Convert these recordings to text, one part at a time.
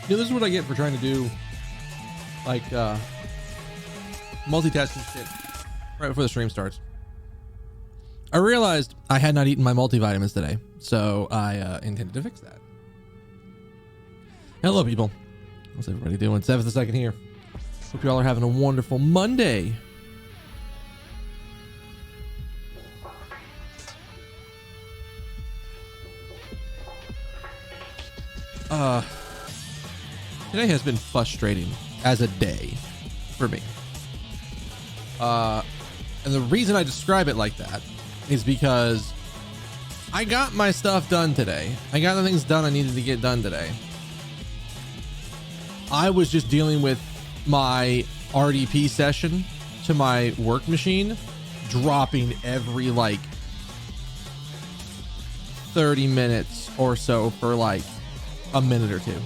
This is what I get for trying to do like multitasking shit right before the stream starts. I realized I had not eaten my multivitamins today, so I intended to fix that. Hello, people. How's everybody doing? 7th second here. Hope you all are having a wonderful Monday. Today has been frustrating as a day for me. And the reason I describe it like that is because I got my stuff done today. I got the things done I needed to get done today. I was just dealing with my RDP session to my work machine, dropping every like 30 minutes or so for like a minute or two.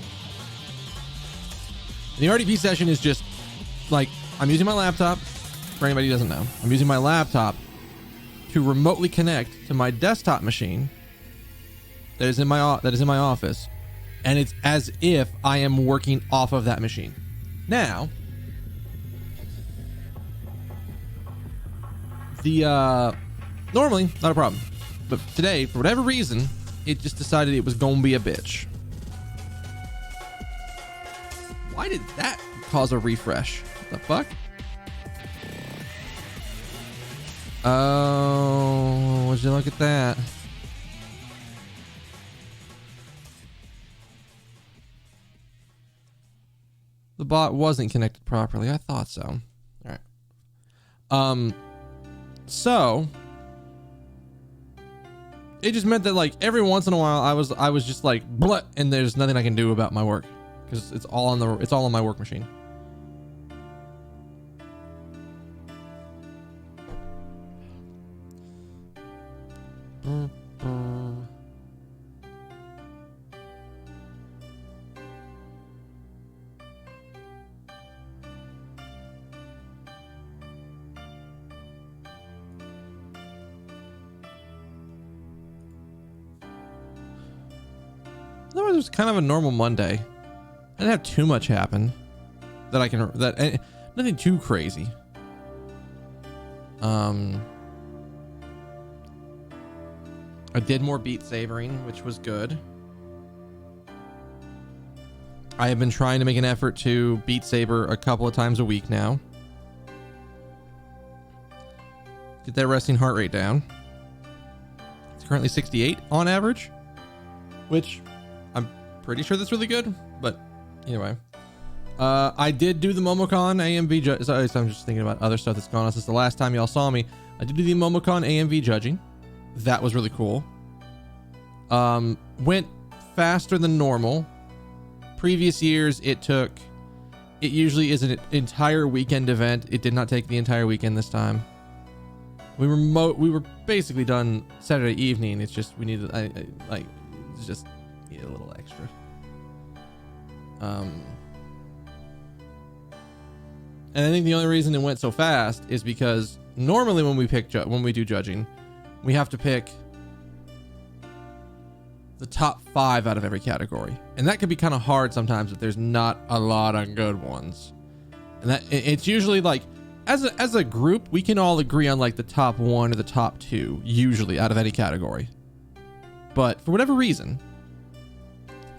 The RDP session is just like, I'm using my laptop. For anybody who doesn't know, I'm using my laptop to remotely connect to my desktop machine that is in my office, and it's as if I am working off of that machine. Now, normally not a problem, but today, for whatever reason, it just decided it was gonna be a bitch. Why did that cause a refresh? What the fuck? Oh, would you look at that? The bot wasn't connected properly. I thought so. All right. So it just meant that like every once in a while I was just like blah, and there's nothing I can do about my work because it's all on my work machine. Otherwise, it was kind of a normal Monday. I didn't have too much happen nothing too crazy. I did more Beat Sabering, which was good. I have been trying to make an effort to Beat Saber a couple of times a week now. Get that resting heart rate down. It's currently 68 on average, which I'm pretty sure that's really good, but anyway. I did do the Momocon AMV sorry, so I'm just thinking about other stuff that's gone on since the last time y'all saw me. I did do the Momocon AMV judging. That was really cool. Went faster than normal. Previous years, it usually is an entire weekend event. It did not take the entire weekend this time. We were basically done Saturday evening. It's just, we needed, just need a little extra. And I think the only reason it went so fast is because normally when we do judging, we have to pick the top 5 out of every category, and that can be kind of hard sometimes if there's not a lot of good ones. And that it's usually like as a group we can all agree on like the top 1 or the top 2 usually out of any category, but for whatever reason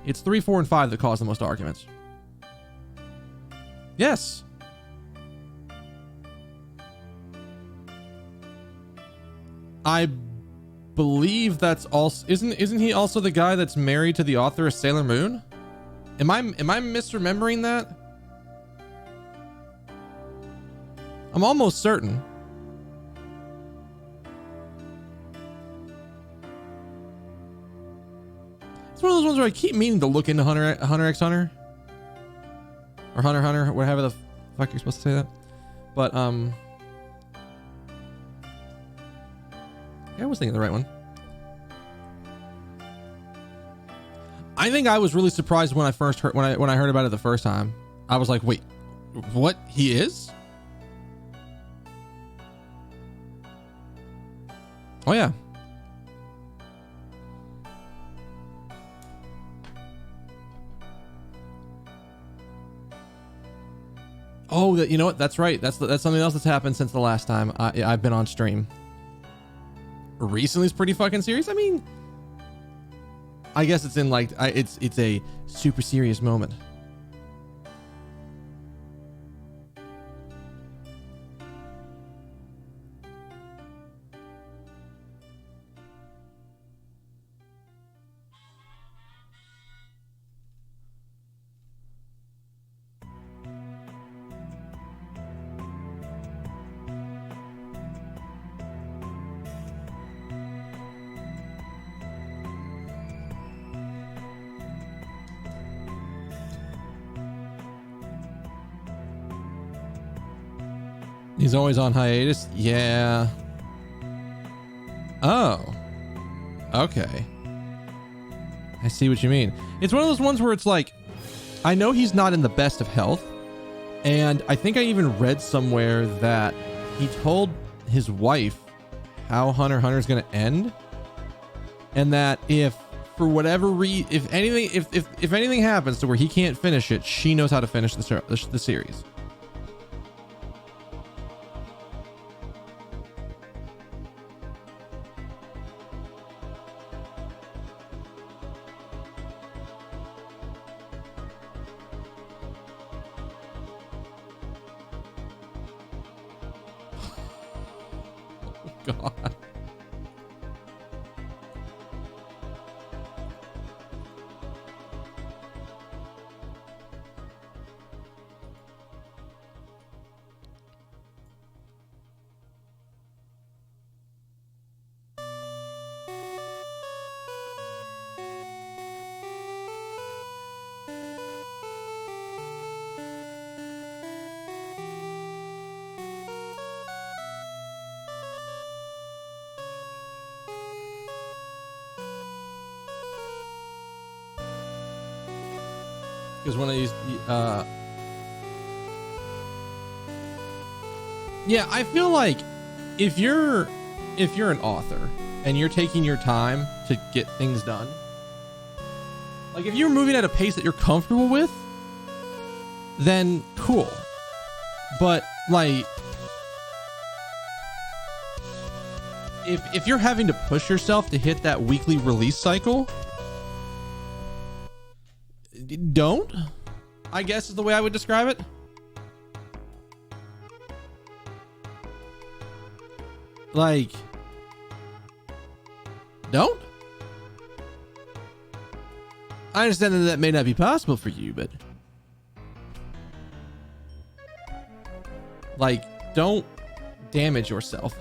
it's 3, 4, and 5 that cause the most arguments. Yes. I believe that's also isn't he also the guy that's married to the author of Sailor Moon? Am I misremembering that? I'm almost certain. It's one of those ones where I keep meaning to look into Hunter x Hunter or Hunter x Hunter, whatever the fuck you're supposed to say that. But I was thinking the right one. I think I was really surprised when I first heard when I heard about it the first time. I was like, wait, what? He is? Oh yeah. Oh, you know what? That's right. That's something else that's happened since the last time I've been on stream. Recently is pretty fucking serious. I mean, I guess it's in like it's a super serious moment. He's always on hiatus? Yeah. Oh. Okay. I see what you mean. It's one of those ones where it's like, I know he's not in the best of health, and I think I even read somewhere that he told his wife how Hunter x Hunter is going to end, and that if for whatever reason, if anything happens to where he can't finish it, she knows how to finish the series. God. Because one of these, yeah, I feel like if you're an author and you're taking your time to get things done, like if you're moving at a pace that you're comfortable with, then cool. But like, if you're having to push yourself to hit that weekly release cycle, don't, I guess is the way I would describe it. Like, don't. I understand that may not be possible for you, but like, don't damage yourself.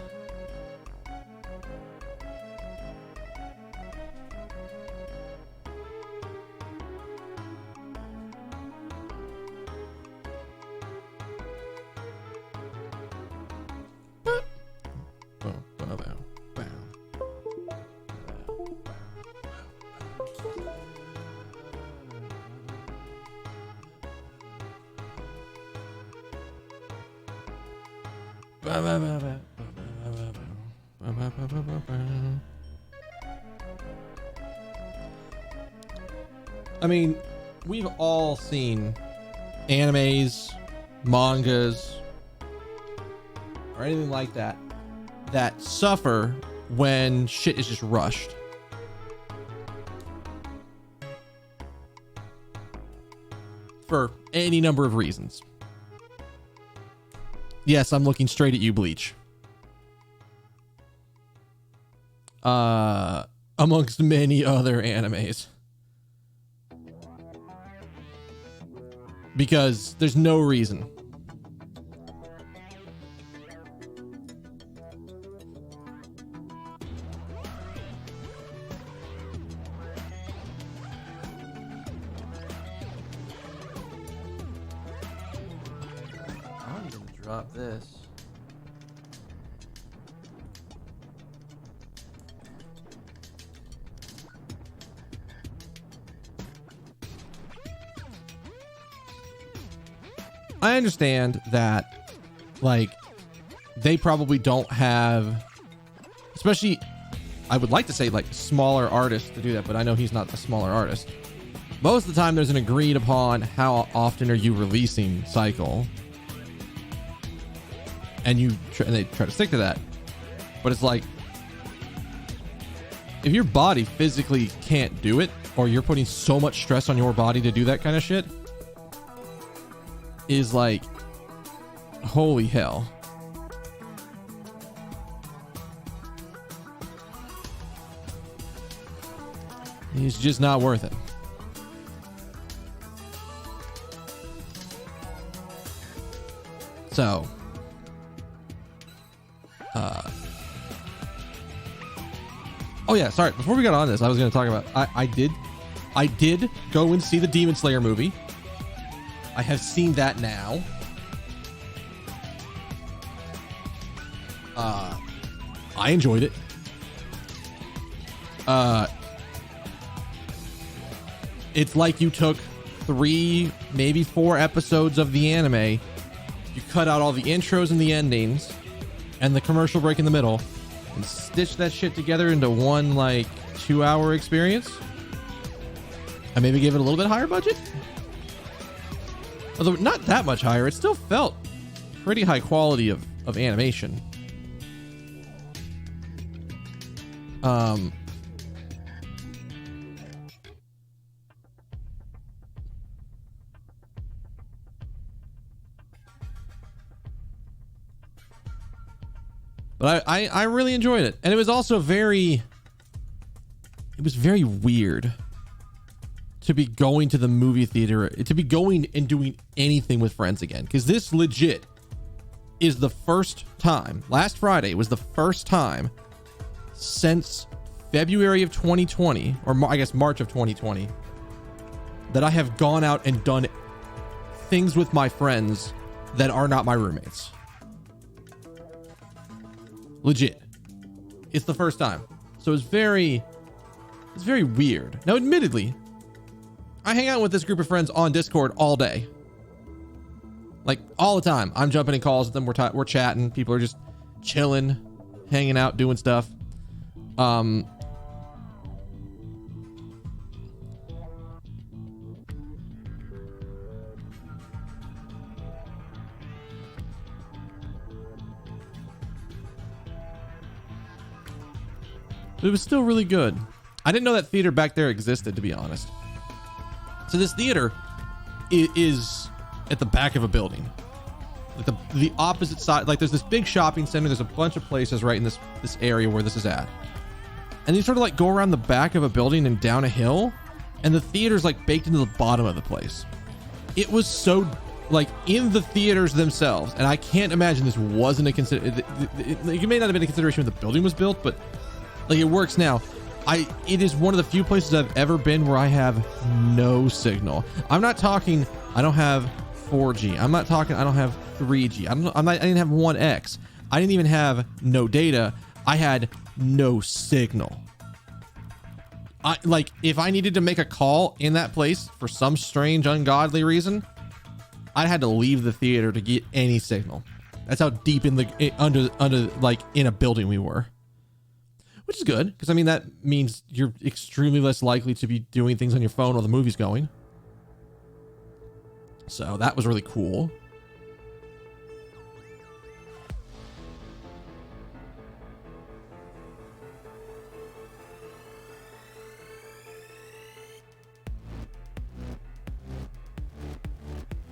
I mean, we've all seen animes, mangas, or anything like that that suffer when shit is just rushed. For any number of reasons. Yes, I'm looking straight at you, Bleach. Amongst many other animes. Because there's no reason. I'm gonna drop this. I understand that, like, they probably don't have, especially, I would like to say, like, smaller artists to do that, but I know he's not a smaller artist. Most of the time, there's an agreed upon how often are you releasing cycle. and and they try to stick to that. But it's like, if your body physically can't do it, or you're putting so much stress on your body to do that kind of shit, is like, holy hell. It's just not worth it. So, oh yeah, sorry. Before we got on this, I was going to talk about, I did go and see the Demon Slayer movie. I have seen that now. I enjoyed it. It's like you took 3, maybe 4 episodes of the anime, you cut out all the intros and the endings and the commercial break in the middle and stitched that shit together into one like 2-hour experience, and maybe give it a little bit higher budget. Although not that much higher, it still felt pretty high quality of animation. But I really enjoyed it. And it was also very weird to be going to the movie theater, to be going and doing anything with friends again. Because this legit is the first time, last Friday was the first time since February of 2020, or I guess March of 2020, that I have gone out and done things with my friends that are not my roommates. Legit. It's the first time. So it's very weird. Now, admittedly, I hang out with this group of friends on Discord all day. Like, all the time. I'm jumping in calls with them. We're chatting. People are just chilling, hanging out, doing stuff. It was still really good. I didn't know that theater back there existed, to be honest. So this theater is at the back of a building, like the opposite side. Like, there's this big shopping center. There's a bunch of places right in this area where this is at, and you sort of like go around the back of a building and down a hill, and the theater's like baked into the bottom of the place. It was so like in the theaters themselves, and I can't imagine this wasn't a it may not have been a consideration when the building was built, but like, it works now. It is one of the few places I've ever been where I have no signal. I'm not talking I don't have 4G. I'm not talking I don't have 3G. I didn't have 1X. I didn't even have no data. I had no signal. Like, if I needed to make a call in that place for some strange, ungodly reason, I had to leave the theater to get any signal. That's how deep in the under like in a building we were. Which is good, because I mean, that means you're extremely less likely to be doing things on your phone while the movie's going. So that was really cool.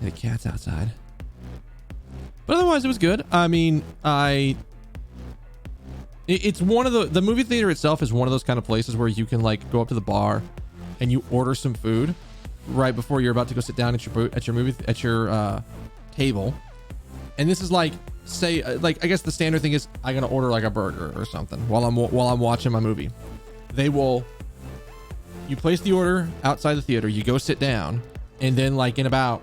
And the cat's outside. But otherwise, it was good. I mean, it's one of the movie theater itself is one of those kind of places where you can like go up to the bar and you order some food right before you're about to go sit down at your table. And this is like, say, like, I guess the standard thing is I'm gonna order like a burger or something while I'm watching my movie. You place the order outside the theater, you go sit down, and then like in about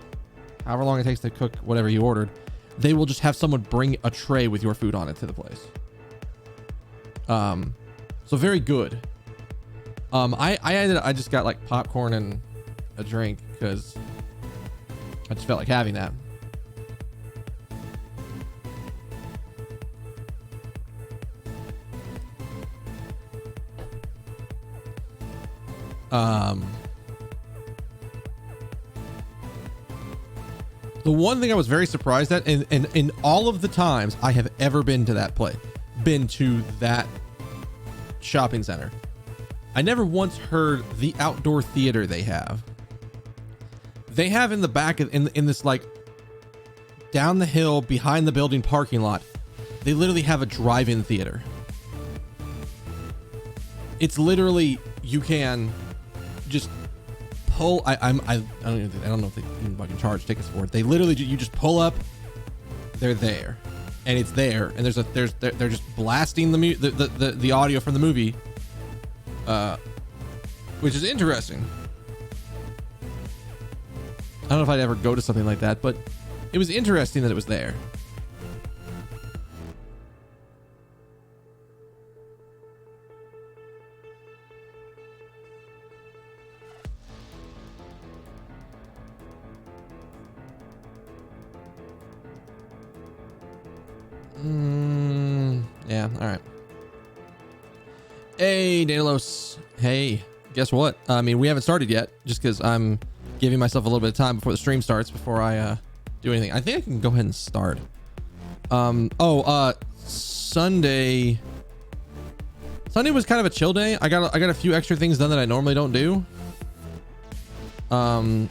however long it takes to cook whatever you ordered, they will just have someone bring a tray with your food on it to the place. So very good. I just got like popcorn and a drink because I just felt like having that. The one thing I was very surprised at, and in all of the times I have ever been to that shopping center, I never once heard the outdoor theater they have. They have in the back of, in this like down the hill behind the building parking lot, they literally have a drive-in theater. It's literally, you can just pull. I don't know if they even fucking charge tickets for it. They literally, you just pull up, they're there, and it's there, and they're just blasting the audio from the movie, which is interesting. I don't know if I'd ever go to something like that, but it was interesting that it was there. Yeah, all right. Hey, Daedalus. Hey, guess what? I mean, we haven't started yet, just because I'm giving myself a little bit of time before the stream starts, before I do anything. I think I can go ahead and start. Sunday was kind of a chill day. I got a few extra things done that I normally don't do. Got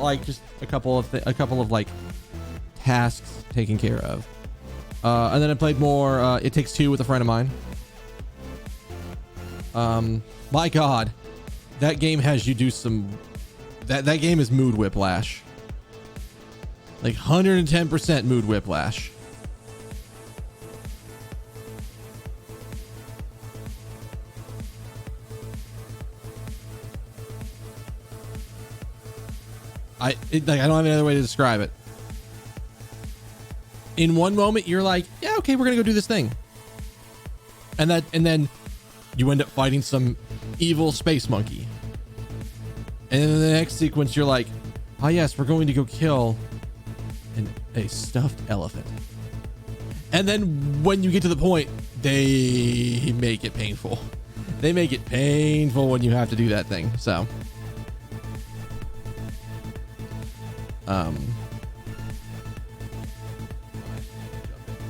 like just a couple of like tasks taken care of. And then I played more It Takes Two with a friend of mine. My God, that game has you do some. That game is mood whiplash. Like 110% mood whiplash. I don't have any other way to describe it. In one moment, you're like, yeah, okay, we're gonna go do this thing, and then you end up fighting some evil space monkey, and then in the next sequence, you're like, oh yes, we're going to go kill a stuffed elephant, and then when you get to the point, they make it painful. They make it painful when you have to do that thing. So,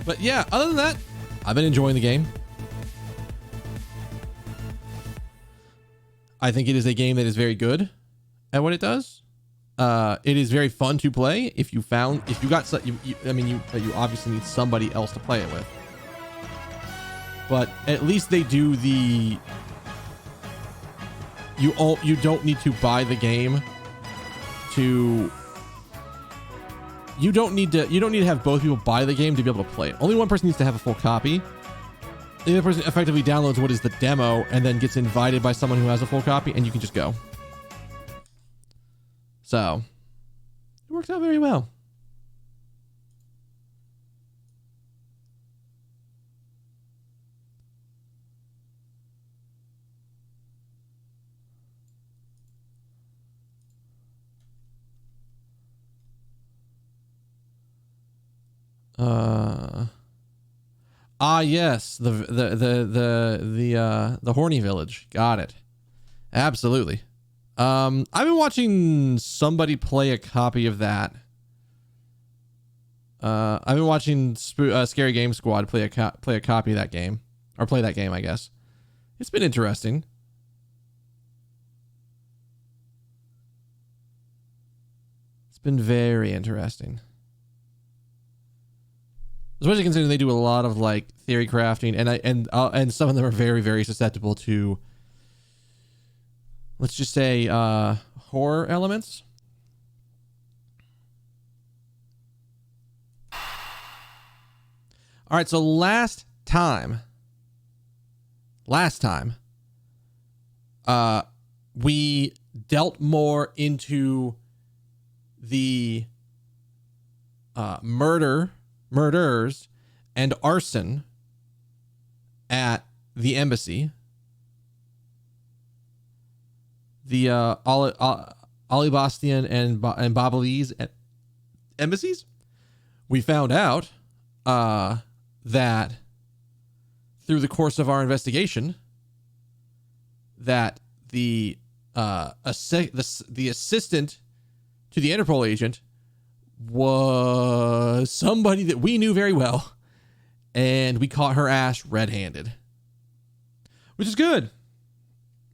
but yeah, other than that, I've been enjoying the game. I think it is a game that is very good at what it does. It is very fun to play. You obviously need somebody else to play it with, but at least they do the. You don't need to buy the game to. You don't need to have both people buy the game to be able to play it. Only one person needs to have a full copy. The other person effectively downloads what is the demo and then gets invited by someone who has a full copy, and you can just go. So, it works out very well. Yes, the horny village. Got it. Absolutely. I've been watching somebody play a copy of that. I've been watching Scary Game Squad play a copy of that game, or play that game, I guess. It's been interesting. It's been very interesting. Especially considering they do a lot of like theory crafting, and some of them are very, very susceptible to, let's just say, horror elements. All right, so last time, we dealt more into the murders and arson at the embassy. The Alibastian and Babalese embassies. We found out that through the course of our investigation, that the assistant to the Interpol agent was somebody that we knew very well, and we caught her ass red-handed, which is good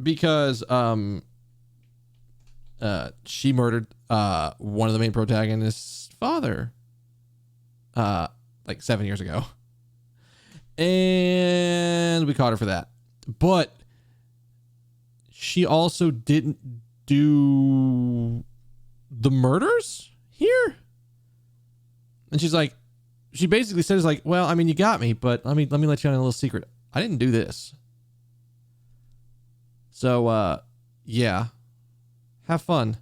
because she murdered one of the main protagonist's father like 7 years ago, and we caught her for that. But she also didn't do the murders here. And she's like, she basically says like, well, I mean, you got me, but let me let you on a little secret. I didn't do this. So, yeah, have fun.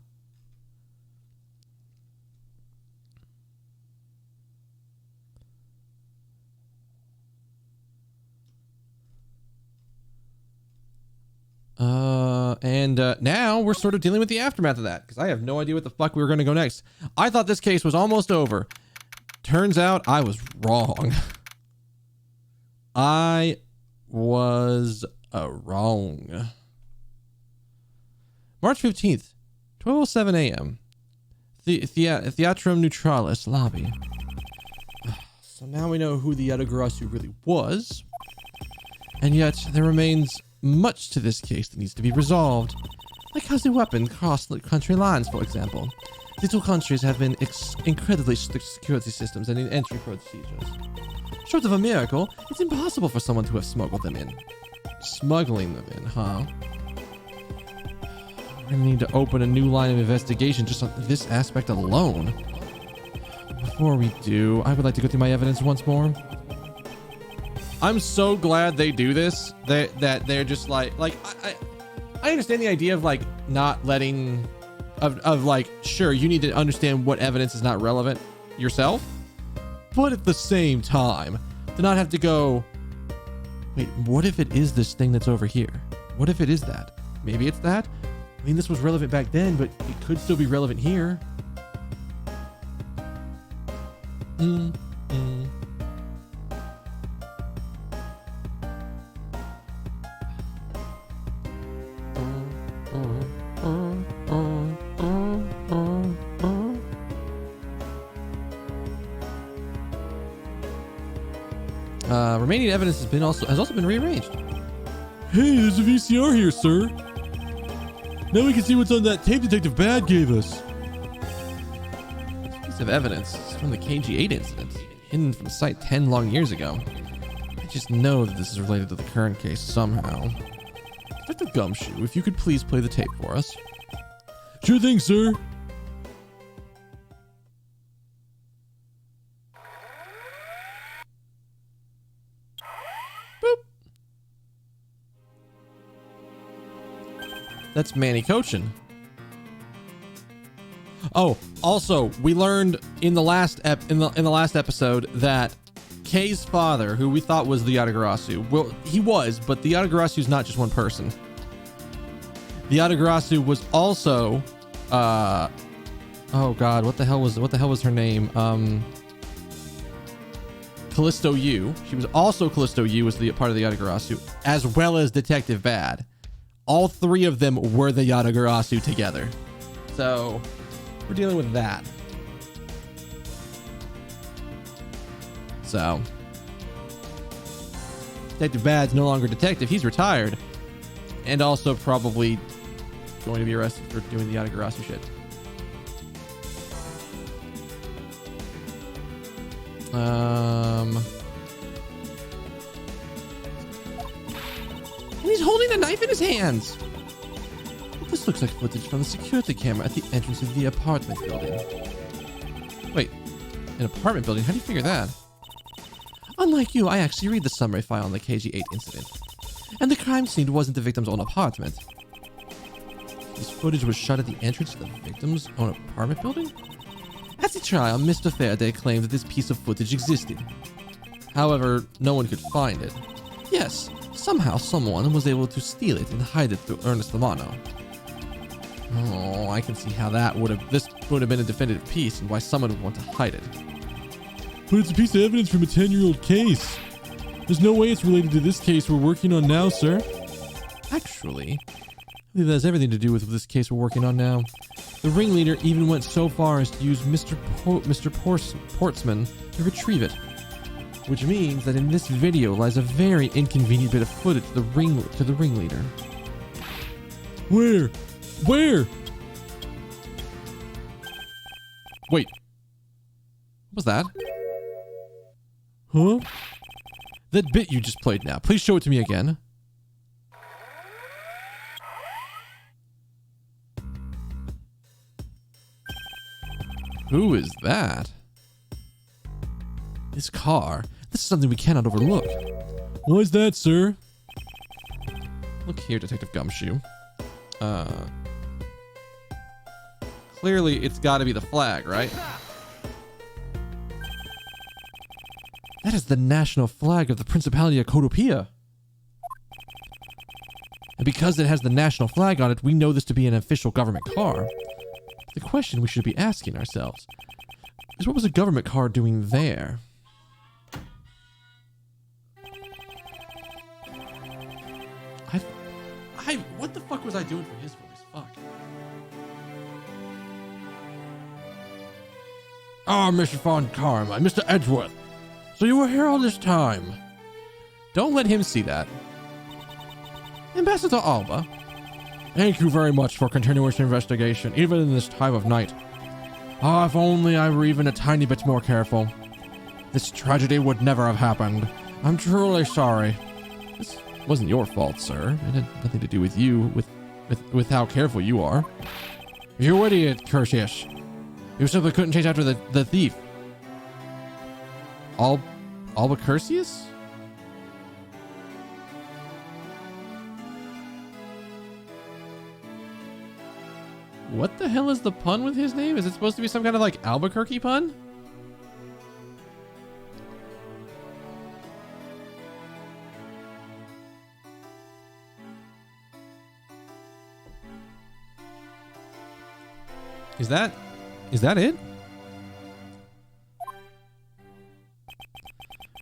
And now we're sort of dealing with the aftermath of that, because I have no idea what the fuck we were going to go next. I thought this case was almost over. Turns out I was wrong. I was wrong. March 15th, 12:07 a.m. Theatrum Neutralis lobby. So now we know who the Yatagarasu really was. And yet there remains much to this case that needs to be resolved. Like how the weapon crossed the country lines, for example. The two countries have been incredibly strict security systems and entry procedures. Short of a miracle, it's impossible for someone to have smuggled them in. Smuggling them in, huh? We're gonna need to open a new line of investigation just on this aspect alone. Before we do, I would like to go through my evidence once more. I'm so glad they do this. That they're just like I understand the idea of like not letting of like, sure, you need to understand what evidence is not relevant yourself, but at the same time to not have to go, wait, what if it is this thing that's over here? What if it is that? Maybe it's that. I mean, this was relevant back then, but it could still be relevant here. Remaining evidence has also been rearranged. Hey, there's a VCR here, sir. Now we can see what's on that tape Detective Bad gave us. This piece of evidence is from the KG8 incident, hidden from Site 10 long years ago. I just know that this is related to the current case somehow. Detective Gumshoe, if you could please play the tape for us. Sure thing, sir. That's Manny Cochin. Oh, also, we learned in the last episode that Kei's father, who we thought was the Yatagarasu, well, he was, but the Yatagarasu is not just one person. The Yatagarasu was also, oh God, what the hell was her name? Callisto Yu. She was also Callisto Yu, was the part of the Yatagarasu, as well as Detective Bad. All three of them were the Yatagarasu together. So we're dealing with that. So Detective Bad's no longer detective. He's retired. And also probably going to be arrested for doing the Yatagarasu shit. He's holding a knife in his hands. This looks like footage from the security camera at the entrance of the apartment building. Wait, an apartment building? How do you figure that? Unlike you, I actually read the summary file on the KG8 incident. And the crime scene wasn't the victim's own apartment. This footage was shot at the entrance to the victim's own apartment building? At the trial, Mr. Faraday claimed that this piece of footage existed. However, no one could find it. Yes, somehow someone was able to steal it and hide it through Ernest Lamano. Oh, I can see how this would have been a definitive piece and why someone would want to hide it. But it's a piece of evidence from a 10-year-old case. There's no way it's related to this case we're working on now, sir. Actually, I believe that has everything to do with this case we're working on now. The ringleader even went so far as to use Mr. Portsman to retrieve it. Which means that in this video lies a very inconvenient bit of footage to the ringleader. Where? Where? Wait. What was that? Huh? That bit you just played now. Please show it to me again. Who is that? This car. This is something we cannot overlook. Why's that, sir? Look here, Detective Gumshoe. Clearly it's got to be the flag, right? That is the national flag of the Principality of Codopia. And because it has the national flag on it, we know this to be an official government car. The question we should be asking ourselves is, what was a government car doing there? What the fuck was I doing for his voice? Fuck. Ah, Mr. Von Karma, Mr. Edgeworth. So you were here all this time? Don't let him see that. Ambassador Alba. Thank you very much for continuing this investigation, even in this time of night. Ah, if only I were even a tiny bit more careful. This tragedy would never have happened. I'm truly sorry. This wasn't your fault, sir. It had nothing to do with you, with how careful you are. You idiot, Curtius. You simply couldn't chase after the thief. Albuquercius? What the hell is the pun with his name? Is it supposed to be some kind of like Albuquerque pun? Is that it?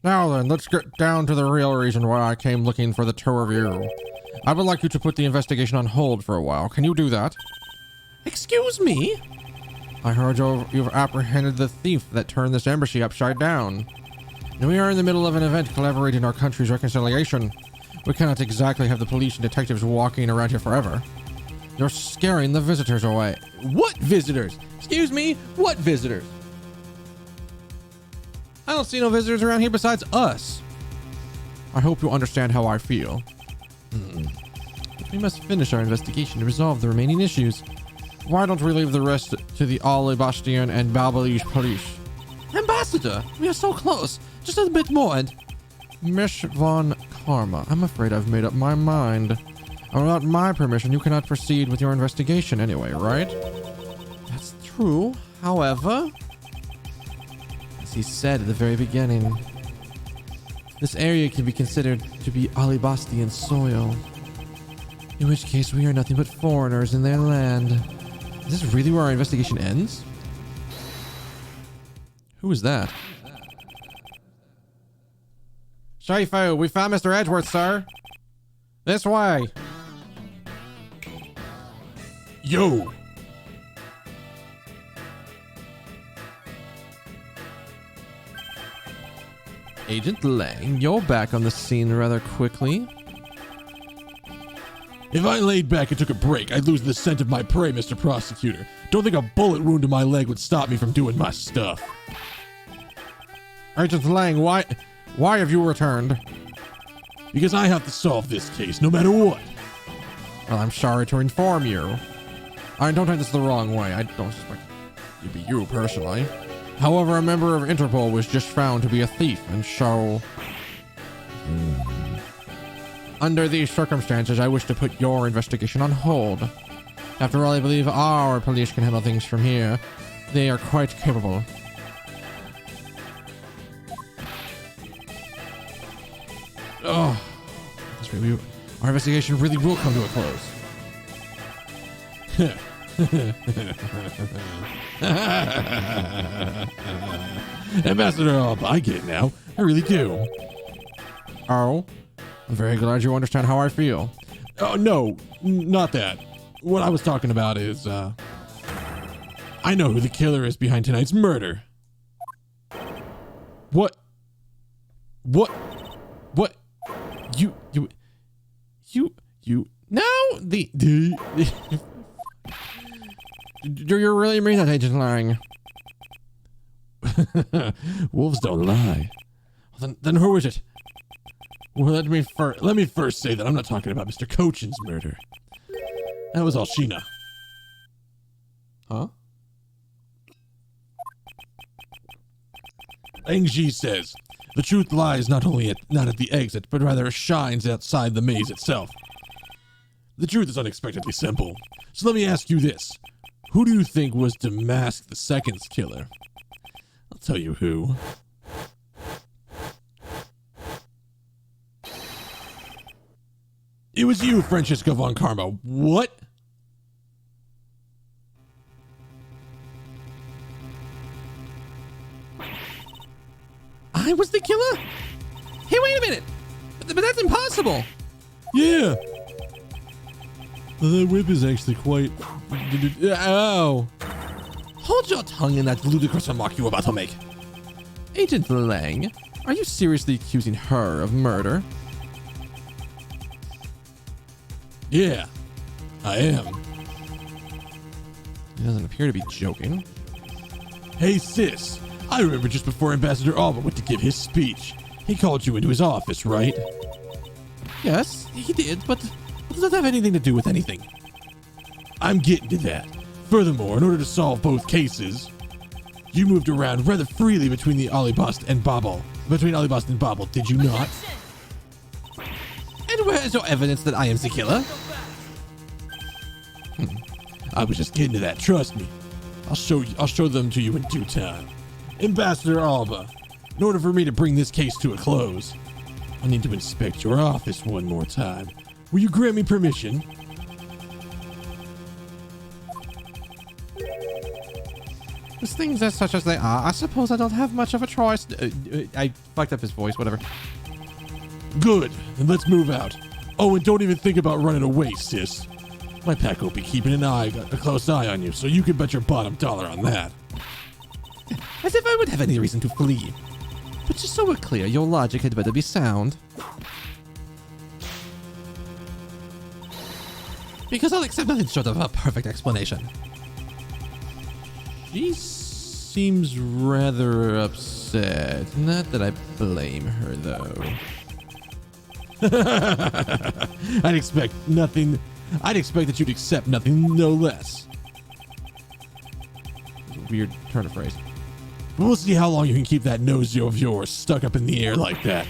Now then, let's get down to the real reason why I came looking for the two of you. I would like you to put the investigation on hold for a while. Can you do that? Excuse me? I heard you've apprehended the thief that turned this embassy upside down. Now we are in the middle of an event collaborating our country's reconciliation. We cannot exactly have the police and detectives walking around here forever. You're scaring the visitors away. What visitors? Excuse me? What visitors? I don't see no visitors around here besides us. I hope you understand how I feel. We must finish our investigation to resolve the remaining issues. Why don't we leave the rest to the Alibastian and Balbalige police? Ambassador, we are so close. Just a bit more and... Miss Von Karma, I'm afraid I've made up my mind. Without my permission, you cannot proceed with your investigation anyway, right? That's true. However, as he said at the very beginning, this area can be considered to be Alibastian soil. In which case, we are nothing but foreigners in their land. Is this really where our investigation ends? Who is that? Shifu, we found Mr. Edgeworth, sir. This way. Yo! Agent Lang, you're back on the scene rather quickly. If I laid back and took a break, I'd lose the scent of my prey, Mr. Prosecutor. Don't think a bullet wound to my leg would stop me from doing my stuff. Agent Lang, why have you returned? Because I have to solve this case, no matter what. Well, I'm sorry to inform you. I don't take this the wrong way. I don't expect it to be you personally. However, a member of Interpol was just found to be a thief, and so... Under these circumstances, I wish to put your investigation on hold. After all, I believe our police can handle things from here. They are quite capable. Oh, our investigation really will come to a close. Ambassador Alba, I get it now. I really do. Oh, I'm very glad you understand how I feel. Oh, no, not that. What I was talking about is, I know who the killer is behind tonight's murder. What? What? What? You, No, do you really mean that, Agent Lang? wolves don't lie. Well, then who is it? Well, let me first say that I'm not talking about Mr. Cochin's murder. That was all Sheena. Huh? Ang-Ji says, the truth lies not at the exit, but rather shines outside the maze itself. The truth is unexpectedly simple. So let me ask you this. Who do you think was to mask the second killer? I'll tell you who. It was you, Francisco von Karma. What? I was the killer? Hey, wait a minute! But that's impossible! Yeah. The whip is actually quite... Ow. Hold your tongue in that ludicrous remark you were about to make. Agent Lang, are you seriously accusing her of murder? Yeah, I am. He doesn't appear to be joking. Hey, sis. I remember just before Ambassador Alba went to give his speech. He called you into his office, right? Yes, he did, but does that have anything to do with anything? I'm getting to that. Furthermore, in order to solve both cases, you moved around rather freely between the Alibast and Babel. Did you not? And where is your evidence that I am the killer? I was just getting to that, trust me. I'll show them to you in due time. Ambassador Alba, in order for me to bring this case to a close, I need to inspect your office one more time. Will you grant me permission? As things are such as they are, I suppose I don't have much of a choice. I fucked up his voice, whatever. Good, then let's move out. Oh, and don't even think about running away, sis. My pack will be keeping a close eye on you, so you can bet your bottom dollar on that. As if I would have any reason to flee. But just so we're clear, your logic had better be sound. Because I'll accept nothing short of a perfect explanation. She seems rather upset. Not that I blame her, though. I'd expect that you'd accept nothing, no less. Weird turn of phrase. But we'll see how long you can keep that nose of yours stuck up in the air like that.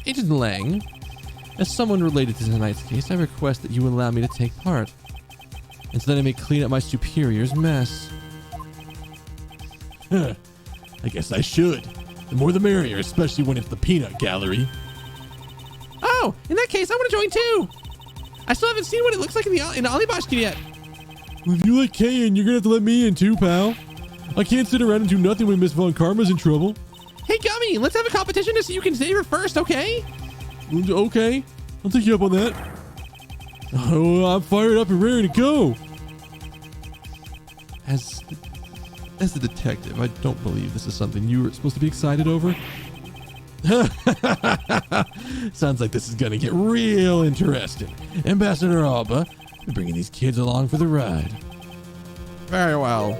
Agent Lang, as someone related to tonight's case, I request that you allow me to take part, and so that I may clean up my superior's mess. I guess I should. The more the merrier, especially when it's the peanut gallery. Oh, in that case, I want to join too. I still haven't seen what it looks like in Alibashki yet. Well, if you let Kay in, you're gonna have to let me in too, pal. I can't sit around and do nothing when Miss Von Karma's in trouble. Hey, Gummy, let's have a competition to see who can save her first, okay? Okay, I'll take you up on that. Oh, I'm fired up and ready to go. As the detective, I don't believe this is something you were supposed to be excited over. Sounds like this is gonna get real interesting. Ambassador Alba, we're bringing these kids along for the ride. Very well.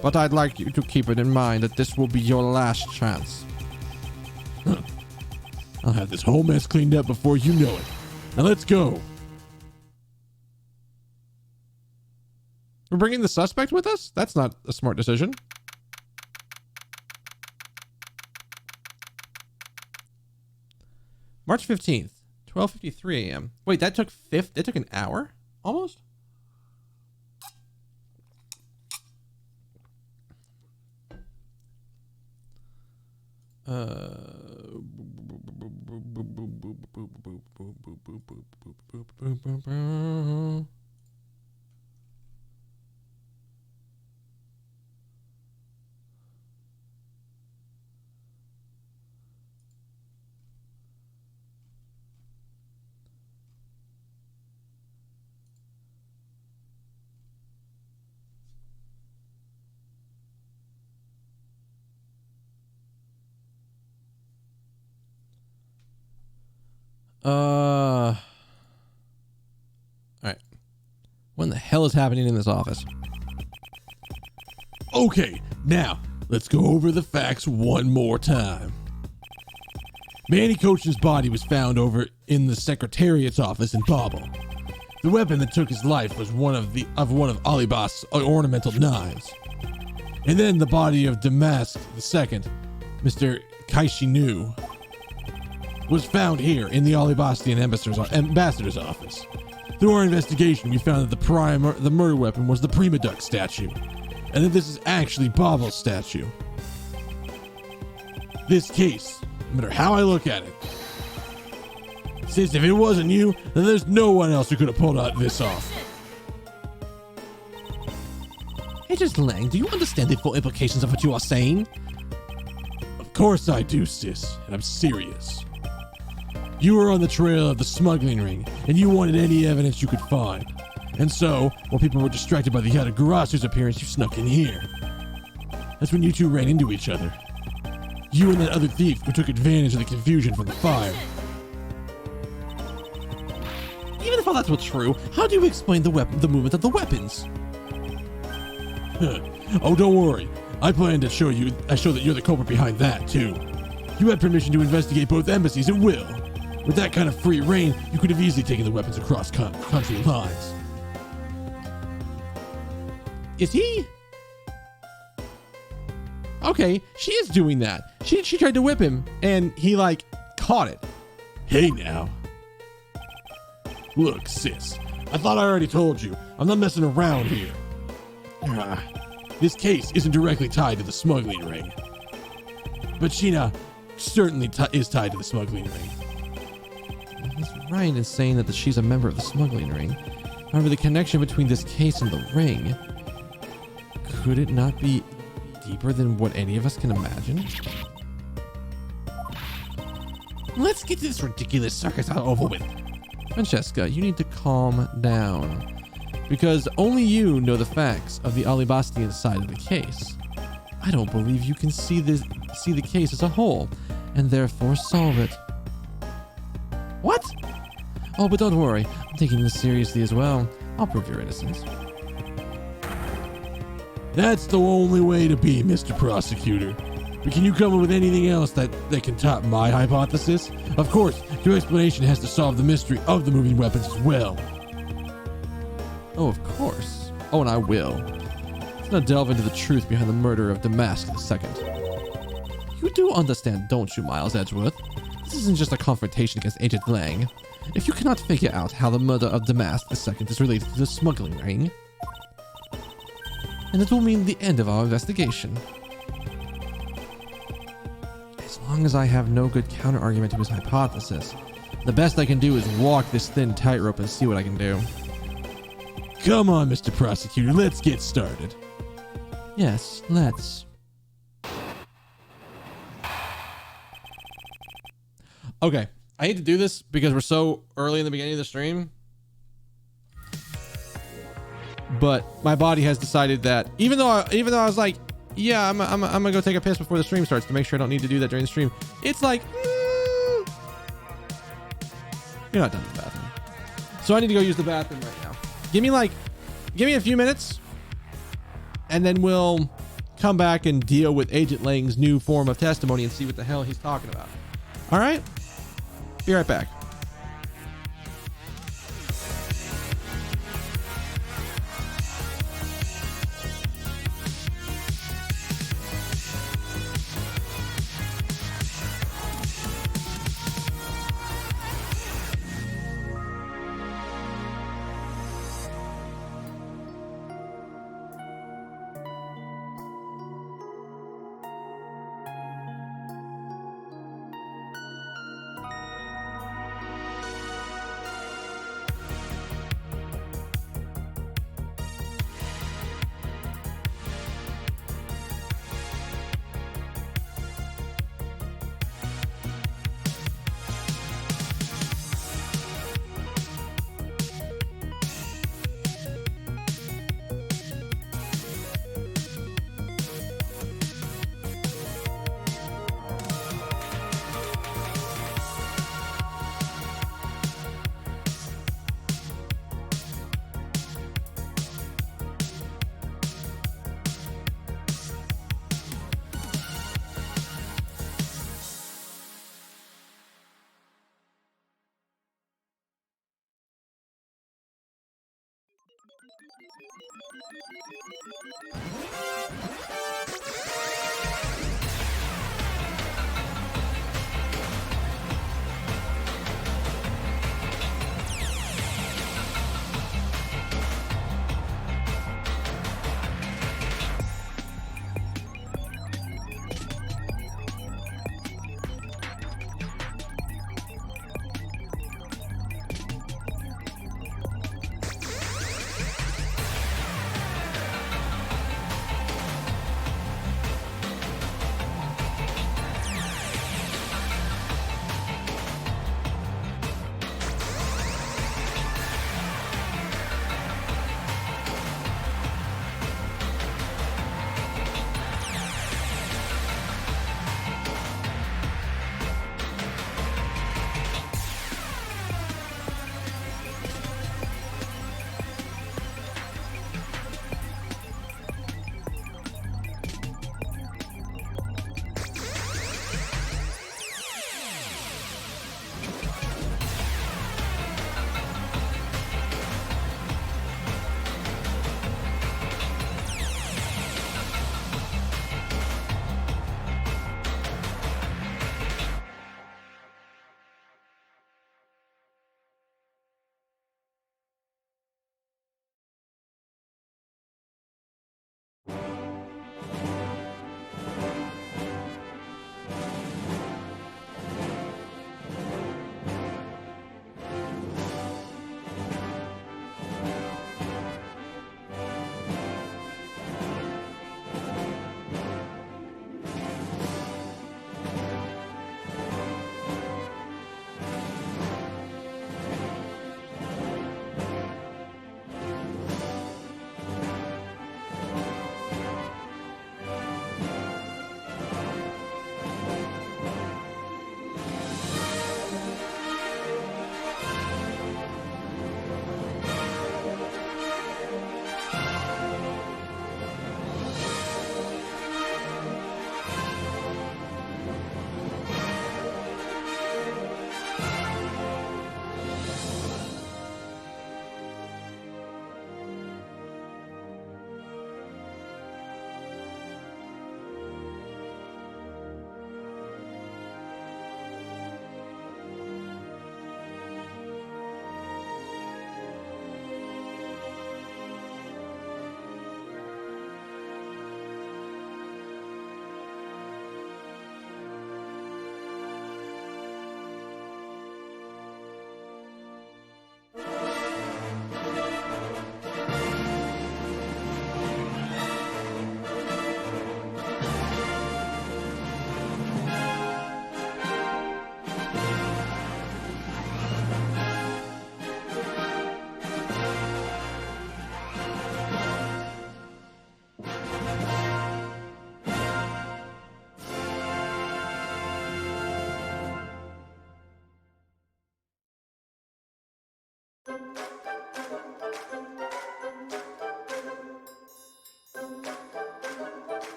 But I'd like you to keep it in mind that this will be your last chance. I'll have this whole mess cleaned up before you know it. Now let's go. We're bringing the suspect with us? That's not a smart decision. March 15th, 12:53 a.m. Wait, that took an hour? Almost? All right. What in the hell is happening in this office? Okay, now let's go over the facts one more time. Manny Coach's body was found over in the Secretariat's office in Bobble. The weapon that took his life was one of Alibas' ornamental knives. And then the body of Damask II, Mr. Kaishinu, was found here in the Alibastian ambassador's office. Through our investigation, we found that the murder weapon was the Prima Duck statue, and that this is actually Bobble's statue. This case, no matter how I look at it, since if it wasn't you, then there's no one else who could have pulled out this off. Agent Lang, do you understand the full implications of what you are saying? Of course I do, sis, and I'm serious. You were on the trail of the smuggling ring, and you wanted any evidence you could find. And so, while people were distracted by the Yatagarazu's appearance, you snuck in here. That's when you two ran into each other. You and that other thief who took advantage of the confusion from the fire. Even if all that's what's true, how do you explain the movement of the weapons? Oh, don't worry. I plan to show that you're the culprit behind that, too. You had permission to investigate both embassies at will. With that kind of free reign, you could have easily taken the weapons across country lines. Is he? Okay, she is doing that. She tried to whip him, and he, like, caught it. Hey, now. Look, sis, I thought I already told you. I'm not messing around here. This case isn't directly tied to the smuggling ring. But Sheena certainly is tied to the smuggling ring. He's right in saying that she's a member of the smuggling ring. However, the connection between this case and the ring, could it not be deeper than what any of us can imagine? Let's get this ridiculous circus over with. Francesca, you need to calm down. Because only you know the facts of the Alibastian side of the case. I don't believe you can see the case as a whole, and therefore solve it. What? Oh, but don't worry. I'm taking this seriously as well. I'll prove your innocence. That's the only way to be, Mr. Prosecutor. But can you come up with anything else that can top my hypothesis? Of course, your explanation has to solve the mystery of the moving weapons as well. Oh, of course. Oh, and I will. Let's now delve into the truth behind the murder of Damask II. You do understand, don't you, Miles Edgeworth? This isn't just a confrontation against Agent Lang. If you cannot figure out how the murder of Damask II is related to the smuggling ring, and it will mean the end of our investigation. As long as I have no good counter-argument to his hypothesis, the best I can do is walk this thin tightrope and see what I can do. Come on, Mr. Prosecutor, let's get started. Yes, let's. Okay, I hate to do this because we're so early in the beginning of the stream, but my body has decided that even though I was like, yeah, I'm gonna go take a piss before the stream starts to make sure I don't need to do that during the stream. It's like, you're not done in the bathroom, so I need to go use the bathroom right now. Give me a few minutes, and then we'll come back and deal with Agent Lang's new form of testimony and see what the hell he's talking about. All right, be right back.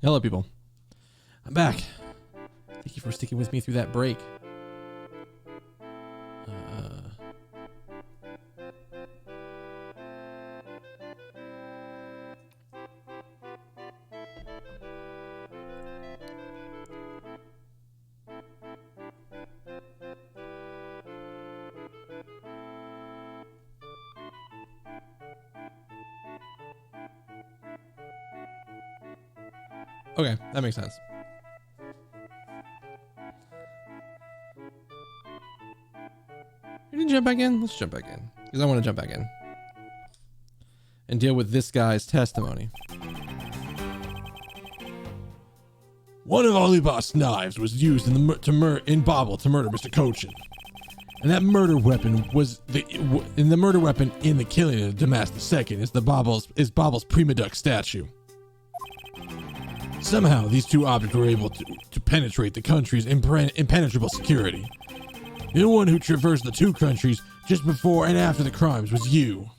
Hello, people. I'm back. Thank you for sticking with me through that break. Okay, that makes sense. You need to jump back in? Let's jump back in. Because I want to jump back in. And deal with this guy's testimony. One of Alibas' knives was used in Bobble to murder Mr. Cochin. And that murder weapon was the murder weapon in the killing of Damas II is Bobble's Prima Duck statue. Somehow, these two objects were able to penetrate the country's impenetrable security. The one who traversed the two countries just before and after the crimes was you.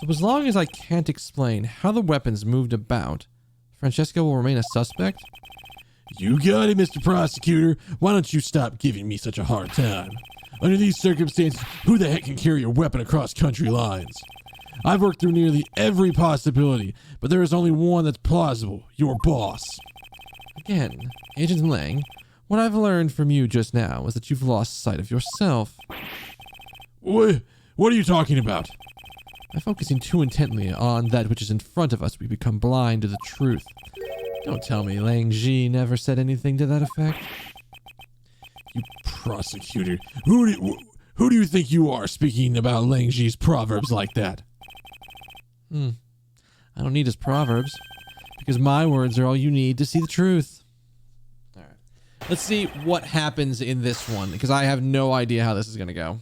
So as long as I can't explain how the weapons moved about, Francesca will remain a suspect? You got it, Mr. Prosecutor. Why don't you stop giving me such a hard time? Under these circumstances, who the heck can carry a weapon across country lines? I've worked through nearly every possibility, but there is only one that's plausible. Your boss. Again, Agent Lang, what I've learned from you just now is that you've lost sight of yourself. What are you talking about? By focusing too intently on that which is in front of us, we become blind to the truth. Don't tell me Lang Ji never said anything to that effect. You prosecutor. Who do you think you are speaking about Lang Ji's proverbs like that? I don't need his proverbs, because my words are all you need to see the truth. All right. Let's see what happens in this one, because I have no idea how this is going to go.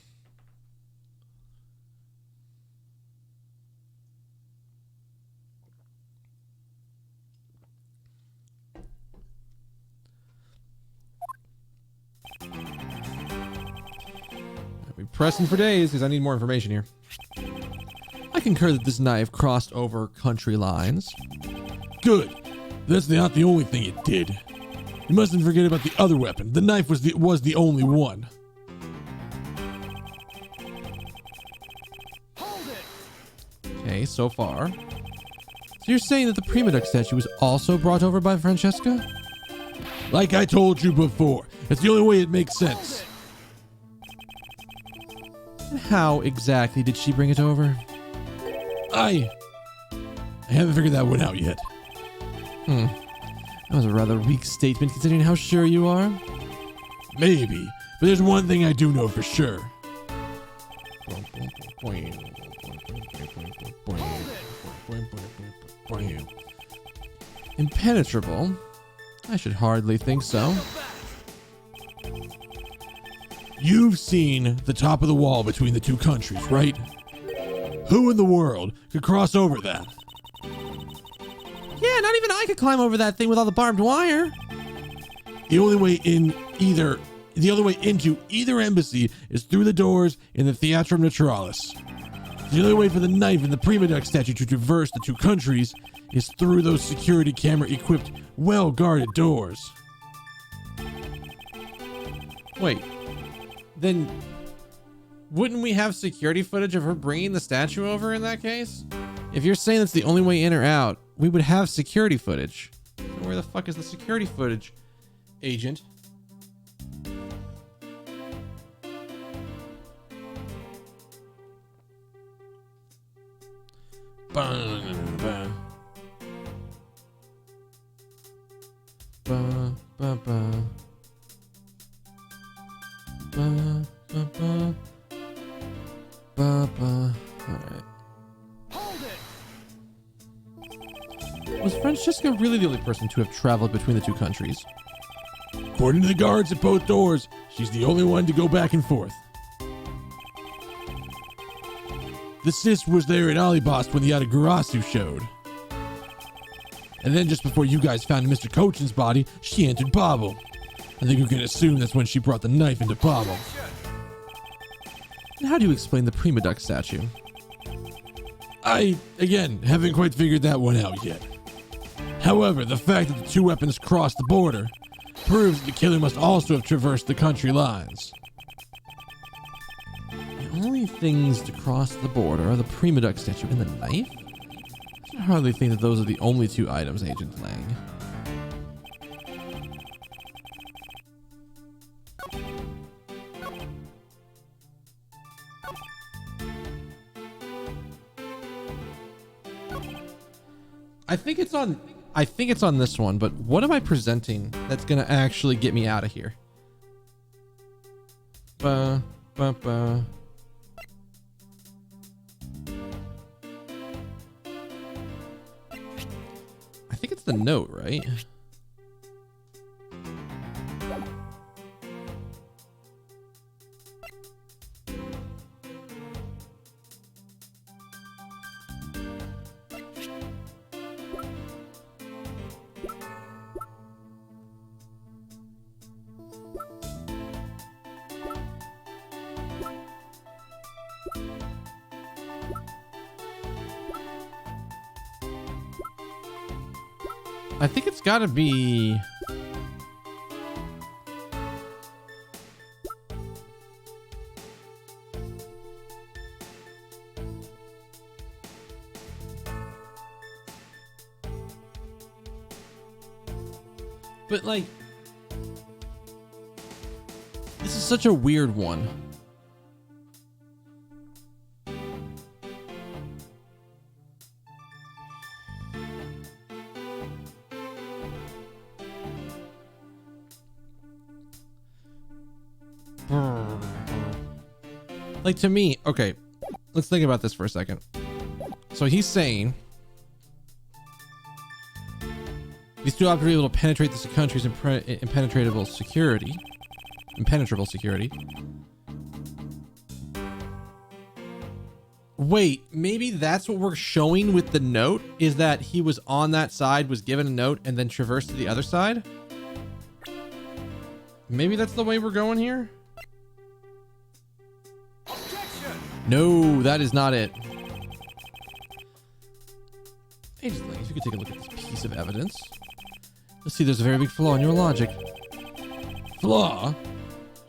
I'll be pressing for days, because I need more information here. I concur that this knife crossed over country lines. Good. That's not the only thing it did. You mustn't forget about the other weapon. The knife was the only one. Okay, so far. So you're saying that the Prima Duck statue was also brought over by Francesca? Like I told you before, it's the only way it makes sense. And how exactly did she bring it over? I haven't figured that one out yet. That was a rather weak statement considering how sure you are. Maybe, but there's one thing I do know for sure. Impenetrable? I should hardly think so. You've seen the top of the wall between the two countries, right? Who in the world could cross over that? Yeah, not even I could climb over that thing with all the barbed wire. The only way into either embassy is through the doors in the Theatrum Naturalis. The only way for the knife and the Prima Duck statue to traverse the two countries is through those security camera equipped, well guarded doors. Wait, then wouldn't we have security footage of her bringing the statue over in that case? If you're saying that's the only way in or out, we would have security footage. So where the fuck is the security footage, agent? Was Francesca really the only person to have traveled between the two countries? According to the guards at both doors, she's the only one to go back and forth. The sis was there at Alibast when the Atagurasu showed. And then just before you guys found Mr. Cochin's body, she entered Babel. I think you can assume that's when she brought the knife into Babel. And how do you explain the Prima Duck statue? I, again, haven't quite figured that one out yet. However, the fact that the two weapons crossed the border proves that the killer must also have traversed the country lines. The only things to cross the border are the Prima Duck statue and the knife? I should hardly think that those are the only two items, Agent Lang. I think it's on this one, but what am I presenting that's gonna actually get me out of here? I think it's the note, right? I think it's gotta be... But like... This is such a weird one. Like, to me, okay, let's think about this for a second. So he's saying these two objects are able to penetrate the country's impenetrable security. Impenetrable security. Wait, maybe that's what we're showing with the note, is that he was on that side, was given a note, and then traversed to the other side? Maybe that's the way we're going here? No, that is not it. Agent Lang, if you could take a look at this piece of evidence. Let's see, there's a very big flaw in your logic. Flaw?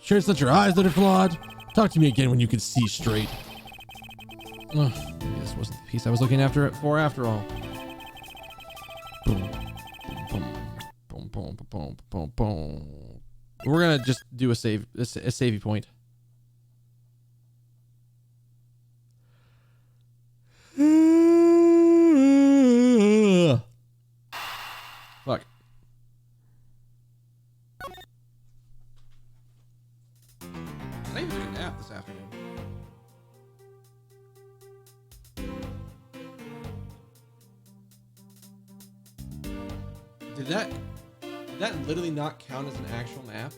Sure it's not your eyes that are flawed? Talk to me again when you can see straight. Maybe this wasn't the piece I was looking after after all. Boom, boom, boom, boom, boom, boom, boom. We're gonna just do a savey point. Fuck. Did that literally not count as an actual map?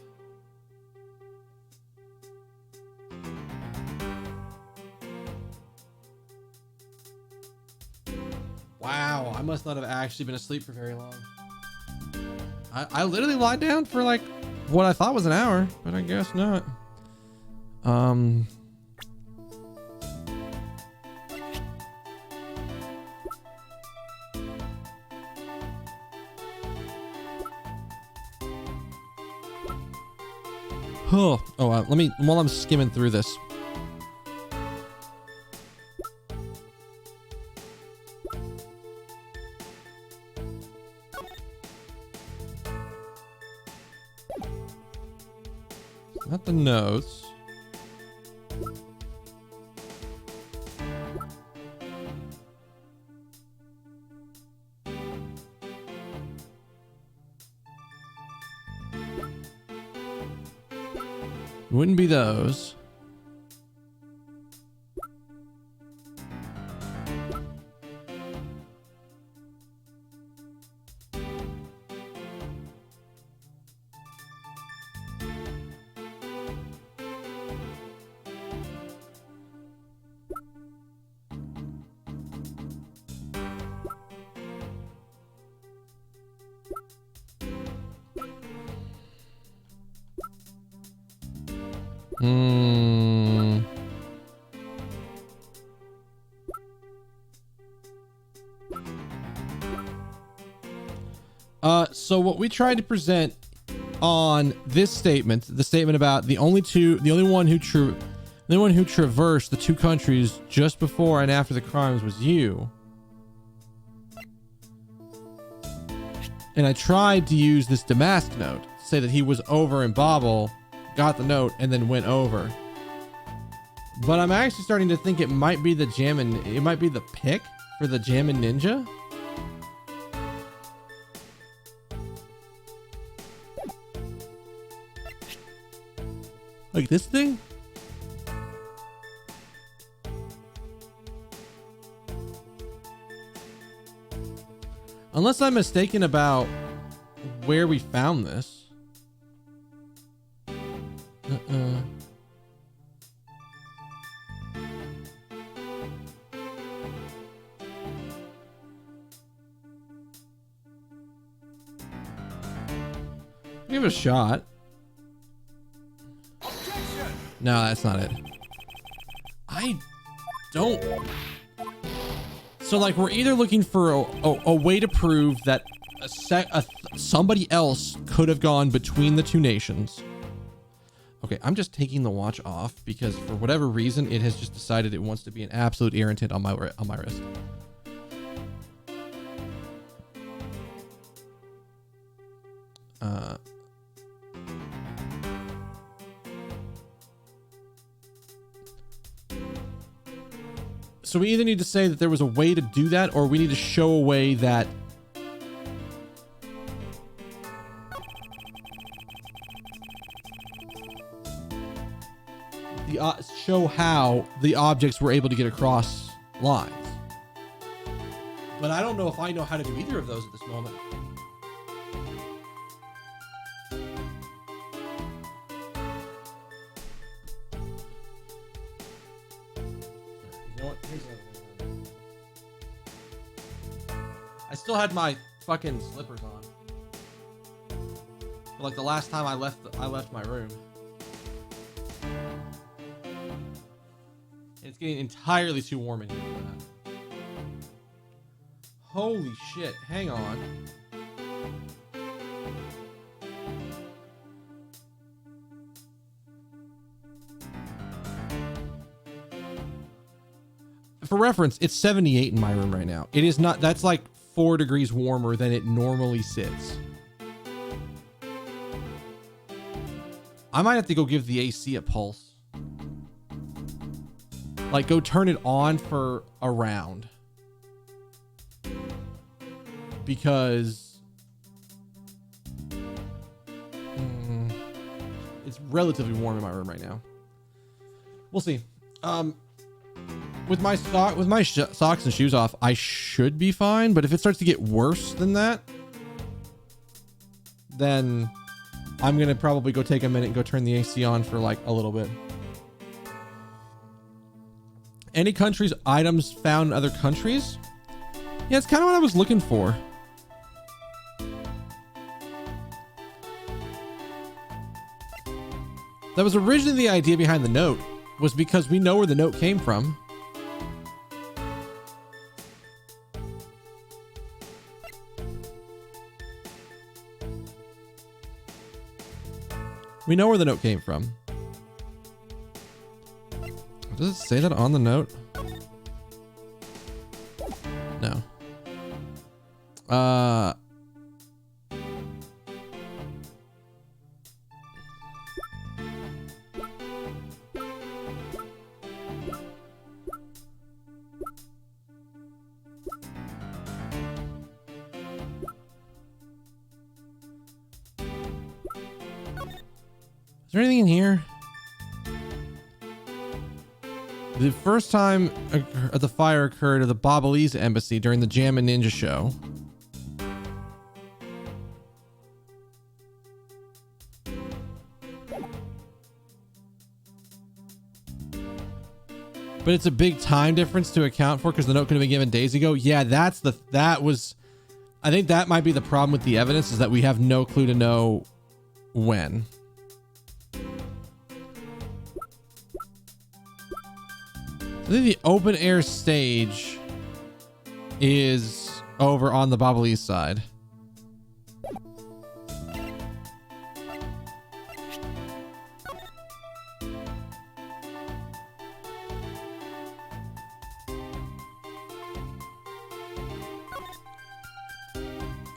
Wow, I must not have actually been asleep for very long. I literally lied down for like what I thought was an hour, but I guess not. Let me, while I'm skimming through this. Not the notes. Wouldn't be those. So what we tried to present on this statement, the statement about the only one who traversed the two countries just before and after the crimes was you. And I tried to use this Damask note to say that he was over in Bobble, got the note, and then went over. But I'm actually starting to think it might be the it might be the pick for the Jammin' Ninja. Like this thing? Unless I'm mistaken about where we found this. Give it a shot. No, that's not it. I don't. So like we're either looking for a way to prove that somebody else could have gone between the two nations. Okay, I'm just taking the watch off because for whatever reason it has just decided it wants to be an absolute irritant on my wrist. So we either need to say that there was a way to do that, or we need to show a way that show how the objects were able to get across lines. But I don't know if I know how to do either of those at this moment. I still had my fucking slippers on. But like the last time I left my room. It's getting entirely too warm in here for that. Holy shit, hang on. For reference, it's 78 in my room right now. It is not, that's like 4 degrees warmer than it normally sits. I might have to go give the AC a pulse. Like go turn it on for a round. Because it's relatively warm in my room right now. We'll see. With my socks and shoes off, I should be fine. But if it starts to get worse than that, then I'm gonna probably go take a minute and go turn the AC on for like a little bit. Any countries' items found in other countries? Yeah, it's kind of what I was looking for. That was originally the idea behind the note, was because we know where the note came from. We know where the note came from. Does it say that on the note? No. Is there anything in here? The first time the fire occurred at the Babalese embassy during the Jam and Ninja show. But it's a big time difference to account for because the note could have been given days ago. Yeah, I think that might be the problem with the evidence, is that we have no clue to know when. I think the open air stage is over on the Babalese side.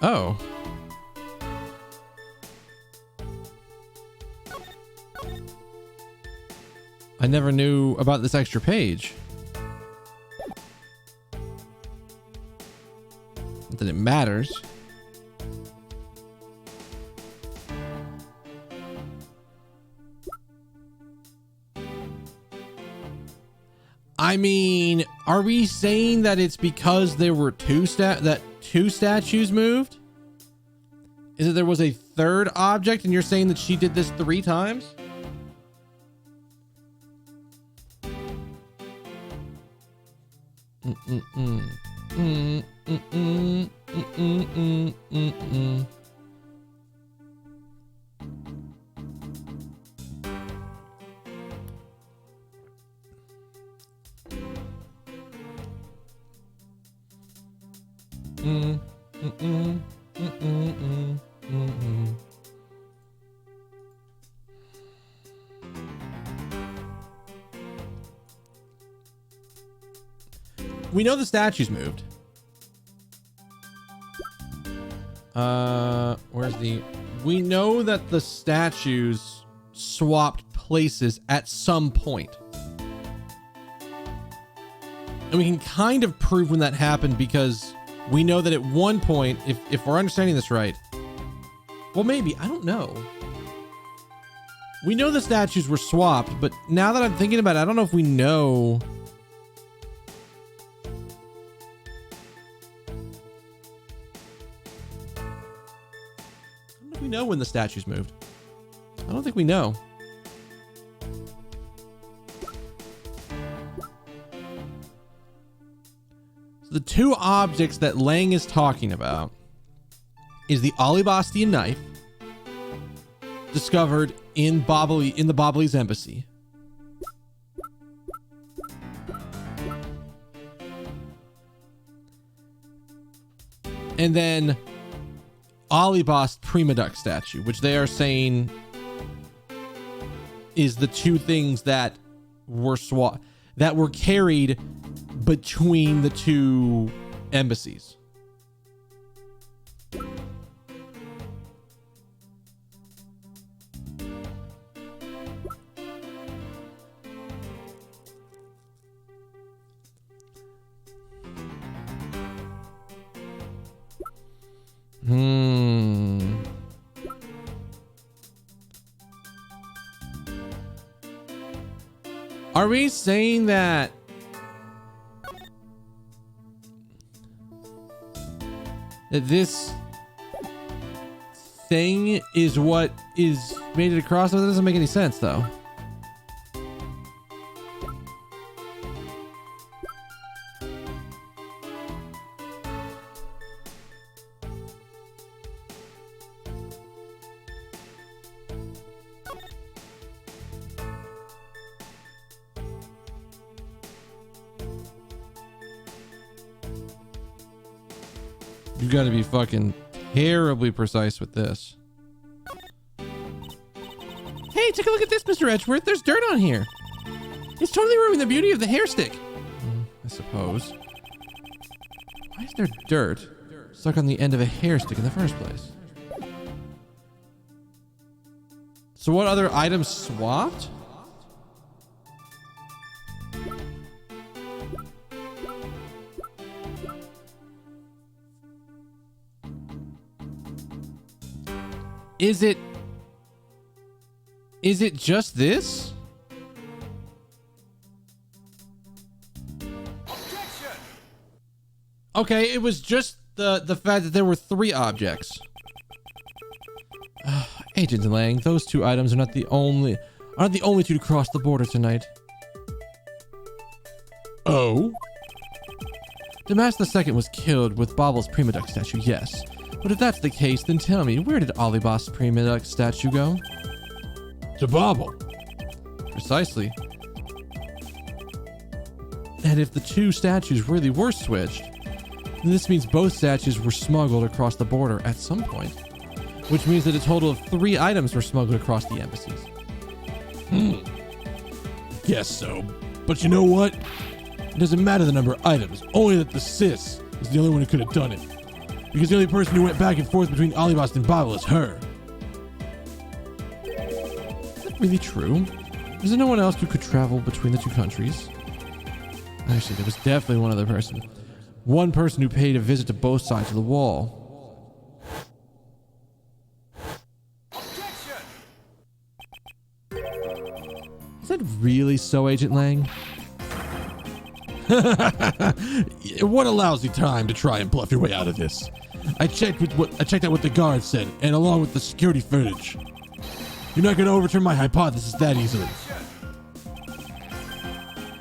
Oh. I never knew about this extra page. Not that it matters. I mean, are we saying that it's because there were two statues moved? Is it there was a third object and you're saying that she did this 3 times? We know the statues moved. We know that the statues swapped places at some point. And we can kind of prove when that happened because we know that at one point, if we're understanding this right, well, maybe, I don't know. We know the statues were swapped, but now that I'm thinking about it, I don't know if we know. We know when the statues moved. I don't think we know. So the 2 objects that Lang is talking about is the Alibastian knife discovered in the Babalese embassy. And then Alibast Prima Duck statue, which they are saying is the 2 things that were carried between the 2 embassies. Are we saying that this thing is what is made it across. That doesn't make any sense, though. You gotta be fucking terribly precise with this. Hey, take a look at this, Mr. Edgeworth. There's dirt on here. It's totally ruining the beauty of the hair stick. I suppose. Why is there dirt stuck on the end of a hair stick in the first place? So what other items swapped? Is it just this? Okay, it was just the fact that there were 3 objects. Agent Lang, those 2 items are not the only 2 to cross the border tonight. Oh? Damas II was killed with Bobble's Prima Duck statue, yes. But if that's the case, then tell me, where did Olibas' Prima Duck statue go? To Bobble. Precisely. And if the 2 statues really were switched, then this means both statues were smuggled across the border at some point. Which means that a total of 3 items were smuggled across the embassies. Guess so. But you know what? It doesn't matter the number of items, only that the sis is the only one who could have done it. Because the only person who went back and forth between Olibas and Bobble is her. Is that really true? Is there no one else who could travel between the 2 countries? Actually, there was definitely one other person. One person who paid a visit to both sides of the wall. Is that really so, Agent Lang? What a lousy time to try and bluff your way out of this. I checked out what the guard said, and along with the security footage. You're not going to overturn my hypothesis that easily.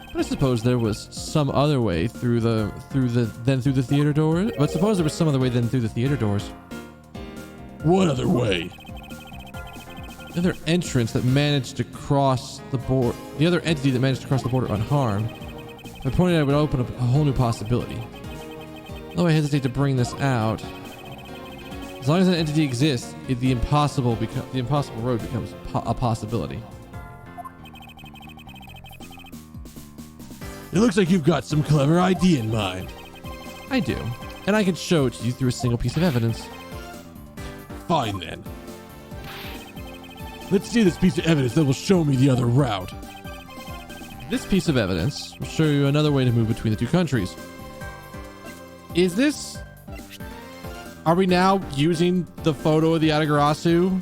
But I suppose there was some other way through the theater door. But suppose there was some other way than through the theater doors. What other way? The other entrance that managed to cross the border. The other entity that managed to cross the border unharmed. If I pointed out, it would open up a whole new possibility. Though I hesitate to bring this out. As long as an entity exists, the impossible road becomes a possibility. It looks like you've got some clever idea in mind. I do, and I can show it to you through a single piece of evidence. Fine then. Let's see this piece of evidence that will show me the other route. This piece of evidence will show you another way to move between the 2 countries. Is this... Are we now using the photo of the Atagarasu?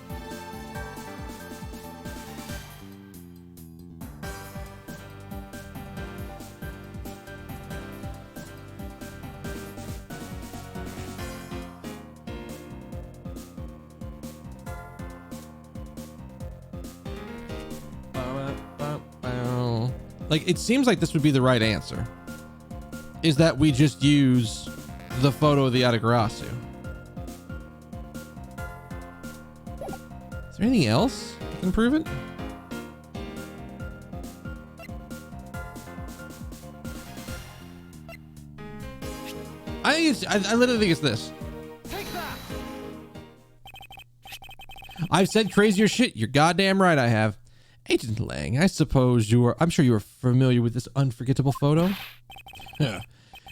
Like, it seems like this would be the right answer. Is that we just use the photo of the Atagarasu. Is there anything else that can prove it? I literally think it's this. Take that. I've said crazier shit. You're goddamn right I have. Agent Lang, I'm sure you are familiar with this unforgettable photo. Yeah.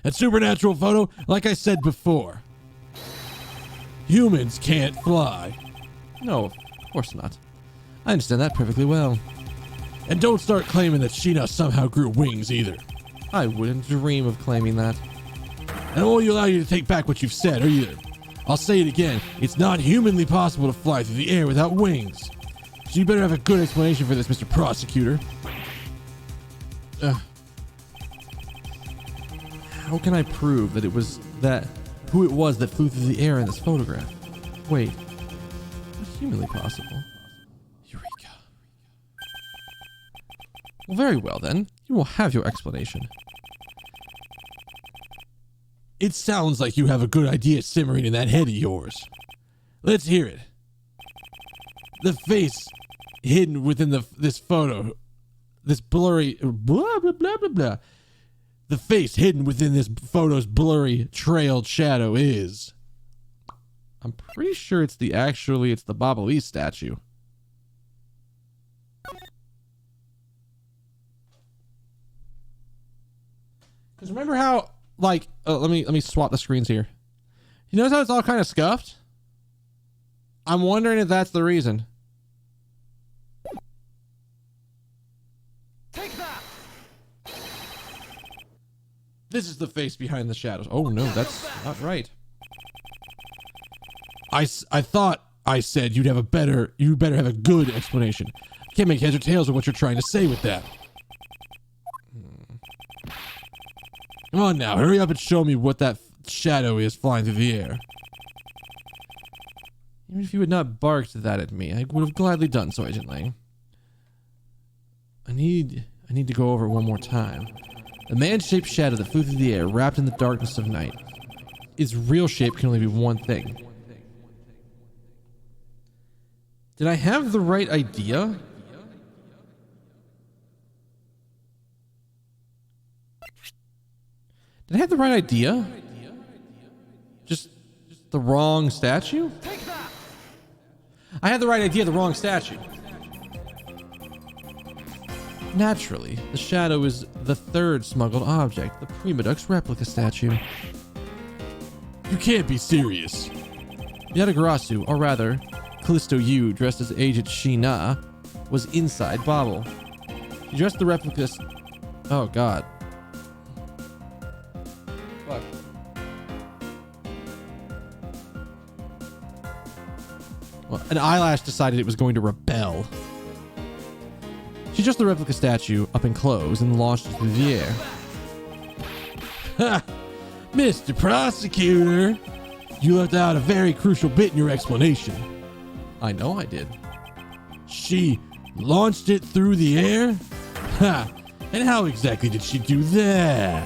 That supernatural photo, like I said before. Humans can't fly. No, of course not. I understand that perfectly well. And don't start claiming that Sheena somehow grew wings either. I wouldn't dream of claiming that. And I won't allow you to take back what you've said either. I'll say it again, it's not humanly possible to fly through the air without wings. So you better have a good explanation for this, Mr. Prosecutor. How can I prove that who it was that flew through the air in this photograph? Wait. humanly possible. Eureka. Well, very well then. You will have your explanation. It sounds like you have a good idea simmering in that head of yours. Let's hear it. The face hidden within this photo, this blurry blah blah blah blah blah. The face hidden within this photo's blurry trailed shadow is. I'm pretty sure it's the Baba Lee statue. Because remember how, like, let me swap the screens here. You notice how it's all kind of scuffed? I'm wondering if that's the reason. Take that! This is the face behind the shadows. Oh no, that's not right. I thought I said you better have a good explanation. I can't make heads or tails of what you're trying to say with that. Come on now, hurry up and show me what that shadow is flying through the air. Even if you had not barked that at me, I would have gladly done so, Agent Lang. I need to go over it one more time. A man-shaped shadow that flew through the air, wrapped in the darkness of night. Its real shape can only be one thing. Did I have the right idea? Did I have the right idea? Just the wrong statue? Take that! I had the right idea, the wrong statue. Naturally, the shadow is the third smuggled object, the Primadux replica statue. You can't be serious. Yatagarasu, or rather, Callisto Yu, dressed as Agent Shi-Na, was inside Bobble. He dressed the replica. Oh god. Fuck. Well, an eyelash decided it was going to rebel. She dressed the replica statue up in clothes and launched it through the air. Ha! Mr. Prosecutor, you left out a very crucial bit in your explanation. I know I did. She launched it through the air? Ha! And how exactly did she do that?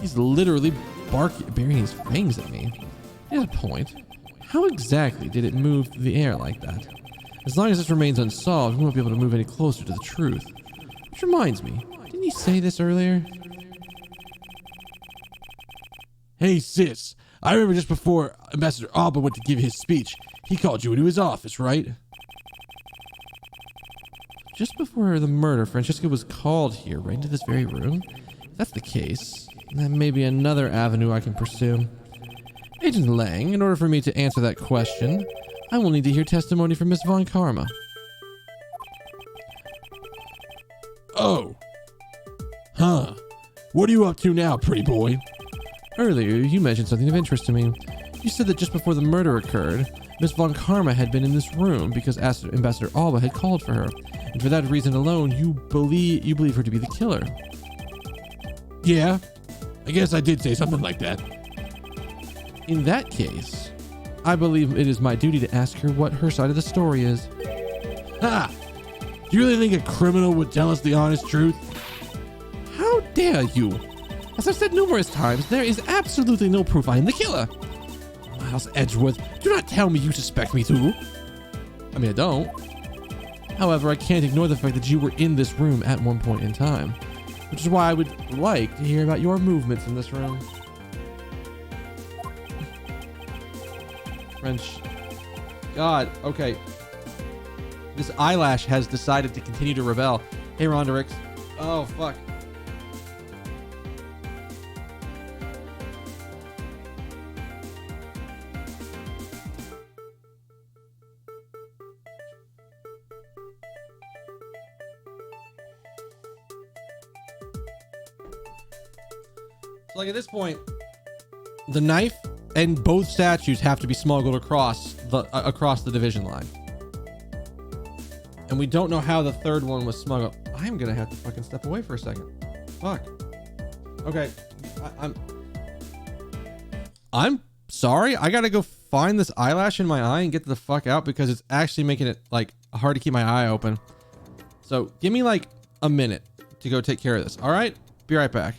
He's literally burying his fangs at me. He has a point. How exactly did it move through the air like that? As long as this remains unsolved, we won't be able to move any closer to the truth. Which reminds me, didn't you say this earlier? Hey sis, I remember just before Ambassador Alba went to give his speech, he called you into his office, right? Just before the murder, Francesca was called here, right into this very room? If that's the case, that may be another avenue I can pursue. Agent Lang, in order for me to answer that question, I will need to hear testimony from Miss Von Karma. Oh. Huh. What are you up to now, pretty boy? Earlier, you mentioned something of interest to me. You said that just before the murder occurred, Miss Von Karma had been in this room because Ambassador Alba had called for her, and for that reason alone, you believe her to be the killer. Yeah, I guess I did say something like that. In that case, I believe it is my duty to ask her what her side of the story is. Ha! Do you really think a criminal would tell us the honest truth? How dare you? As I've said numerous times, there is absolutely no proof I am the killer. Miles Edgeworth, do not tell me you suspect me too. I mean, I don't. However, I can't ignore the fact that you were in this room at one point in time, which is why I would like to hear about your movements in this room. French. God, okay. This eyelash has decided to continue to rebel. Hey, Ronderix. Oh, fuck. So, like, at this point, the knife and both statues have to be smuggled across the division line. And we don't know how the third one was smuggled. I'm gonna have to fucking step away for a second. Fuck. Okay. I'm sorry. I gotta go find this eyelash in my eye and get the fuck out because it's actually making it like hard to keep my eye open. So give me like a minute to go take care of this. All right, be right back.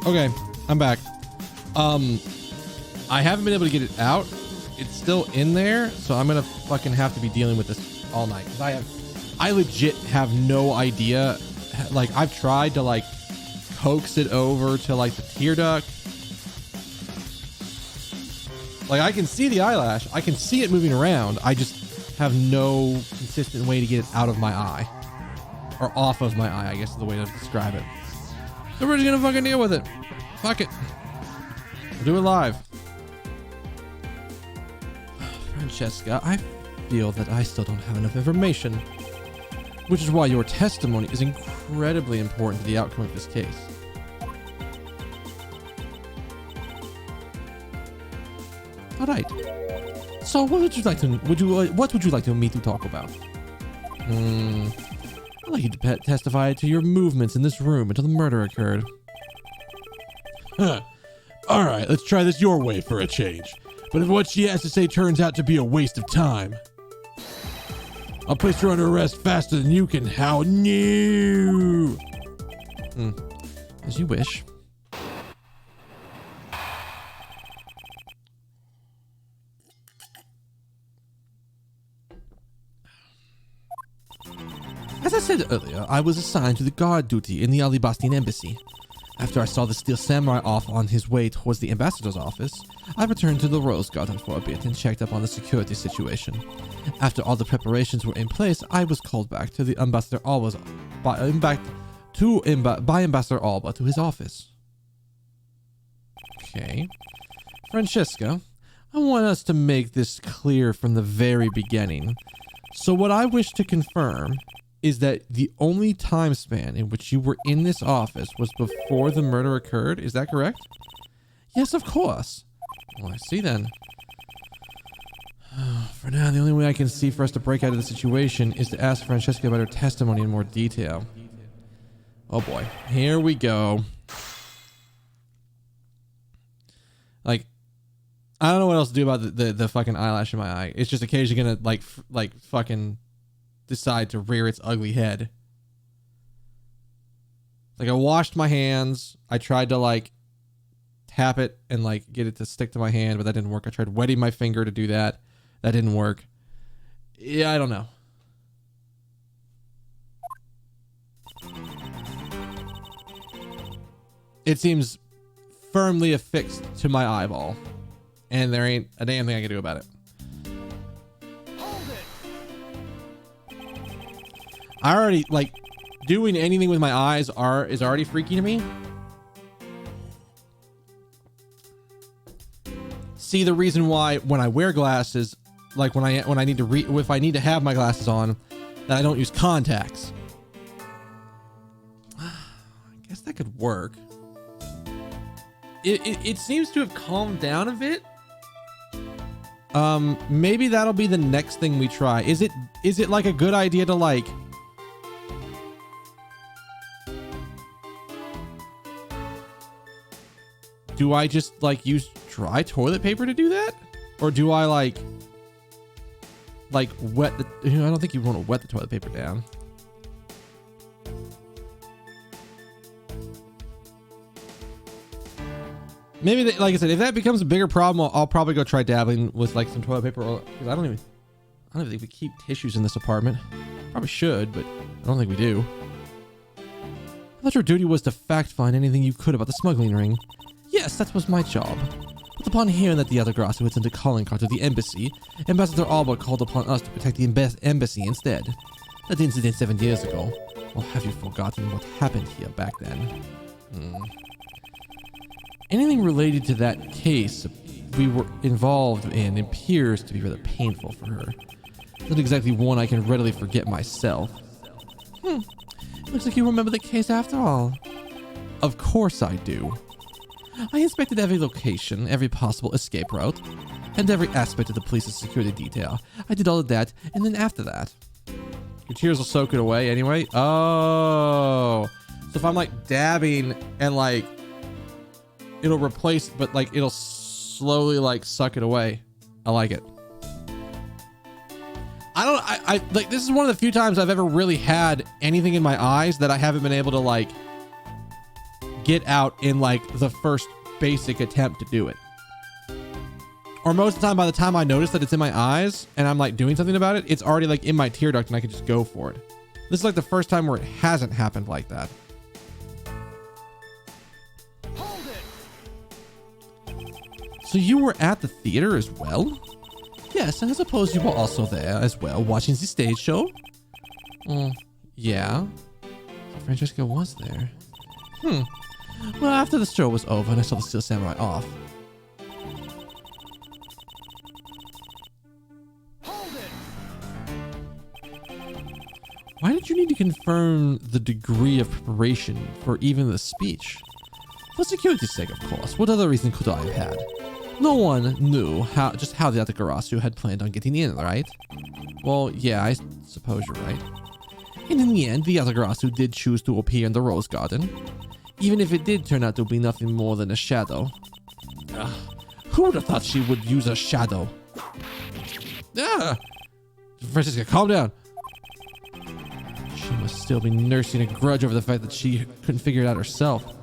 Okay, I'm back. I haven't been able to get it out. It's still in there, so I'm gonna fucking have to be dealing with this all night. Cause I legit have no idea. Like, I've tried to like coax it over to like the tear duct. Like, I can see the eyelash. I can see it moving around. I just have no consistent way to get it out of my eye. Or off of my eye, I guess is the way to describe it. So we're just gonna fucking deal with it. Fuck it. We'll do it live. Francesca, I feel that I still don't have enough information, which is why your testimony is incredibly important to the outcome of this case. All right. So, what would you like to? What would you like me to talk about? I'd like you to testify to your movements in this room until the murder occurred. Huh. All right, let's try this your way for a change. But if what she has to say turns out to be a waste of time, I'll place her under arrest faster than you can. How new? As you wish. As I said earlier, I was assigned to the guard duty in the Alibastine embassy. After I saw the steel samurai off on his way towards the ambassador's office, I returned to the Rose Garden for a bit and checked up on the security situation. After all the preparations were in place, I was called back to the Ambassador Alba's by Ambassador Alba to his office. Okay. Francesca, I want us to make this clear from the very beginning. So what I wish to confirm is that the only time span in which you were in this office was before the murder occurred. Is that correct? Yes, of course. Well, I see then. For now, the only way I can see for us to break out of the situation is to ask Francesca about her testimony in more detail. Oh boy, here we go. Like, I don't know what else to do about the fucking eyelash in my eye. It's just occasionally gonna like fucking decide to rear its ugly head. Like, I washed my hands. I tried to like tap it and like get it to stick to my hand, but that didn't work. I tried wetting my finger to do that. That didn't work. Yeah, I don't know. It seems firmly affixed to my eyeball, and there ain't a damn thing I can do about it. I already, like, doing anything with my eyes is already freaky to me. See, the reason why when I wear glasses, like when I need to if I need to have my glasses on, that I don't use contacts. I guess that could work. It seems to have calmed down a bit. Maybe that'll be the next thing we try. Is it like a good idea to like do I just like use dry toilet paper to do that? Or do I like wet the, I don't think you want to wet the toilet paper down. Maybe like I said, if that becomes a bigger problem, I'll probably go try dabbling with like some toilet paper. Or, 'cause I don't even think we keep tissues in this apartment. Probably should, but I don't think we do. I thought your duty was to fact find anything you could about the smuggling ring. Yes, that was my job. But upon hearing that the other Grassi had sent a calling card to the embassy, Ambassador Alba called upon us to protect the embassy instead. That incident 7 years ago. Or have you forgotten what happened here back then? Anything related to that case we were involved in appears to be rather painful for her. Not exactly one I can readily forget myself. Looks like you remember the case after all. Of course I do. I inspected every location, every possible escape route, and every aspect of the police's security detail. I did all of that, and then after that... Your tears will soak it away anyway? Oh. So if I'm like dabbing and like... It'll replace, but like it'll slowly like suck it away. I like it. I like, this is one of the few times I've ever really had anything in my eyes that I haven't been able to like get out in like the first basic attempt to do it. Or most of the time, by the time I notice that it's in my eyes and I'm like doing something about it, it's already like in my tear duct and I can just go for it. This is like the first time where it hasn't happened like that. Hold it. So you were at the theater as well? Yes, and I suppose you were also there as well, watching the stage show? Yeah. So Francesca was there. Well, after the show was over and I saw the Steel Samurai off. Hold it. Why did you need to confirm the degree of preparation for even the speech? For security's sake, of course. What other reason could I have had? No one knew how the Yatagarasu had planned on getting in, right? Well, yeah, I suppose you're right. And in the end, the Yatagarasu did choose to appear in the Rose Garden, even if it did turn out to be nothing more than a shadow. Who would have thought she would use a shadow? Francesca, calm down. She must still be nursing a grudge over the fact that she couldn't figure it out herself.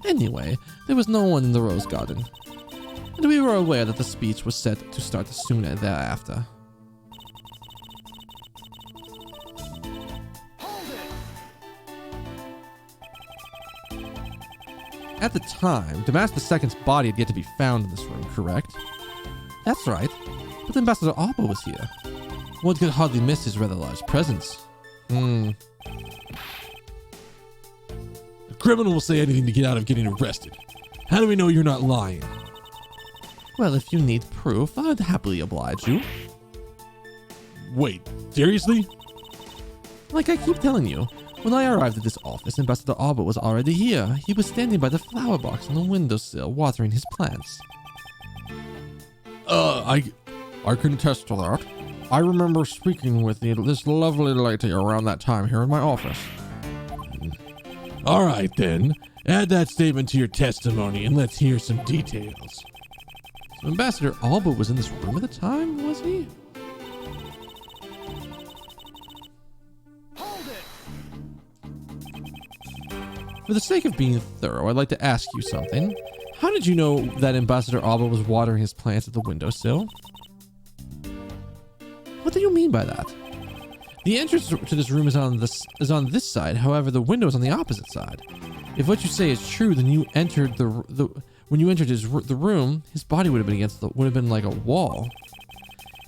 Anyway, there was no one in the Rose Garden, and we were aware that the speech was set to start soon thereafter. At the time, Damas II's body had yet to be found in this room, correct? That's right, but Ambassador Alba was here. One could hardly miss his rather large presence. A criminal will say anything to get out of getting arrested. How do we know you're not lying? Well, if you need proof, I'd happily oblige you. Wait, seriously? Like I keep telling you, when I arrived at this office, Ambassador Alba was already here. He was standing by the flower box on the windowsill, watering his plants. I can attest to that. I remember speaking with this lovely lady around that time here in my office. All right then. Add that statement to your testimony and let's hear some details. So Ambassador Alba was in this room at the time, was he? Hold it. For the sake of being thorough, I'd like to ask you something. How did you know that Ambassador Alba was watering his plants at the windowsill? What do you mean by that? The entrance to this room is on this side. However, the window is on the opposite side. If what you say is true, then you entered when you entered the room, his body would have been like a wall.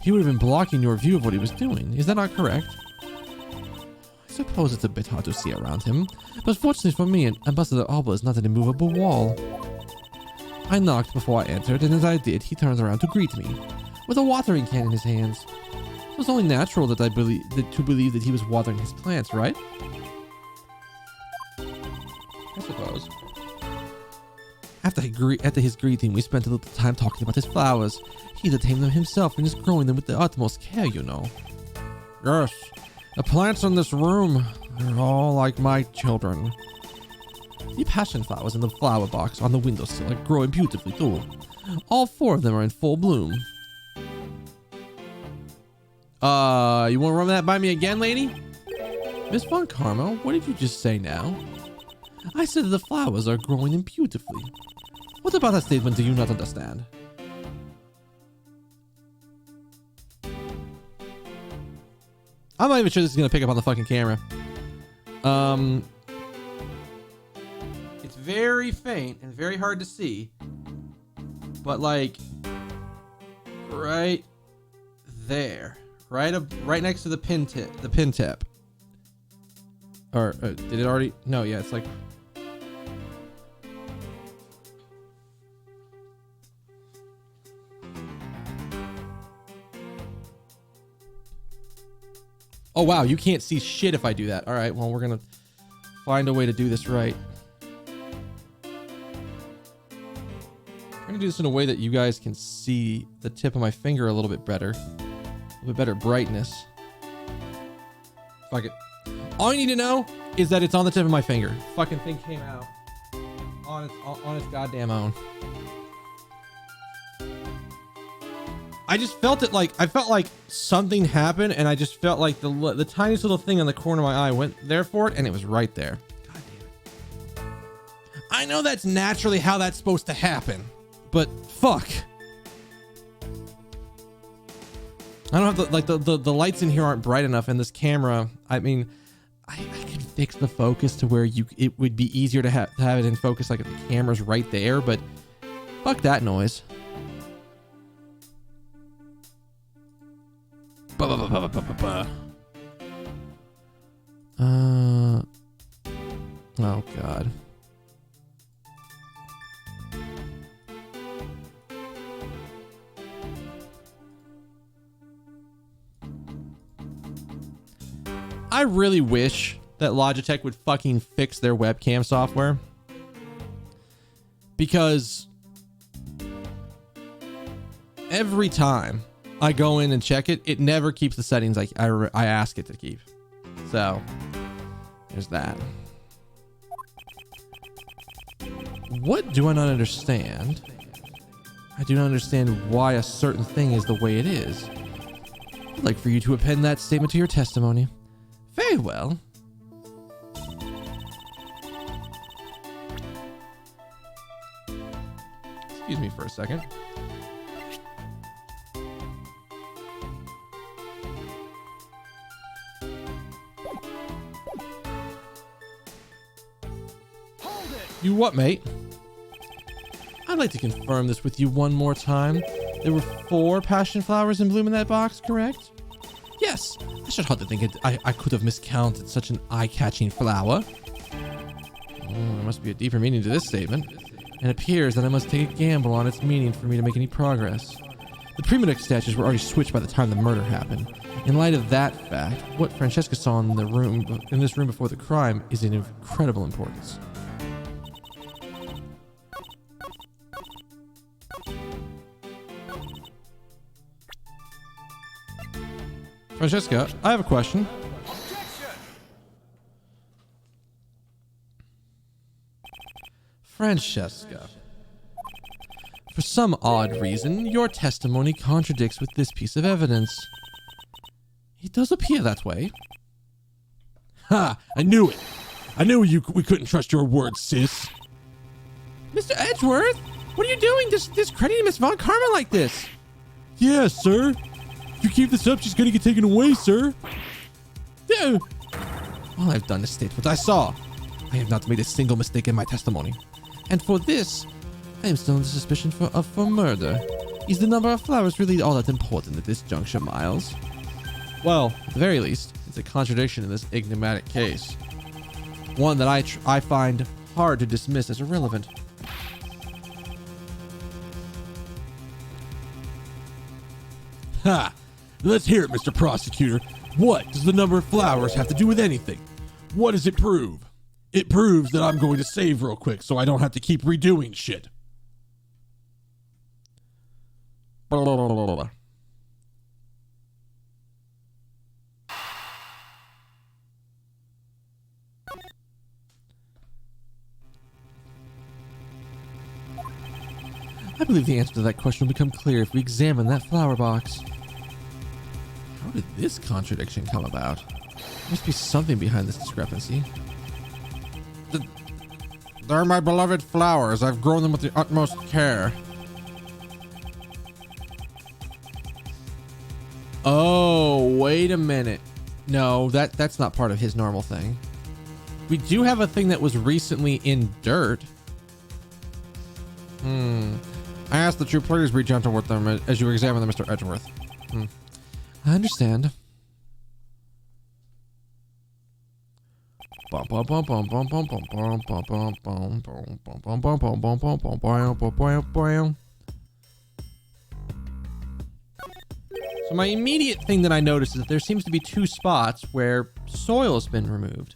He would have been blocking your view of what he was doing. Is that not correct? I suppose it's a bit hard to see around him, but fortunately for me, Ambassador Alba is not an immovable wall. I knocked before I entered, and as I did, he turned around to greet me, with a watering can in his hands. It was only natural that to believe that he was watering his plants, right? I suppose. After his greeting, we spent a little time talking about his flowers. He tamed them himself and is growing them with the utmost care, you know. Yes, the plants in this room are all like my children. The passion flowers in the flower box on the windowsill are growing beautifully too. All 4 of them are in full bloom. You want to run that by me again, lady? Miss Von Karma, what did you just say now? I said that the flowers are growing beautifully. What about that statement do you not understand? I'm not even sure this is going to pick up on the fucking camera. It's very faint and very hard to see. But like, right there. Right next to the pin tip. Or did it already? No, yeah, it's like. Oh wow, you can't see shit if I do that. All right, well, we're gonna find a way to do this right. I'm gonna do this in a way that you guys can see the tip of my finger a little bit better. A little bit better brightness. Fuck it. All you need to know is that it's on the tip of my finger. Fucking thing came out on its goddamn own. I just felt it like, I felt like something happened and I just felt like the tiniest little thing on the corner of my eye went there for it and it was right there. God I know that's naturally how that's supposed to happen, but fuck. I don't have the lights in here aren't bright enough, and this camera, I mean, I could fix the focus to where it would be easier to have it in focus, like if the camera's right there, but fuck that noise. Oh god. I really wish that Logitech would fucking fix their webcam software, because every time I go in and check it, it never keeps the settings like I ask it to keep. So there's that. What do I not understand? I do not understand why a certain thing is the way it is. I'd like for you to append that statement to your testimony. Very well. Excuse me for a second. Hold it! You what, mate? I'd like to confirm this with you one more time. There were 4 passion flowers in bloom in that box, correct? Yes, I should hardly think I could have miscounted such an eye-catching flower. There must be a deeper meaning to this statement. It appears that I must take a gamble on its meaning for me to make any progress. The Primodex statues were already switched by the time the murder happened. In light of that fact, what Francesca saw in this room before the crime is of incredible importance. Francesca, I have a question. Objection! Francesca, for some odd reason, your testimony contradicts with this piece of evidence. It does appear that way. Ha! I knew it. I knew we couldn't trust your words, sis. Mr. Edgeworth, what are you doing discrediting Miss Von Karma like this? Yeah, sir. If you keep this up, she's gonna get taken away, sir. All I've done is state what I saw. I have not made a single mistake in my testimony. And for this, I am still under suspicion for murder. Is the number of flowers really all that important at this juncture, Miles? Well, at the very least, it's a contradiction in this enigmatic case. One that I find hard to dismiss as irrelevant. Ha! Let's hear it, Mr. Prosecutor. What does the number of flowers have to do with anything? What does it prove? It proves that I'm going to save real quick so I don't have to keep redoing shit. Blah, blah, blah, blah, blah. I believe the answer to that question will become clear if we examine that flower box. How did this contradiction come about? There must be something behind this discrepancy. They're my beloved flowers. I've grown them with the utmost care. Oh, wait a minute. No, that's not part of his normal thing. We do have a thing that was recently in dirt. I ask that you please be gentle with them as you examine them, Mr. Edgeworth. I understand. So my immediate thing that I noticed is that there seems to be 2 spots where soil has been removed.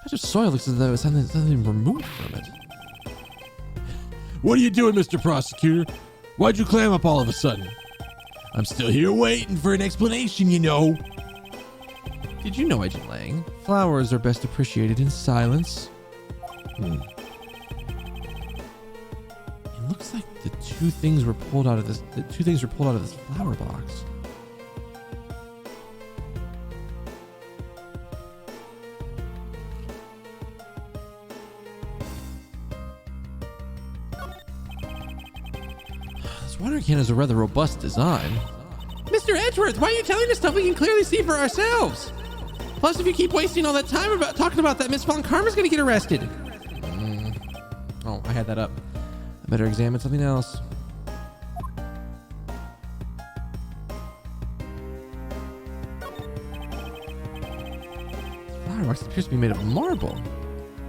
Patch of soil looks as though something's been removed from it. What are you doing, Mr. Prosecutor? Why'd you clam up all of a sudden? I'm still here waiting for an explanation, you know. Did you know, Agent Lang, flowers are best appreciated in silence? It looks like the 2 things were pulled out of this. The 2 things were pulled out of this flower box. This water cannon is a rather robust design. Mr. Edgeworth, why are you telling us stuff we can clearly see for ourselves? Plus, if you keep wasting all that time about talking about that, Miss Von Karma's gonna get arrested. Oh, I had that up. I better examine something else. Flower box appears to be made of marble.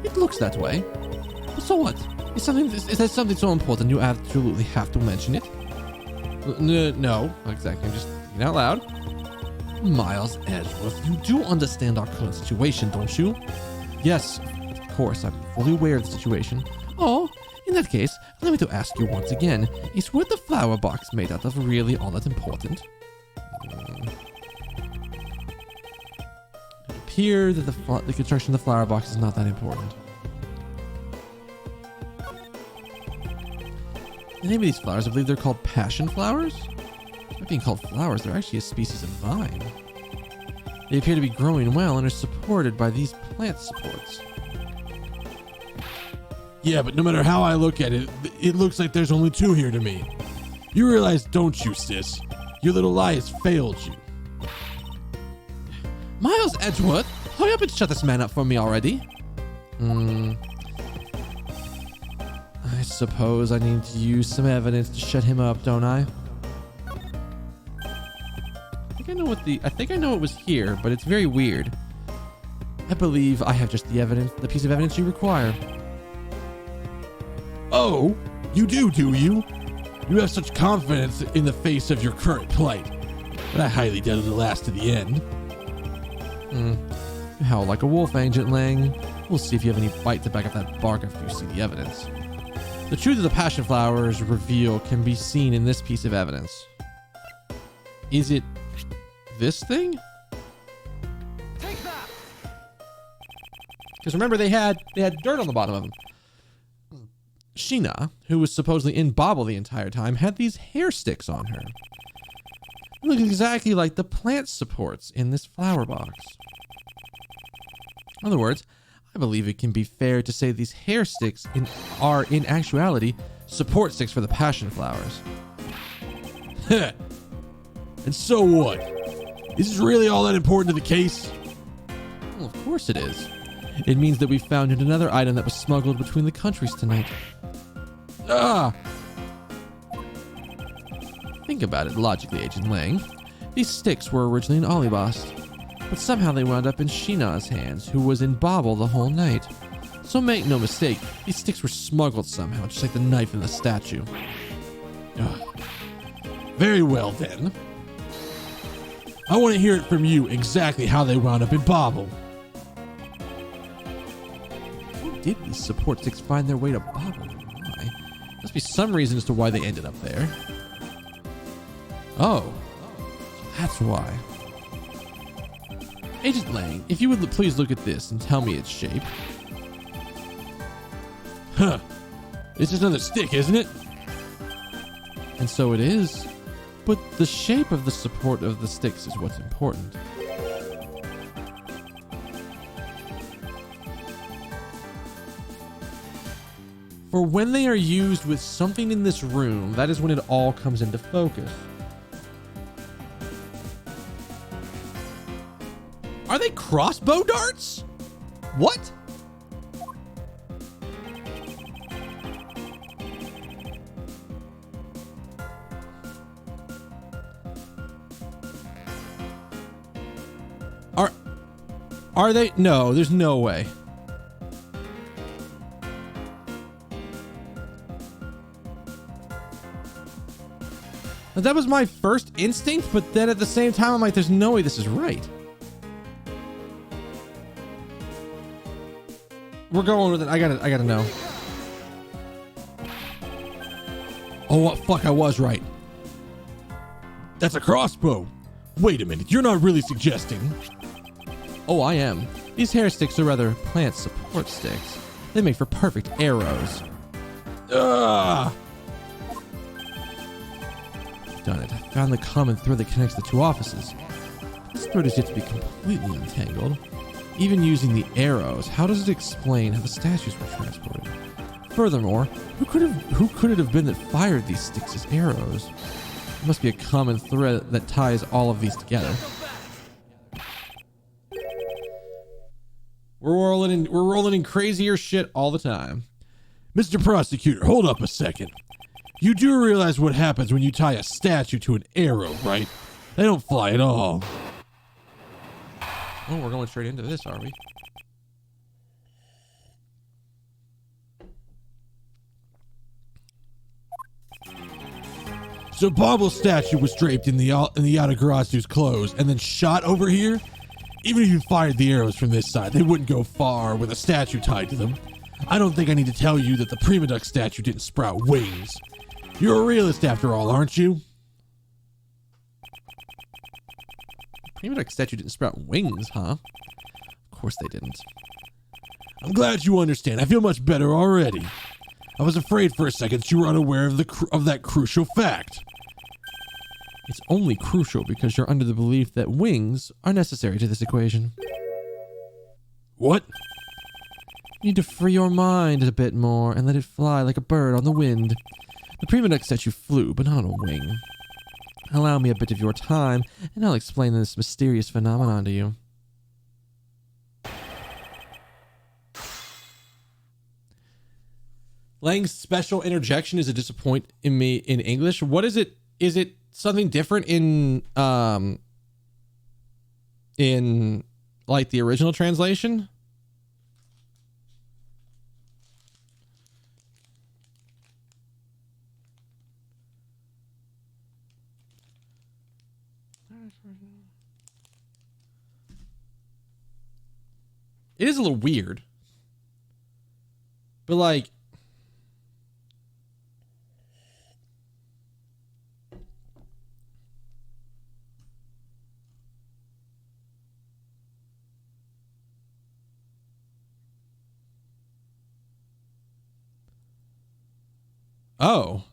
It looks that way. So what? Is that something so important you absolutely have to mention it? No, exactly. I'm just thinking out loud. Miles Edgeworth, you do understand our current situation, don't you? Yes, of course. I'm fully aware of the situation. Oh, in that case, allow me to ask you once again. Is what the flower box made out of really all that important? It appears that the construction of the flower box is not that important. The name of these flowers, I believe they're called passion flowers? Not being called flowers, they're actually a species of vine. They appear to be growing well and are supported by these plant supports. Yeah, but no matter how I look at it, it looks like there's only two here to me. You realize, don't you, sis? Your little lie has failed you. Miles Edgeworth, hurry up and shut this man up for me already. I suppose I need to use some evidence to shut him up, don't I? I think I know it was here, but it's very weird. I believe I have just the piece of evidence you require. Oh, you do you? You have such confidence in the face of your current plight. But I highly doubt it'll last to the end. You howl like a wolf, Agent Lang. We'll see if you have any bite to back up that bark after you see the evidence. The truth of the passion flowers reveal can be seen in this piece of evidence. Is it this thing? Take that! Because remember, they had dirt on the bottom of them. Sheena, who was supposedly in Bobble the entire time, had these hair sticks on her. They look exactly like the plant supports in this flower box. In other words, I believe it can be fair to say these hair sticks are in actuality support sticks for the passion flowers. And so what? Is this really all that important to the case? Well, of course it is. It means that we found yet another item that was smuggled between the countries tonight. Ah! Think about it logically, Agent Lang. These sticks were originally in Olibast, but somehow they wound up in Sheena's hands, who was in Bobble the whole night. So make no mistake, these sticks were smuggled somehow, just like the knife in the statue. Very well then. I want to hear it from you exactly how they wound up in Bobble. How did these support sticks find their way to Bobble? Why? Must be some reason as to why they ended up there. Oh, that's why. Agent Lang, if you would please look at this and tell me its shape. Huh. It's just another stick, isn't it? And so it is. But the shape of the support of the sticks is what's important. For when they are used with something in this room, that is when it all comes into focus. Are they crossbow darts? What? Are they? No, there's no way. Now, that was my first instinct, but then at the same time, I'm like, there's no way this is right. We're going with it. I gotta know. Oh, what fuck, I was right. That's a crossbow. Wait a minute, you're not really suggesting. Oh, I am. These hair sticks are rather plant support sticks. They make for perfect arrows. Ah! Done it. I found the common thread that connects the two offices. This thread is yet to be completely untangled. Even using the arrows, how does it explain how the statues were transported? Furthermore, who could it have been that fired these sticks as arrows? There must be a common thread that ties all of these together. We're rolling in crazier shit all the time. Mr. Prosecutor, hold up a second. You do realize what happens when you tie a statue to an arrow, right? They don't fly at all. Oh, we're going straight into this, are we? So Barbel's statue was draped in the Yatagarazu's clothes and then shot over here? Even if you fired the arrows from this side, they wouldn't go far with a statue tied to them. I don't think I need to tell you that the Prima Duck statue didn't sprout wings. You're a realist after all, aren't you? Prima Duck statue didn't sprout wings, huh? Of course they didn't. I'm glad you understand. I feel much better already. I was afraid for a second that you were unaware of that crucial fact. It's only crucial because you're under the belief that wings are necessary to this equation. What? You need to free your mind a bit more and let it fly like a bird on the wind. The Prima Duck statue flew, but not on a wing. Allow me a bit of your time, and I'll explain this mysterious phenomenon to you. Lang's special interjection is a disappoint in me in English. What is it? Is it something different in like the original translation? It is a little weird. But like oh.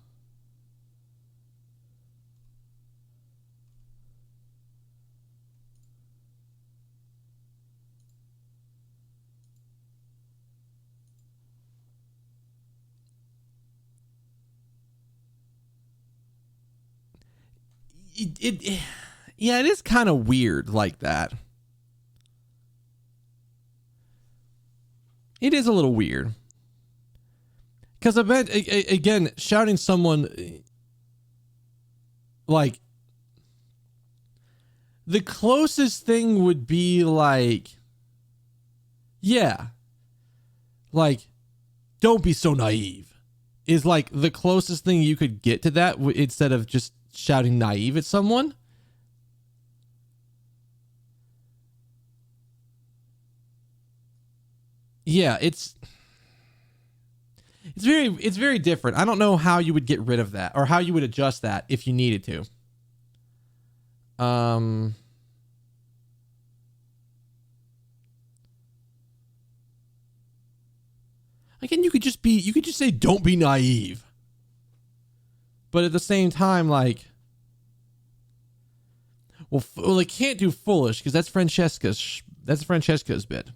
Yeah, it is kind of weird like that. It is a little weird. Because I bet, again, shouting someone, like, the closest thing would be like, yeah, like, don't be so naive, is like the closest thing you could get to that instead of just shouting naive at someone. Yeah, it's very different. I don't know how you would get rid of that or how you would adjust that if you needed to. Again, you could just say don't be naive. But at the same time, like, well, they can't do foolish because that's Francesca's bit.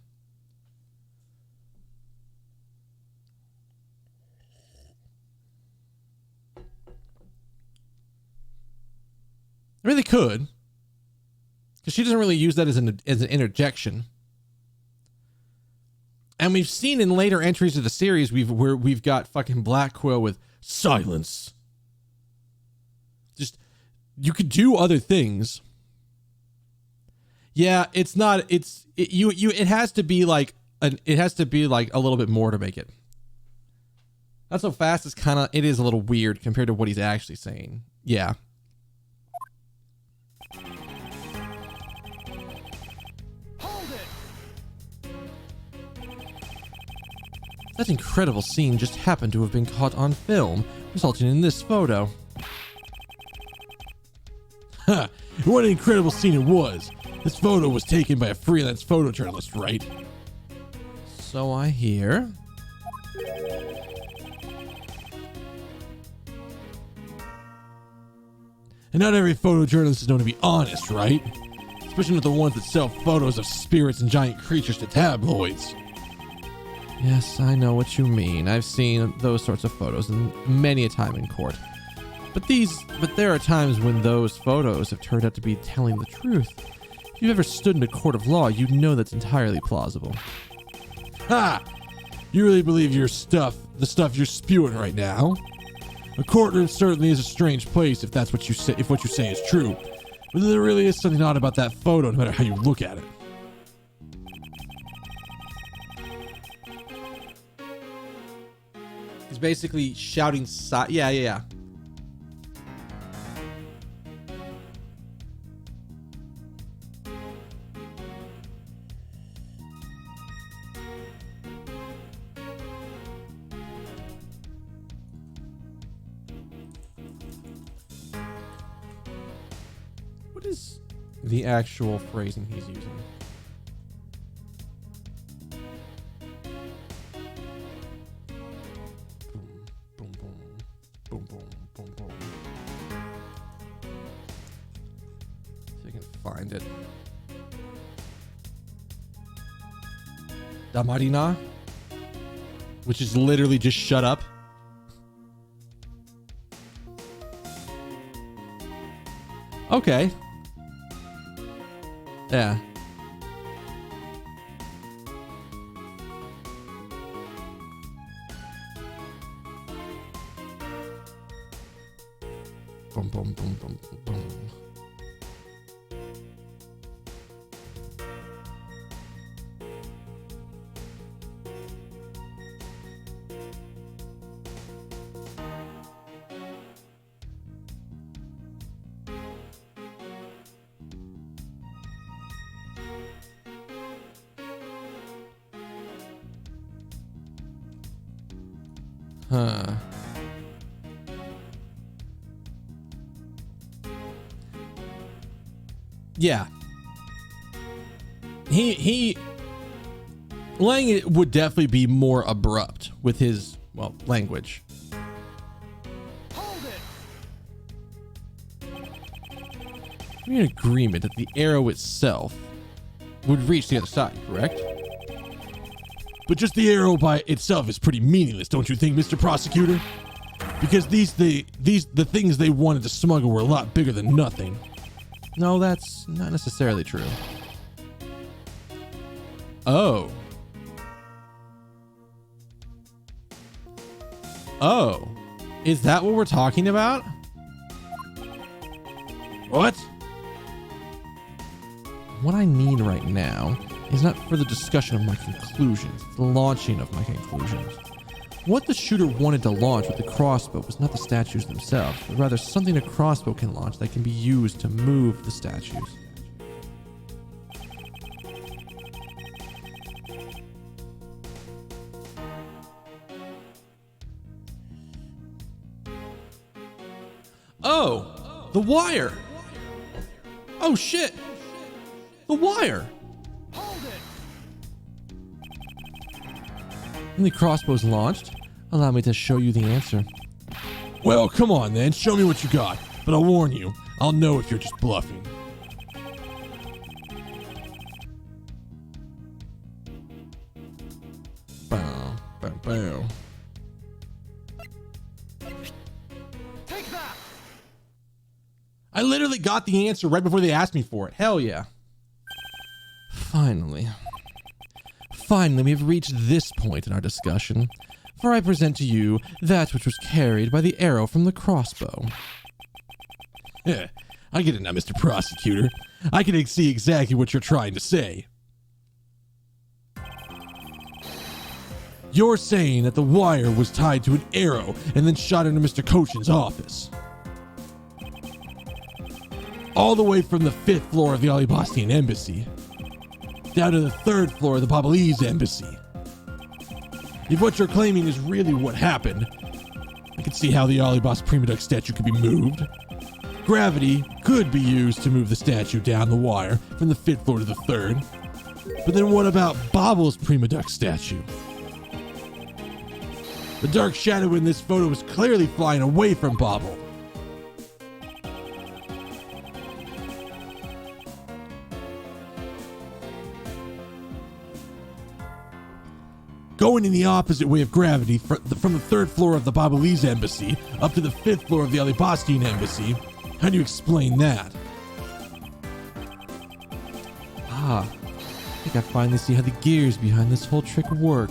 I mean, they could, because she doesn't really use that as an interjection. And we've seen in later entries of the series we've got fucking Black Quill with silence. Just, you could do other things. Yeah, it has to be like a little bit more to make it. Not so fast. It is a little weird compared to what he's actually saying. Yeah. That incredible scene just happened to have been caught on film, resulting in this photo. Ha! What an incredible scene it was. This photo was taken by a freelance photojournalist, right? So I hear. And not every photojournalist is known to be honest, right? Especially not the ones that sell photos of spirits and giant creatures to tabloids. Yes, I know what you mean. I've seen those sorts of photos and many a time in court. But there are times when those photos have turned out to be telling the truth. If you've ever stood in a court of law, you know that's entirely plausible. Ha! You really believe the stuff you're spewing right now? A courtroom certainly is a strange place if that's what you say, if what you say is true. But there really is something odd about that photo, no matter how you look at it. He's basically shouting, yeah. What is the actual phrasing he's using? Boom, boom, boom, boom, boom, boom. See if I can find it. Damarina, which is literally just shut up. Okay. Yeah. Boom, boom, boom, boom, boom, boom. Huh. Yeah. Lang would definitely be more abrupt with his, well, language. Hold it! We're in agreement that the arrow itself would reach the other side, correct? But just the arrow by itself is pretty meaningless, don't you think, Mr. Prosecutor? Because the things they wanted to smuggle were a lot bigger than nothing. No, that's not necessarily true. Oh. Oh. Is that what we're talking about? What? What I need right now is not further discussion of my conclusions, it's the launching of my conclusions. What the shooter wanted to launch with the crossbow was not the statues themselves, but rather something a crossbow can launch that can be used to move the statues. Oh! The wire! Oh shit! The wire! Hold it! When the crossbow's launched, allow me to show you the answer. Well, come on then, show me what you got. But I'll warn you, I'll know if you're just bluffing. Bow, bow, bow. Take that! I literally got the answer right before they asked me for it. Hell yeah. Finally, we have reached this point in our discussion, for I present to you that which was carried by the arrow from the crossbow. Yeah, I get it now, Mr. Prosecutor. I can see exactly what you're trying to say. You're saying that the wire was tied to an arrow and then shot into Mr. Cochin's office. All the way from the 5th floor of the Alibastian Embassy down to the 3rd floor of the Babalese Embassy. If what you're claiming is really what happened, I can see how the Alibas Prima Duck statue could be moved. Gravity could be used to move the statue down the wire from the 5th floor to the 3rd. But then what about Bobble's Prima Duck statue? The dark shadow in this photo is clearly flying away from Bobble. going in the opposite way of gravity from the 3rd floor of the Babalese embassy up to the 5th floor of the Alibastine embassy. How do you explain that? Ah, I think I finally see how the gears behind this whole trick work.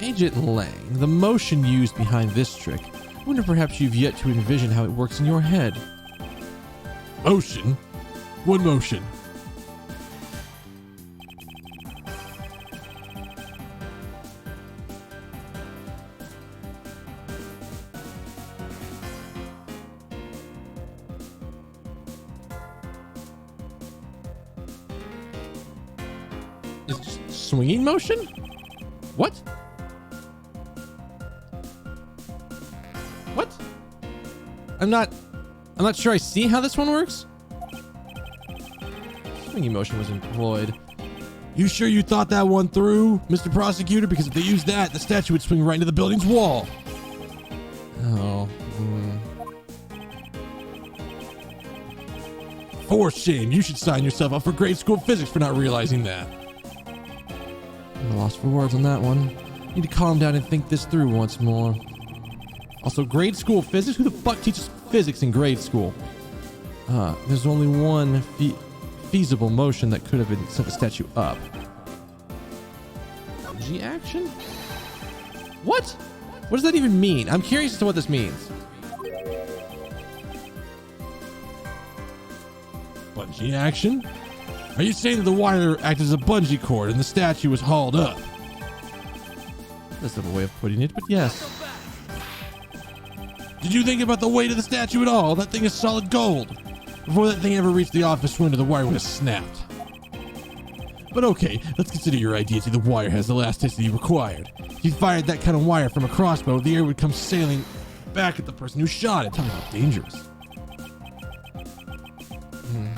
Agent Lang, the motion used behind this trick, I wonder perhaps you've yet to envision how it works in your head. Motion? What motion? Is it swinging motion? What? What? I'm not sure I see how this one works. Swinging motion was employed. You sure you thought that one through, Mr. Prosecutor? Because if they used that, the statue would swing right into the building's wall. Oh. For shame, you should sign yourself up for grade school physics for not realizing that. I'm lost for words on that one. Need to calm down and think this through once more. Also, grade school physics? Who the fuck teaches physics in grade school? There's only one feasible motion that could have been sent the statue up. Bungee action? What? What does that even mean? I'm curious as to what this means. Bungee action? Are you saying that the wire acted as a bungee cord and the statue was hauled up? That's not a way of putting it, but yes. Did you think about the weight of the statue at all? That thing is solid gold. Before that thing ever reached the office window, the wire would have snapped. But okay, let's consider your idea that the wire has the elasticity required. If you fired that kind of wire from a crossbow, the air would come sailing back at the person who shot it. Tell me how dangerous.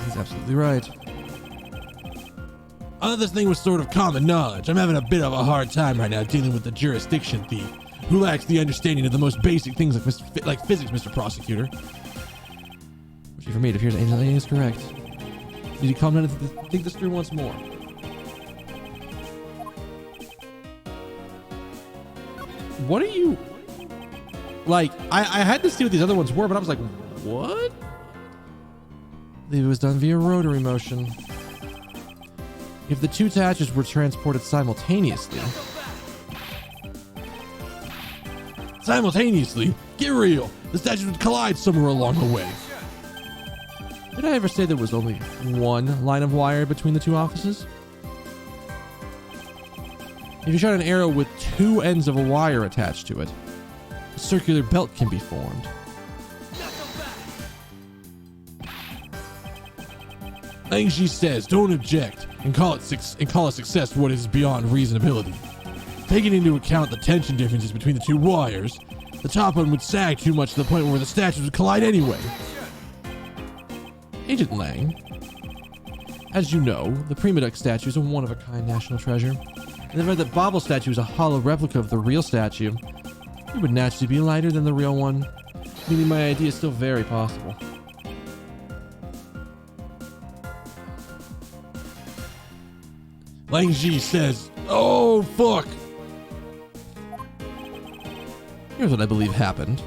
He's absolutely right. I thought this thing was sort of common knowledge. I'm having a bit of a hard time right now dealing with the jurisdiction thief, who lacks the understanding of the most basic things like physics, Mr. Prosecutor. Which for me, it appears Agent Lang is correct. Need to calm down and think this through once more. What are you... Like, I had to see what these other ones were, but I was like, what? I believe it was done via rotary motion. If the two attachers were transported simultaneously... Simultaneously? Get real! The statues would collide somewhere along the way. Did I ever say there was only one line of wire between the two offices? If you shot an arrow with two ends of a wire attached to it, a circular belt can be formed. Angji says, don't object, and call a success what is beyond reasonability. Taking into account the tension differences between the two wires, the top one would sag too much to the point where the statues would collide anyway. Agent Lang, as you know, the Prima Duck statue is a one-of-a-kind national treasure. And the fact that Bobble statue is a hollow replica of the real statue, it would naturally be lighter than the real one, meaning my idea is still very possible. Lang Ji says, oh fuck! Here's what I believe happened.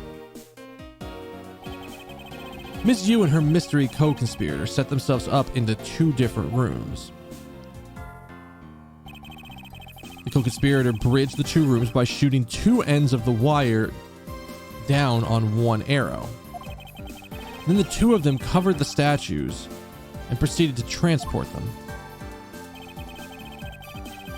Miss Yu and her mystery co-conspirator set themselves up into two different rooms. The co-conspirator bridged the two rooms by shooting two ends of the wire down on one arrow. Then the two of them covered the statues and proceeded to transport them.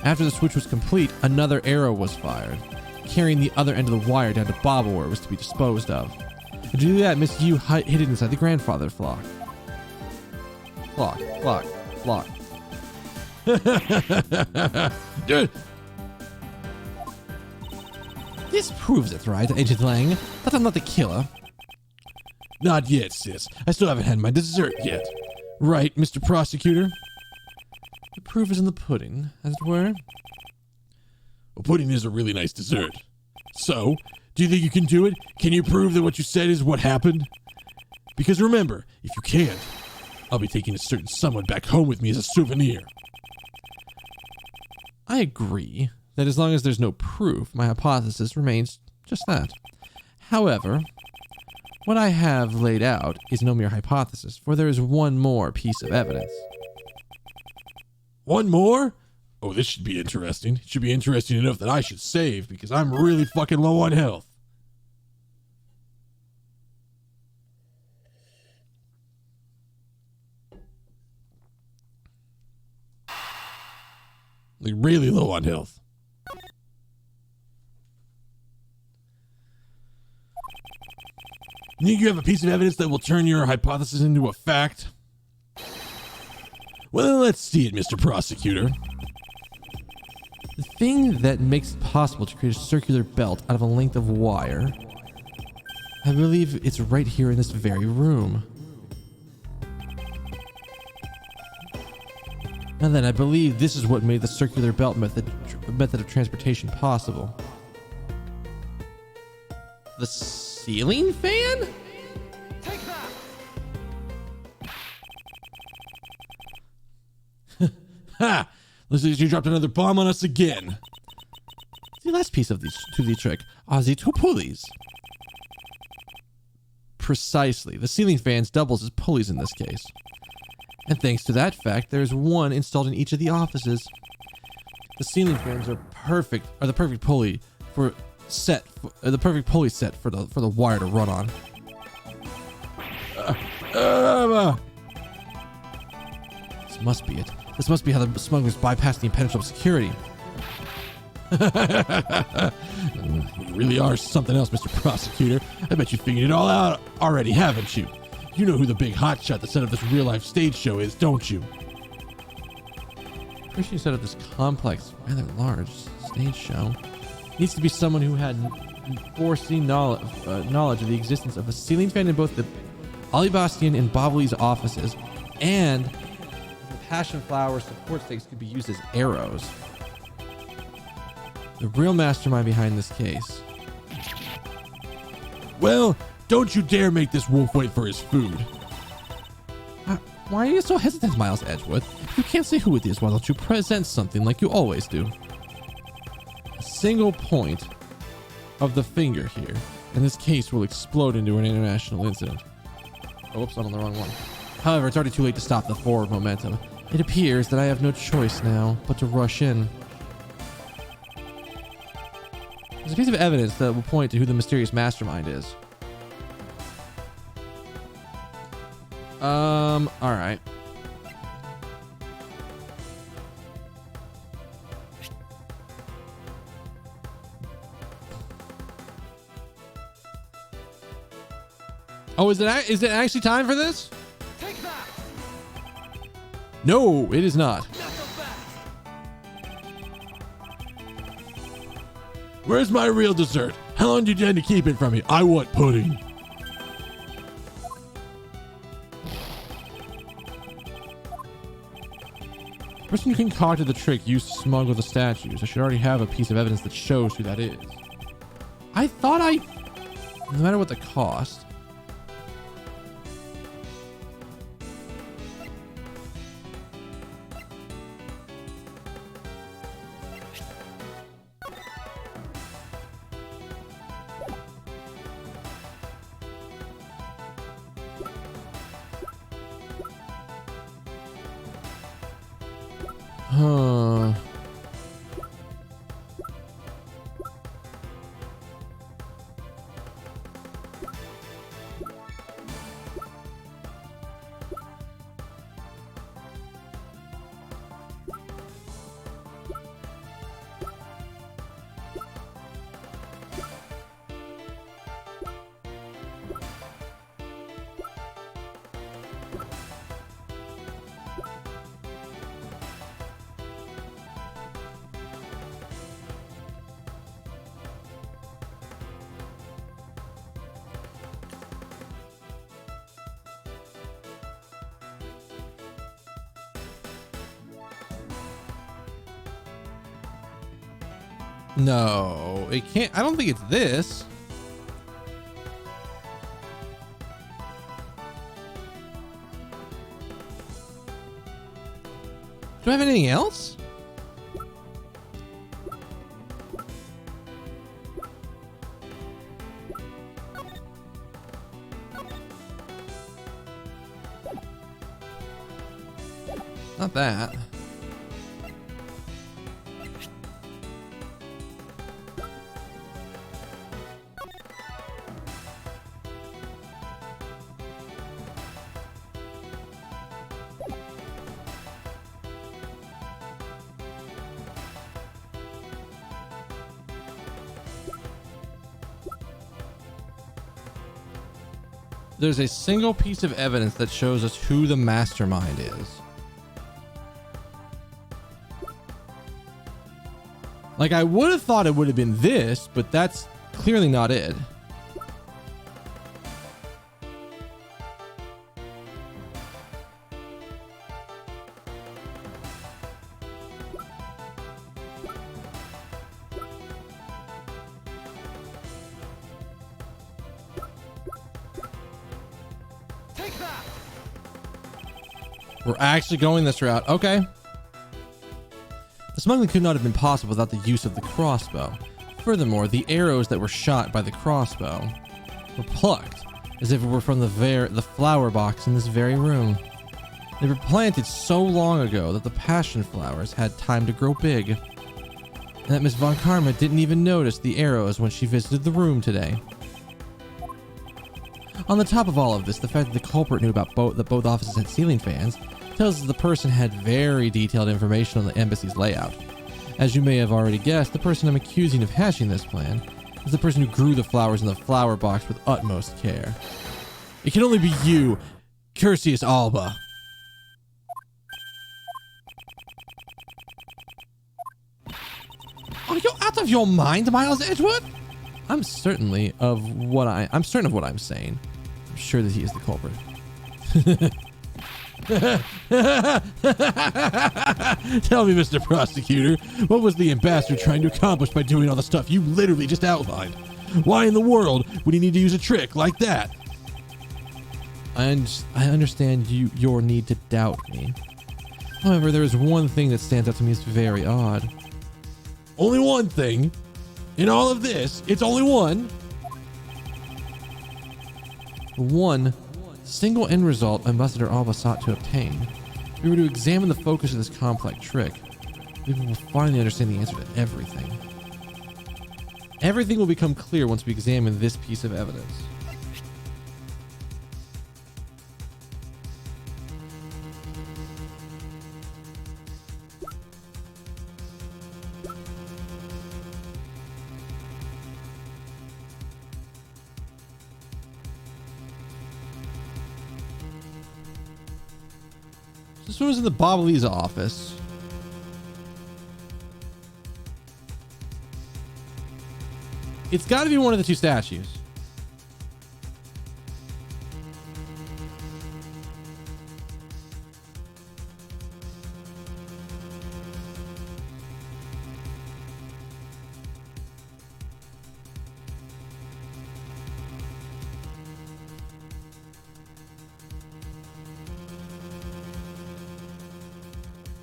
After the switch was complete, another arrow was fired, carrying the other end of the wire down to Bobble where it was to be disposed of. And to do that, Miss Yu hid it inside the grandfather flock. Flock. Dude, This proves it, right, Agent Lang? That I'm not the killer. not yet, sis. I still haven't had my dessert yet. Right, Mr. Prosecutor? The proof is in the pudding, as it were. Well, pudding is a really nice dessert. So, do you think you can do it? Can you prove that what you said is what happened? Because remember, if you can't, I'll be taking a certain someone back home with me as a souvenir. I agree that as long as there's no proof, my hypothesis remains just that. However, what I have laid out is no mere hypothesis, for there is one more piece of evidence. One more? Oh, this should be interesting. It should be interesting enough that I should save because I'm really fucking low on health. Like really low on health. Think you have a piece of evidence that will turn your hypothesis into a fact? Well, let's see it, Mr. Prosecutor. The thing that makes it possible to create a circular belt out of a length of wire, I believe it's right here in this very room. And then I believe this is what made the circular belt method of transportation possible. The ceiling fan? Take that! Ha! Looks like you dropped another bomb on us again. The last piece of the trick are the two pulleys. Precisely. The ceiling fans doubles as pulleys in this case. And thanks to that fact, there is one installed in each of the offices. The ceiling fans are the perfect pulley set for the wire to run on. This must be it. This must be how the smugglers bypass the impenetrable security. You really are something else, Mr. Prosecutor. I bet you figured it all out already, haven't you? You know who the big hotshot that set up this real-life stage show is, don't you? The person who set up this complex, rather large stage show needs to be someone who had foreseen knowledge of the existence of a ceiling fan in both the Alibastian and Bobley's offices, and the passion flower support stakes could be used as arrows. The real mastermind behind this case. Well, don't you dare make this wolf wait for his food. Why are you so hesitant, Miles Edgewood? If you can't say who it is, why don't you present something like you always do? A single point of the finger here, and this case will explode into an international incident. Oh, whoops, I'm on the wrong one. However, it's already too late to stop the forward momentum. It appears that I have no choice now but to rush in. There's a piece of evidence that will point to who the mysterious mastermind is. Alright. Oh, is it actually time for this? Take that! No, it is not. Not so fast! Where's my real dessert? How long do you intend to keep it from me? I want pudding. The person who concocted the trick used to smuggle the statues. I should already have a piece of evidence that shows who that is. I thought no matter what the cost. Huh. No, it can't. I don't think it's this. Do I have anything else? Not that. There's a single piece of evidence that shows us who the mastermind is. Like, I would have thought it would have been this, but that's clearly not it. Take that! We're actually going this route. Okay. The smuggling could not have been possible without the use of the crossbow. Furthermore, the arrows that were shot by the crossbow were plucked as if it were from the flower box in this very room. They were planted so long ago that the passion flowers had time to grow big, and that Miss Von Karma didn't even notice the arrows when she visited the room today. On the top of all of this, the fact that the culprit knew about that both offices had ceiling fans tells us the person had very detailed information on the embassy's layout. As you may have already guessed, the person I'm accusing of hatching this plan is the person who grew the flowers in the flower box with utmost care. It can only be you, Curtius Alba. Are you out of your mind, Miles Edgewood? I'm certain of what I'm saying. I'm sure that he is the culprit. Tell me, Mr. Prosecutor, what was the ambassador trying to accomplish by doing all the stuff you literally just outlined? Why in the world would he need to use a trick like that? I understand your need to doubt me. However, there is one thing that stands out to me as very odd. Only one thing? In all of this, it's only one? One single end result Ambassador Alba sought to obtain. If we were to examine the focus of this complex trick, we will finally understand the answer to everything. Everything will become clear once we examine this piece of evidence. This one was in the Bobbleys office. It's got to be one of the two statues.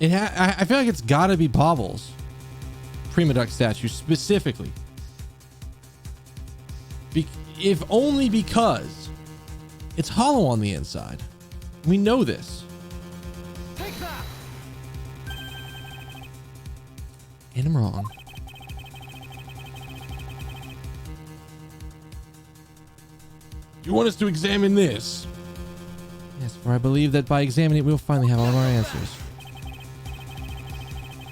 I feel like it's got to be Bobbles. Prima Duck statue specifically. If only because it's hollow on the inside. We know this. Take that! And I'm wrong. You want us to examine this? Yes, for I believe that by examining it, we'll finally have all of our answers.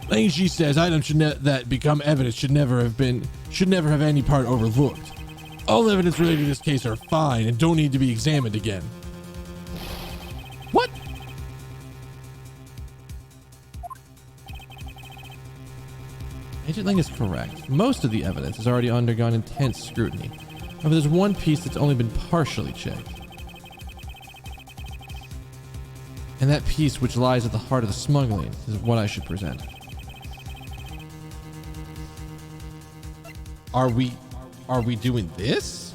Lane Shi says items that become evidence should never have any part overlooked. All evidence related to this case are fine and don't need to be examined again. What? Agent Lang is correct. Most of the evidence has already undergone intense scrutiny. However, there's one piece that's only been partially checked. And that piece which lies at the heart of the smuggling is what I should present. Are we doing this?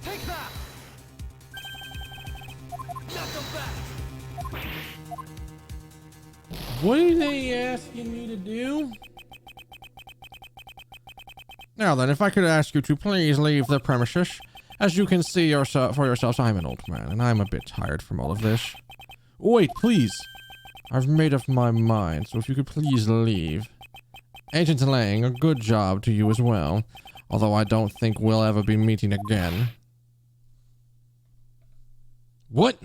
Take that! Knock them back! What are they asking me to do? Now then, if I could ask you to please leave the premises As you can see for yourselves, I'm an old man, and I'm a bit tired from all of this. Wait, please. I've made up my mind, so if you could please leave. Agent Lang, a good job to you as well, although I don't think we'll ever be meeting again. What?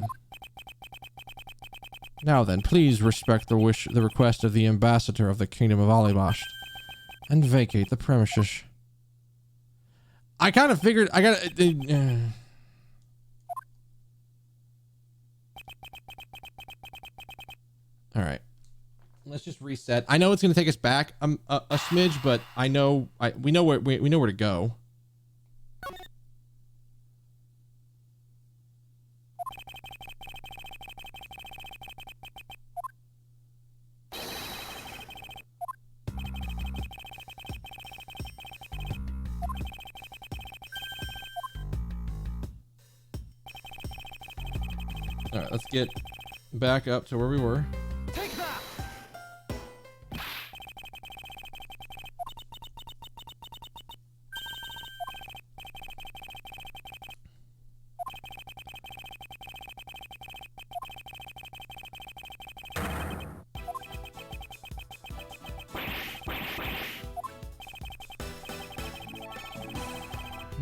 Now then, please respect the request of the ambassador of the Kingdom of Alibash, and vacate the premises. I kind of figured I gotta. All right, let's just reset. I know it's gonna take us back a smidge, but I know we know where we know where to go. All right, let's get back up to where we were. Take that!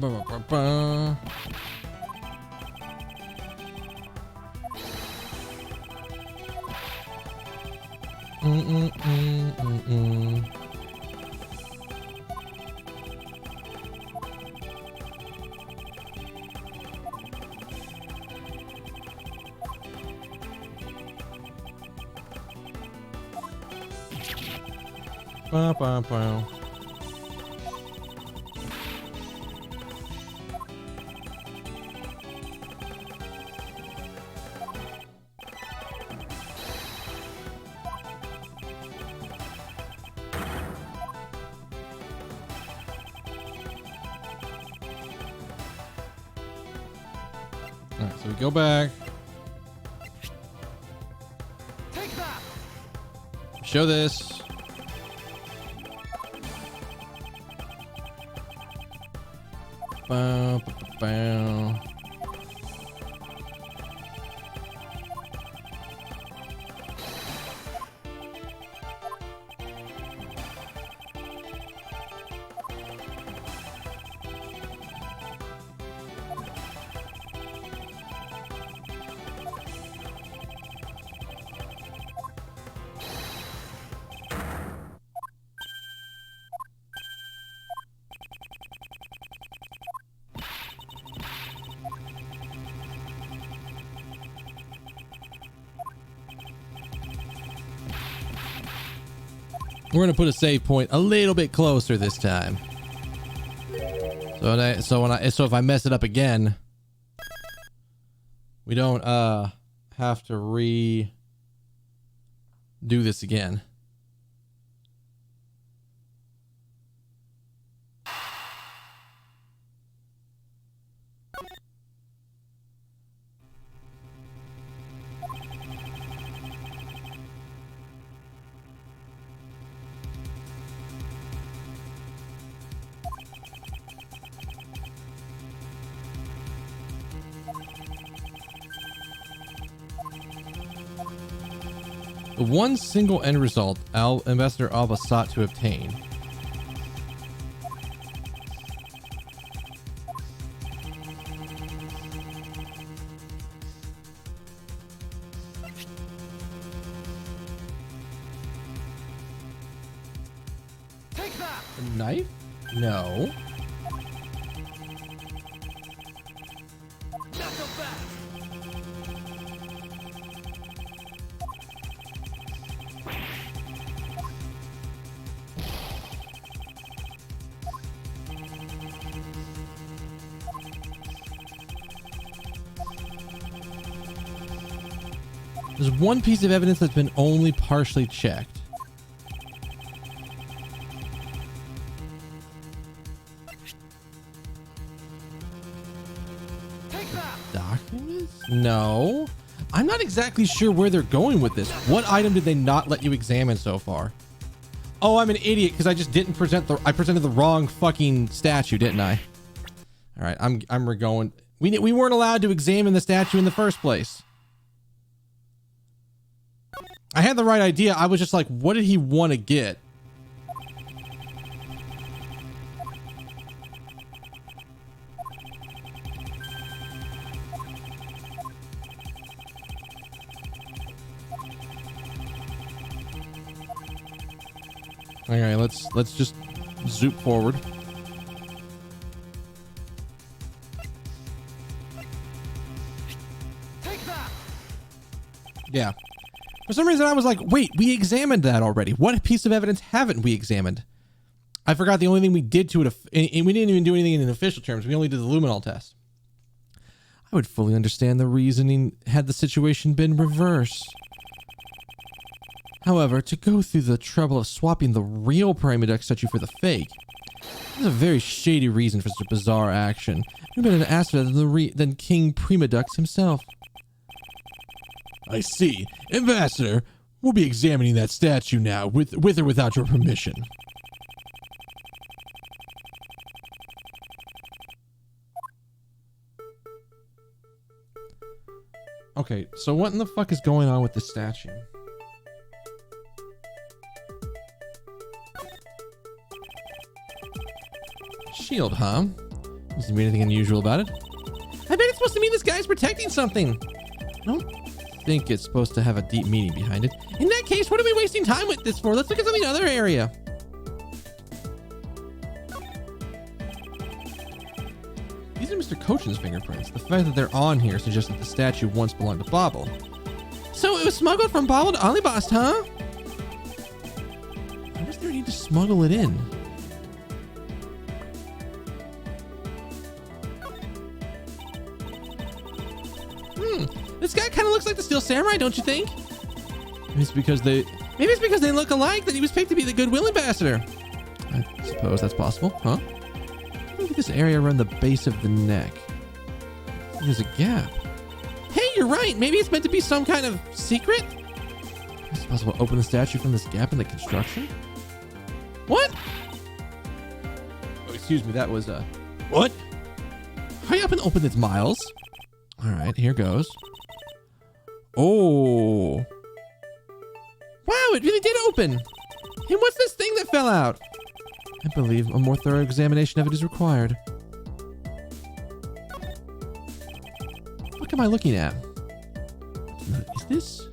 Ba-ba-ba-ba. Ba-ba-ba. All right, so we go back. Take that! Show this. Bow, bow, bow. We're gonna put a save point a little bit closer this time. So if I mess it up again, we don't have to do this again. The one single end result Ambassador Alba sought to obtain. Take that! A knife? No. Not so fast! There's one piece of evidence that's been only partially checked. Take that! Documents? No. I'm not exactly sure where they're going with this. What item did they not let you examine so far? Oh, I'm an idiot because I just didn't present I presented the wrong fucking statue, didn't I? All All right, I'm going. We weren't allowed to examine the statue in the first place. I had the right idea. I was just like, what did he want to get? Okay, let's just zoop forward. Take that! Yeah. For some reason, I was like, wait, we examined that already. What piece of evidence haven't we examined? I forgot the only thing we did to it, and we didn't even do anything in official terms. We only did the luminol test. I would fully understand the reasoning had the situation been reversed. However, to go through the trouble of swapping the real Primaduck statue for the fake is a very shady reason for such a bizarre action. We've been an asset than King Primadux himself. I see. Ambassador, we'll be examining that statue now, with or without your permission. Okay, so what in the fuck is going on with the statue? Shield, huh? Doesn't mean anything unusual about it. I bet it's supposed to mean this guy's protecting something. I don't think it's supposed to have a deep meaning behind it. In that case, what are we wasting time with this for? Let's look at some other area. These are Mr. Cochin's fingerprints. The fact that they're on here suggests that the statue once belonged to Bobble. So it was smuggled from Bobble to Alibast, huh? Why was there a need to smuggle it in? This guy kind of looks like the Steel Samurai, don't you think? Maybe it's because they look alike that he was picked to be the Goodwill Ambassador. I suppose that's possible, huh? Look at this area around the base of the neck. There's a gap. Hey, you're right. Maybe it's meant to be some kind of secret? Is it possible to open the statue from this gap in the construction? What? Oh, excuse me. That was What? hurry up and open this, Miles. All right, here goes. Oh. Wow, it really did open. And what's this thing that fell out? I believe a more thorough examination of it is required. What am I looking at? Is this?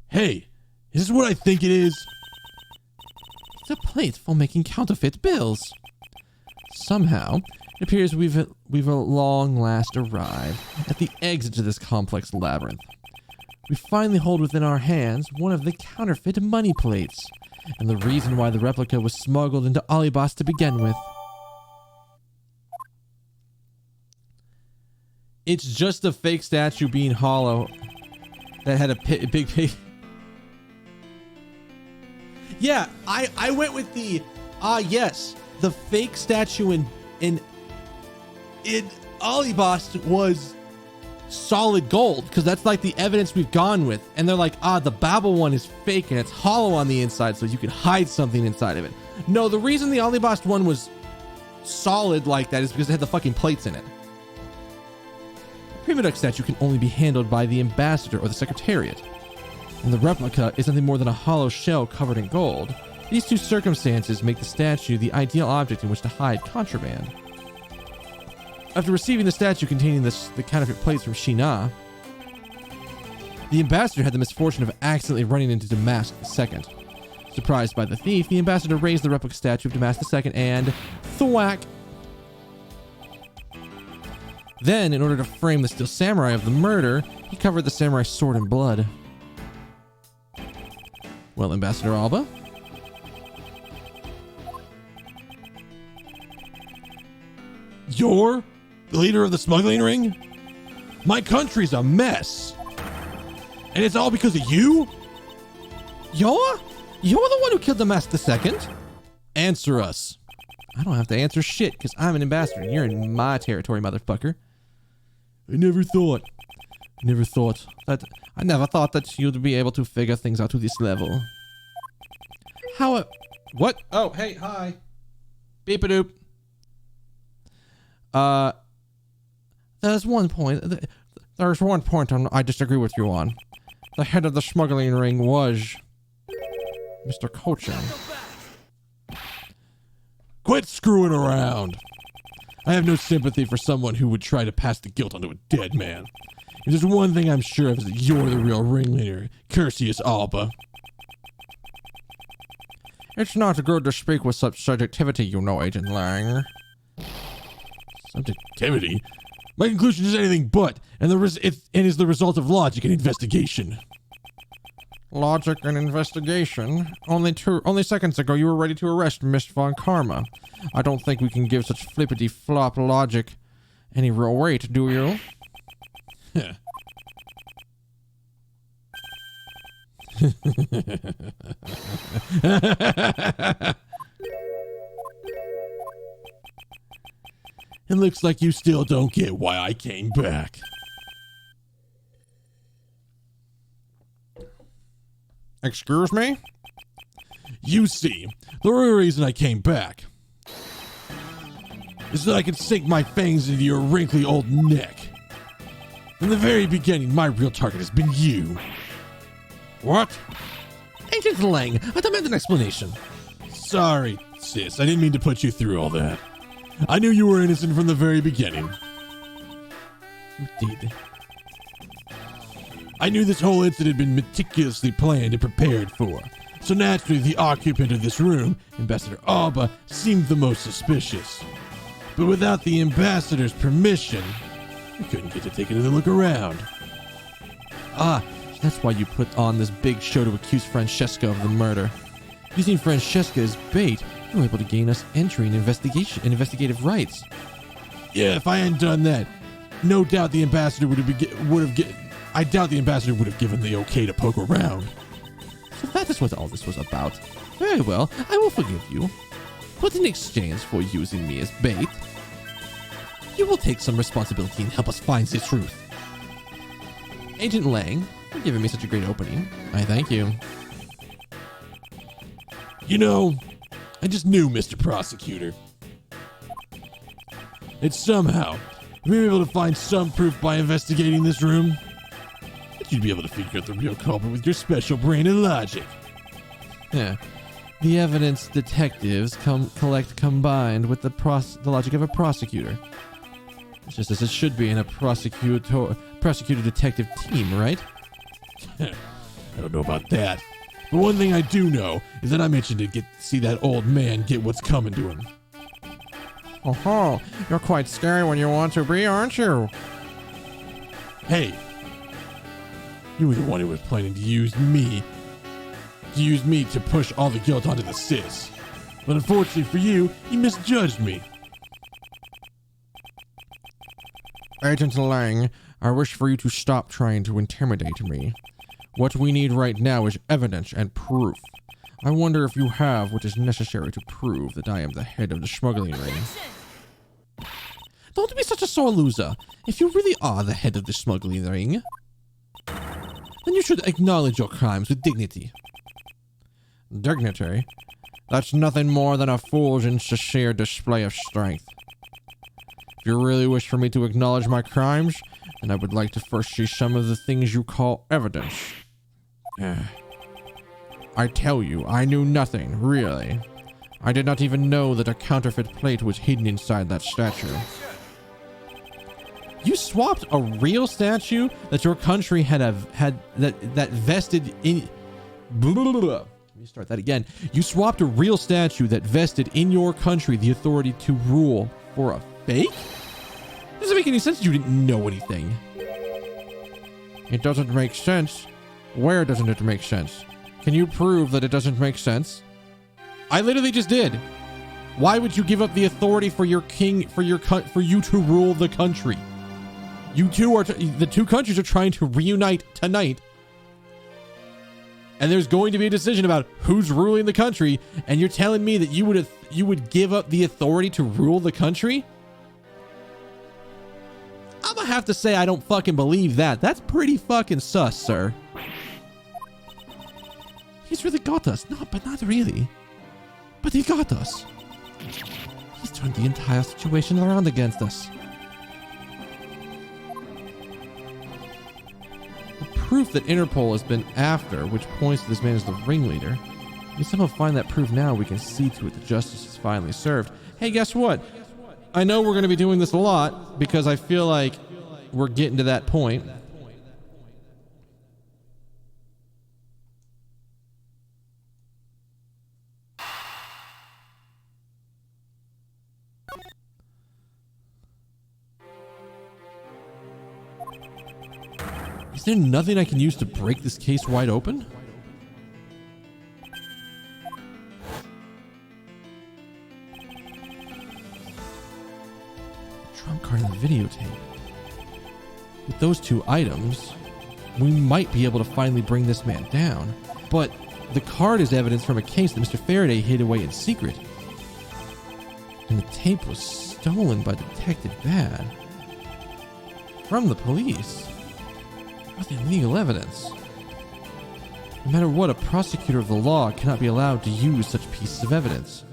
Hey, is this what I think it is? It's a plate for making counterfeit bills. Somehow, it appears we've at long last arrived at the exit to this complex labyrinth. We finally hold within our hands one of the counterfeit money plates, and the reason why the replica was smuggled into Alibast to begin with. It's just a fake statue being hollow that had a big pig. Yeah, I went with the yes, the fake statue in Alibast was solid gold, because that's like the evidence we've gone with, and they're like, the Babel one is fake and it's hollow on the inside, so you can hide something inside of it. No, the reason the Alibast one was solid like that is because it had the fucking plates in it. The Primaduck statue can only be handled by the ambassador or the secretariat, and the replica is nothing more than a hollow shell covered in gold. These two circumstances make the statue the ideal object in which to hide contraband. After receiving the statue containing the counterfeit plates from Shi-Na, the ambassador had the misfortune of accidentally running into Damask II. Surprised by the thief, the ambassador raised the replica statue of Damask II and thwack. Then, in order to frame the Steel Samurai of the murder, he covered the samurai's sword in blood. Well, Ambassador Alba? You're the leader of the smuggling ring? My country's a mess. And it's all because of you? You're the one who killed Damask II? Answer us. I don't have to answer shit, because I'm an ambassador and you're in my territory, motherfucker. I never thought that you'd be able to figure things out to this level. What? Oh, hey, hi. Beep-a-doop. There's one point I disagree with you on. The head of the smuggling ring was Mr. Cochin. Quit screwing around. I have no sympathy for someone who would try to pass the guilt onto a dead man. If there's one thing I'm sure of is that you're the real ringleader, Curtius Alba. It's not good to speak with such subjectivity, you know, Agent Lang. Subjectivity? My conclusion is anything but, and is the result of logic and investigation. Logic and investigation? Only seconds ago you were ready to arrest Miss Von Karma. I don't think we can give such flippity-flop logic any real weight, do you? It looks like you still don't get why I came back. Excuse me? You see, the real reason I came back is so that I could sink my fangs into your wrinkly old neck. From the very beginning, my real target has been you. What? Agent Lang, I demand an explanation. Sorry, sis, I didn't mean to put you through all that. I knew you were innocent from the very beginning. You did. I knew this whole incident had been meticulously planned and prepared for. So naturally, the occupant of this room, Ambassador Alba, seemed the most suspicious. But without the ambassador's permission, we couldn't get to take another look around. Ah, that's why you put on this big show to accuse Francesca of the murder. Using Francesca as bait, you were able to gain us entry and investigative rights. Yeah, if I hadn't done that, no doubt the ambassador I doubt the ambassador would have given the okay to poke around. So that is what all this was about. Very well, I will forgive you. But in exchange for using me as bait, you will take some responsibility and help us find the truth. Agent Lang, for giving me such a great opening. I thank you. You know, I just knew, Mr. Prosecutor, that somehow, if we were able to find some proof by investigating this room, that you'd be able to figure out the real culprit with your special brain and logic. Yeah. The evidence detectives collect combined with the logic of a prosecutor. It's just as it should be in a prosecutor detective team, right? I don't know about that. But one thing I do know is that I'm itching to see that old man get what's coming to him. Oh, you're quite scary when you want to be, aren't you? Hey, you were the one who was planning to use me to push all the guilt onto the sis. But unfortunately for you, you misjudged me. Agent Lang, I wish for you to stop trying to intimidate me. What we need right now is evidence and proof. I wonder if you have what is necessary to prove that I am the head of the smuggling ring. Don't be such a sore loser. If you really are the head of the smuggling ring, then you should acknowledge your crimes with dignity. Dignity? That's nothing more than a fool's insincere display of strength. If you really wish for me to acknowledge my crimes, then I would like to first see some of the things you call evidence. I tell you, I knew nothing, really. I did not even know that a counterfeit plate was hidden inside that statue. You swapped a real statue that your country had that vested in. Let me start that again. You swapped a real statue that vested in your country the authority to rule for a fake? Doesn't make any sense. You didn't know anything. It doesn't make sense. Where doesn't it make sense? Can you prove that it doesn't make sense? I literally just did. Why would you give up the authority for your king, for you to rule the country? You two the two countries are trying to reunite tonight. And there's going to be a decision about who's ruling the country, and you're telling me that you would give up the authority to rule the country? I'm gonna have to say I don't fucking believe that. That's pretty fucking sus, sir. He's really got us. No, but not really. But he got us. He's turned the entire situation around against us. The proof that Interpol has been after, which points to this man as the ringleader. If we somehow find that proof now, we can see to it that justice is finally served. Hey, guess what? I know we're going to be doing this a lot because I feel like we're getting to that point. Is there nothing I can use to break this case wide open? Trump card and the videotape. With those two items, we might be able to finally bring this man down. But the card is evidence from a case that Mr. Faraday hid away in secret. And the tape was stolen by Detective Bad. From the police. Nothing legal evidence. No matter what, a prosecutor of the law cannot be allowed to use such pieces of evidence.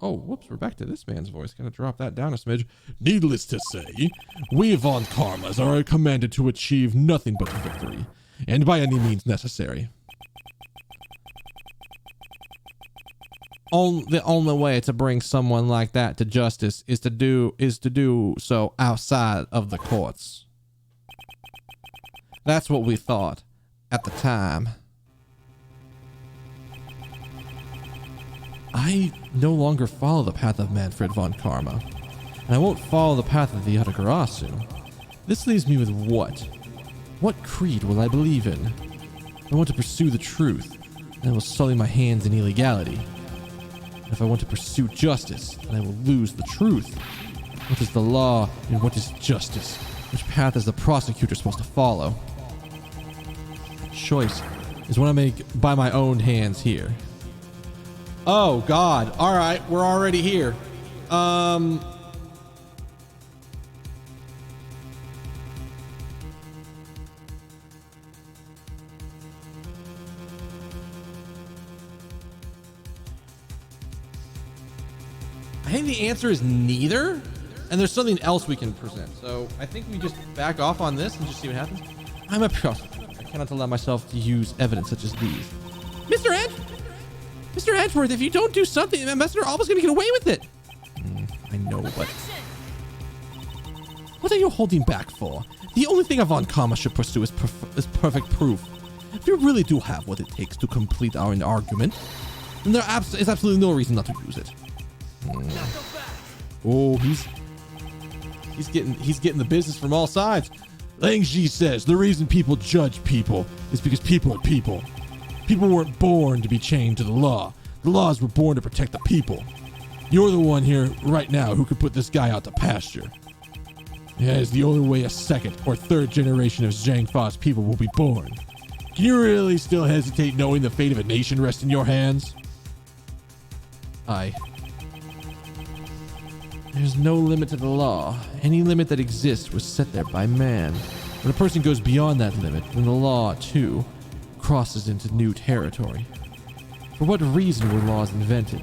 Oh, whoops, we're back to this man's voice. Gonna drop that down a smidge. Needless to say, we Von Karmas are commanded to achieve nothing but victory, and by any means necessary. The only way to bring someone like that to justice is to do so outside of the courts. That's what we thought at the time. I no longer follow the path of Manfred von Karma, and I won't follow the path of the Yatagarasu. This leaves me with what? What creed will I believe in? I want to pursue the truth, and I will sully my hands in illegality. And if I want to pursue justice, then I will lose the truth. What is the law and what is justice? Which path is the prosecutor supposed to follow? Choice is what I make by my own hands here. Oh God! All right, we're already here. I think the answer is neither, and there's something else we can present. So I think we just back off on this and just see what happens. I'm a prosecutor. I cannot allow myself to use evidence such as these. Mr. Edgeworth, if you don't do something, Ambassador Alba's going to get away with it. I know, but what are you holding back for? The only thing a Von Karma should pursue is perfect proof. If we really do have what it takes to complete our argument, then there is absolutely no reason not to use it. Oh, he's getting the business from all sides. Lang Ji says the reason people judge people is because people are people. People weren't born to be chained to the law. The laws were born to protect the people. You're the one here right now who could put this guy out to pasture. Yeah, it's the only way a second or third generation of Zhang Fa's people will be born. Can you really still hesitate knowing the fate of a nation rests in your hands? There's no limit to the law. Any limit that exists was set there by man. When a person goes beyond that limit, then the law, too, crosses into new territory. For what reason were laws invented?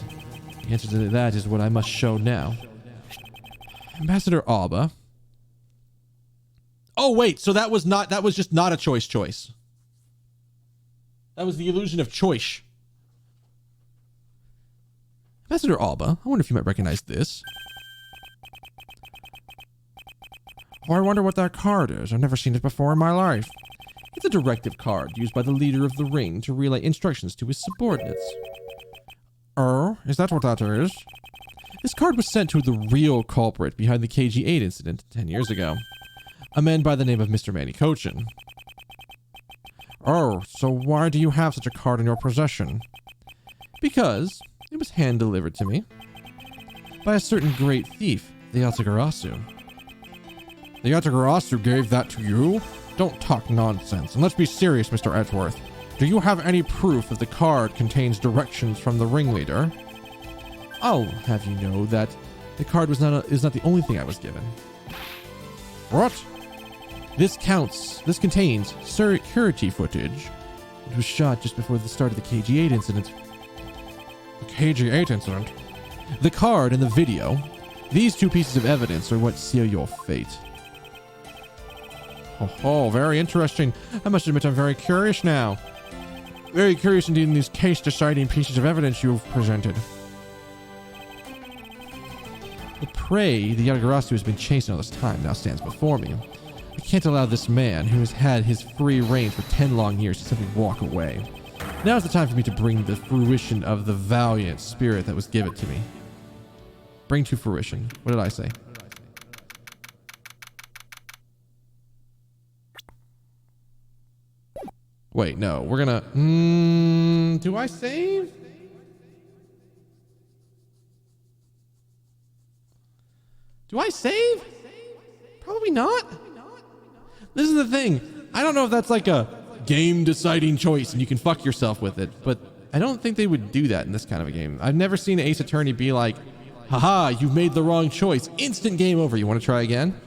The answer to that is what I must show now. Ambassador Alba. Oh, wait, so that was just not a choice. That was the illusion of choice. Ambassador Alba, I wonder if you might recognize this. Oh, I wonder what that card is. I've never seen it before in my life. It's a directive card used by the leader of the ring to relay instructions to his subordinates. Oh, is that what that is? This card was sent to the real culprit behind the KG-8 incident 10 years ago. A man by the name of Mr. Manny Cochin. Oh, so why do you have such a card in your possession? Because it was hand-delivered to me by a certain great thief, the Yatagarasu. The Yatagarasu gave that to you? Don't talk nonsense, and let's be serious, Mr. Edgeworth. Do you have any proof that the card contains directions from the ringleader? I'll have you know that the card is not the only thing I was given. What? This contains security footage. It was shot just before the start of the KG-8 incident. KG8 incident. The card and the video. These two pieces of evidence are what seal your fate. Oh, very interesting. I must admit I'm very curious now. Very curious indeed in these case-deciding pieces of evidence you've presented. The prey, the Yatagarasu has been chasing all this time, now stands before me. I can't allow this man, who has had his free reign for 10 long years, to simply walk away. Now is the time for me to bring the fruition of the valiant spirit that was given to me. Bring to fruition. What did I say? Wait, no. We're gonna... do I save? Do I save? Probably not. This is the thing. I don't know if that's like a game-deciding choice and you can fuck yourself with it, but I don't think they would do that in this kind of a game. I've never seen an Ace Attorney be like, haha, you've made the wrong choice. Instant game over. You want to try again?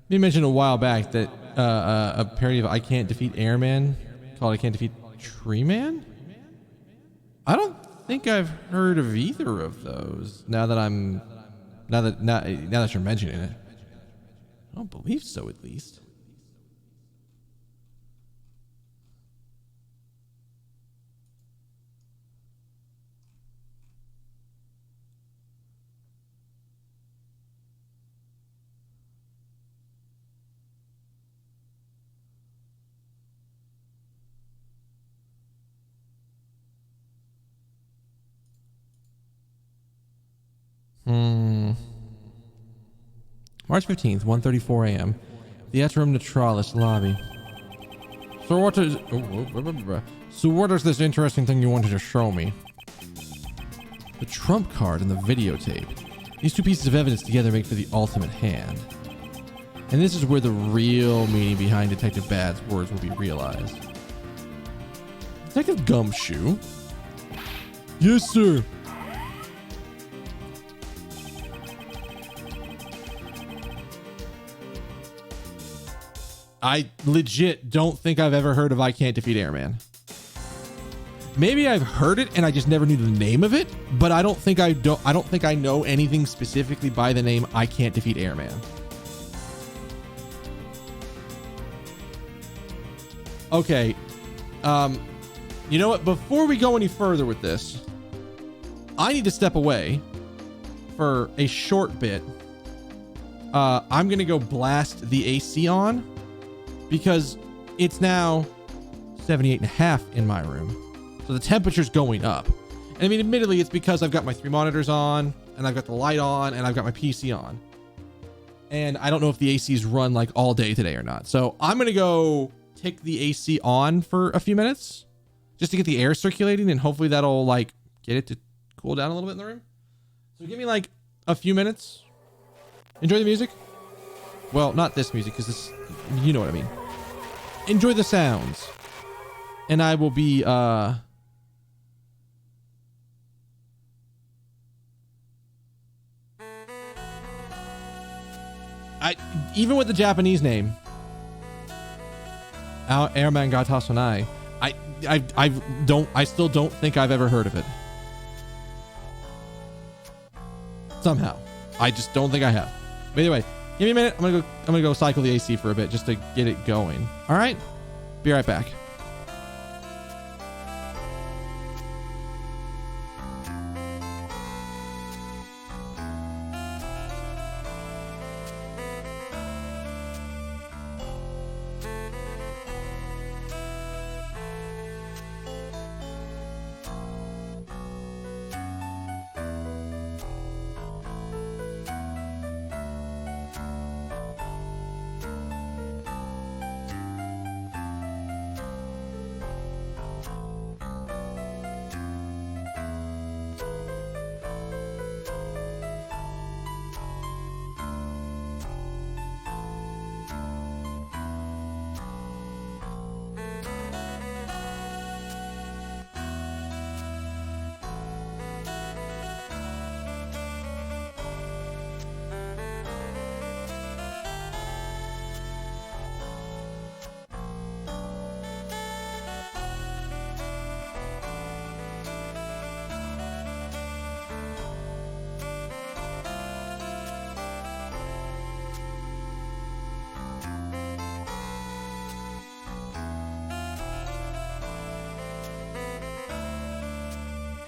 You mentioned a while back that a parody of I Can't Defeat Airman called I Can't Defeat Tree Man? I don't think I've heard of either of those now that you're mentioning it. I don't believe so, at least. March 15th, 1:34 a.m. The Atrium Naturalis lobby. So what is this interesting thing you wanted to show me? The trump card and the videotape. These two pieces of evidence together make for the ultimate hand. And this is where the real meaning behind Detective Bad's words will be realized. Detective Gumshoe? Yes, sir. I legit don't think I've ever heard of I Can't Defeat Airman. Maybe I've heard it and I just never knew the name of it, but I don't think I know anything specifically by the name I Can't Defeat Airman. Okay. You know what? Before we go any further with this, I need to step away for a short bit. I'm going to go blast the AC on, because it's now 78.5 in my room. So the temperature's going up. And I mean, admittedly, it's because I've got my 3 monitors on and I've got the light on and I've got my PC on. And I don't know if the AC's run like all day today or not. So I'm going to go take the AC on for a few minutes just to get the air circulating, and hopefully that'll like get it to cool down a little bit in the room. So give me like a few minutes. Enjoy the music. Well, not this music, because this, you know what I mean. Enjoy the sounds. and I will be even with the Japanese name, Airman Gata Sonai, I still don't think I've ever heard of it. Somehow, I just don't think I have. But anyway, give me a minute. I'm gonna go cycle the AC for a bit just to get it going. All right, be right back.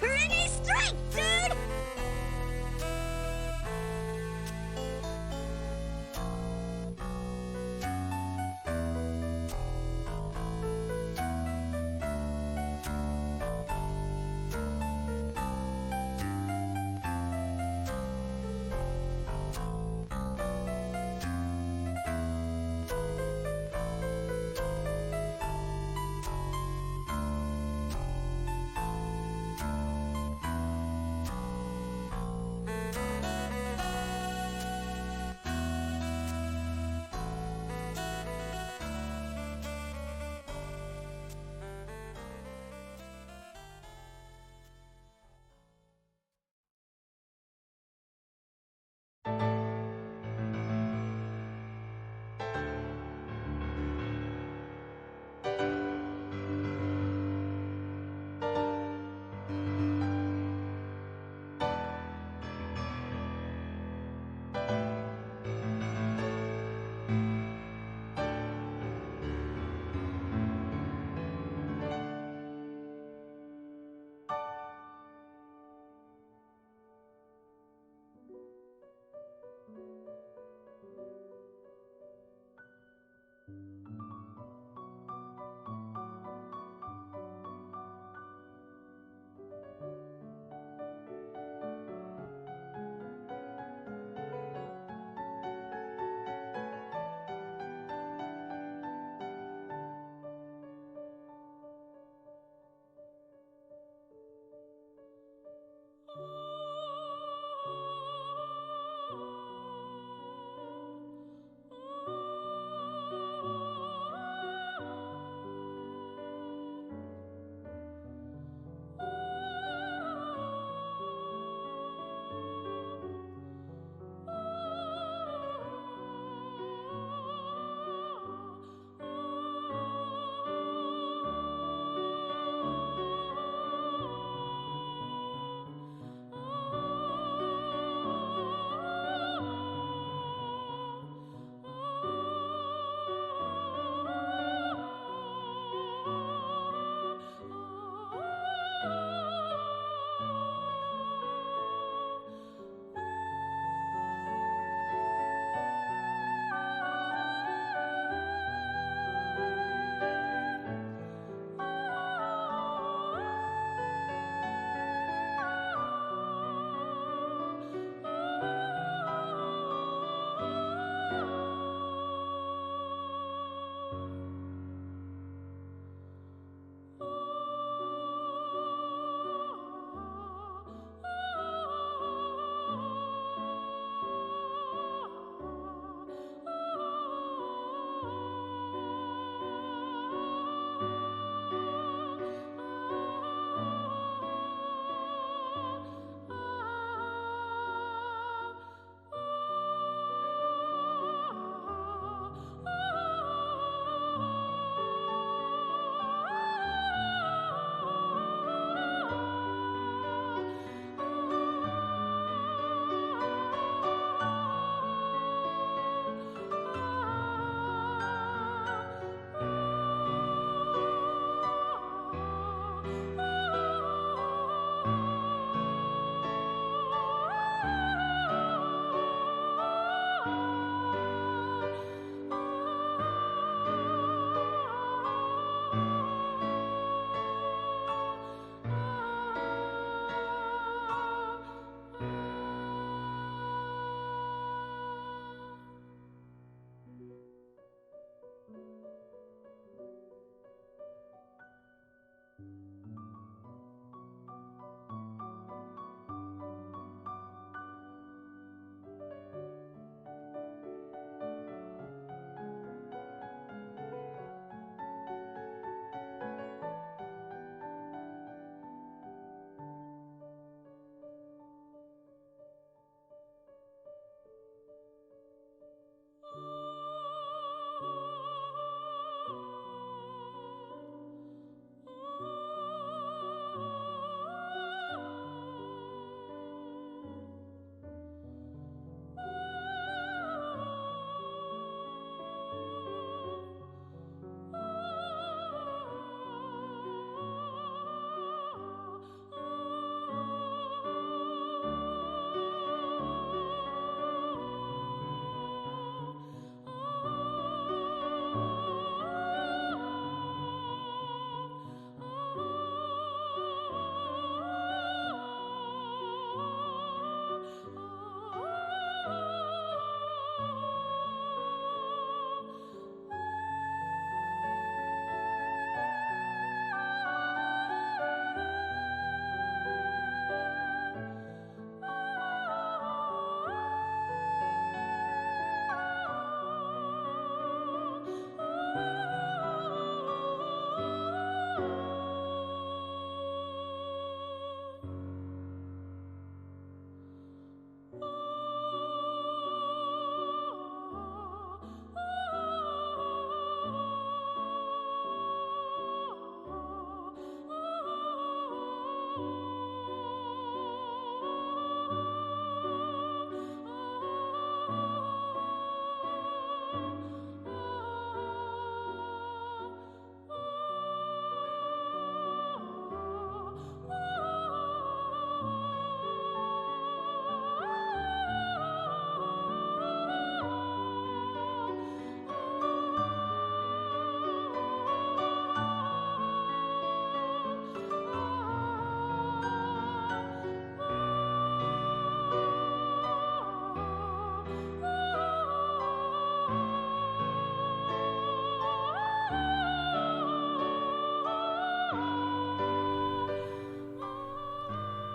Pretty straight, dude!